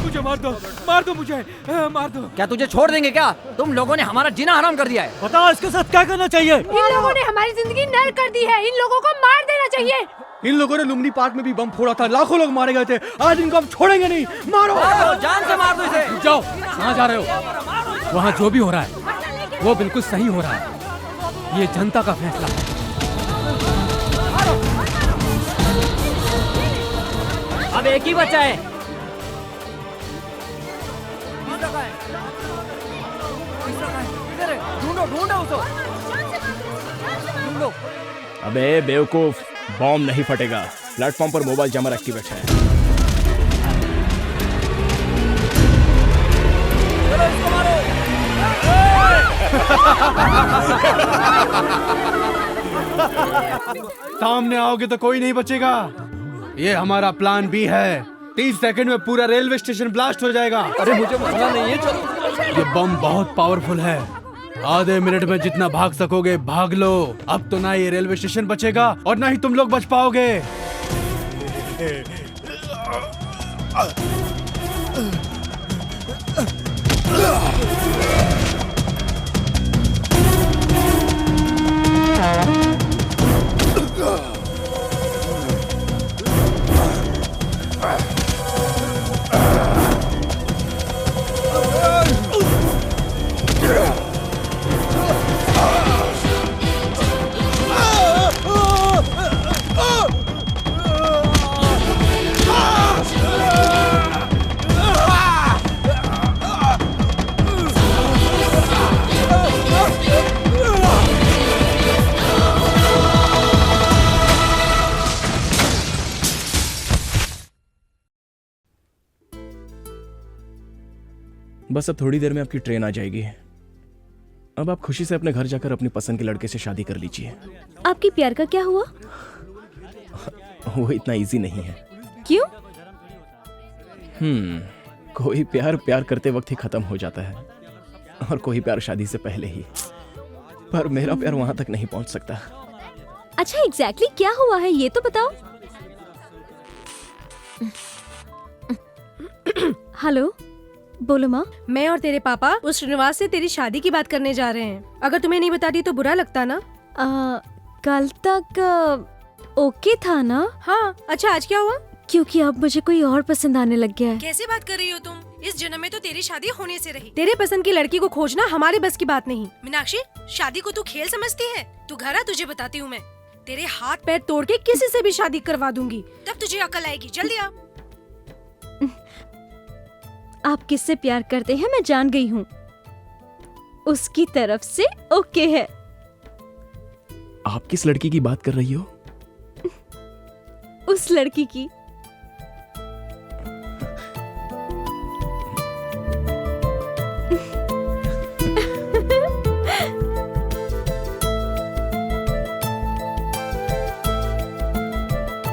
मुझे मार दो मुझे, मार दो। क्या तुझे छोड़ देंगे क्या? तुम लोगों ने हमारा जीना हराम कर दिया है। बताओ इसके साथ क्या करना चाहिए? इन लोगों ने हमारी जिंदगी नर्क कर दी है, इन लोगों को मार देना चाहिए। इन लोगों ने लुम्बिनी पार्क में भी बम फोड़ा था, लाखों लोग मारे गए थे। आज इनको हम छोड़ेंगे नहीं। मारो, जान से मार दो इसे। जाओ, कहाँ जा रहे हो? वहाँ जो भी हो रहा है वो बिल्कुल सही हो रहा है। ये जनता का फैसला है। अब एक ही बचा है। ढूंढो ढूंढो उसको। ढूंढो। अबे बेवकूफ, बॉम्ब नहीं फटेगा। प्लेटफॉर्म पर मोबाइल जमर एक्टिवेट है। चलो इसको मारो। सामने आओगे तो कोई नहीं बचेगा। ये हमारा प्लान बी है। 30 सेकंड में पूरा रेलवे स्टेशन ब्लास्ट हो जाएगा। अरे मुझे मरना नहीं है, चलो। ये बम बहुत पावरफुल है। आधे मिनट में जितना भाग सकोगे भाग लो। अब तो ना ये रेलवे स्टेशन बचेगा और ना ही तुम लोग बच पाओगे। बस अब थोड़ी देर में आपकी ट्रेन आ जाएगी। अब आप खुशी से अपने घर जाकर अपनी पसंद के लड़के से शादी कर लीजिए। आपकी प्यार का क्या हुआ? वो इतना इजी नहीं है। क्यों? कोई प्यार प्यार करते वक्त ही खत्म हो जाता है और कोई प्यार शादी से पहले ही। पर मेरा प्यार वहां तक नहीं पहुंच सकता। अच्छा एग्जैक्टली क्या हुआ है ये तो बताओ। हेलो, बोलो माँ। मैं और तेरे पापा उस श्रीनिवास से तेरी शादी की बात करने जा रहे हैं। अगर तुम्हें नहीं बताती तो बुरा लगता ना? कल तक ओके था ना? हाँ। अच्छा आज क्या हुआ? क्योंकि अब मुझे कोई और पसंद आने लग गया है। कैसे बात कर रही हो तुम? इस जन्म में तो तेरी शादी होने से रही। तेरे पसंद की लड़की को खोजना हमारे बस की बात नहीं। मीनाक्षी, शादी को तू खेल समझती है? तू घर आ, तुझे बताती हूँ मैं। तेरे हाथ पैर तोड़ के किसी से भी शादी करवा दूंगी, तब तुझे अकल आएगी। जल्दी आ। आप किससे प्यार करते हैं मैं जान गई हूँ। उसकी तरफ से ओके है। आप किस लड़की की बात कर रही हो? उस लड़की की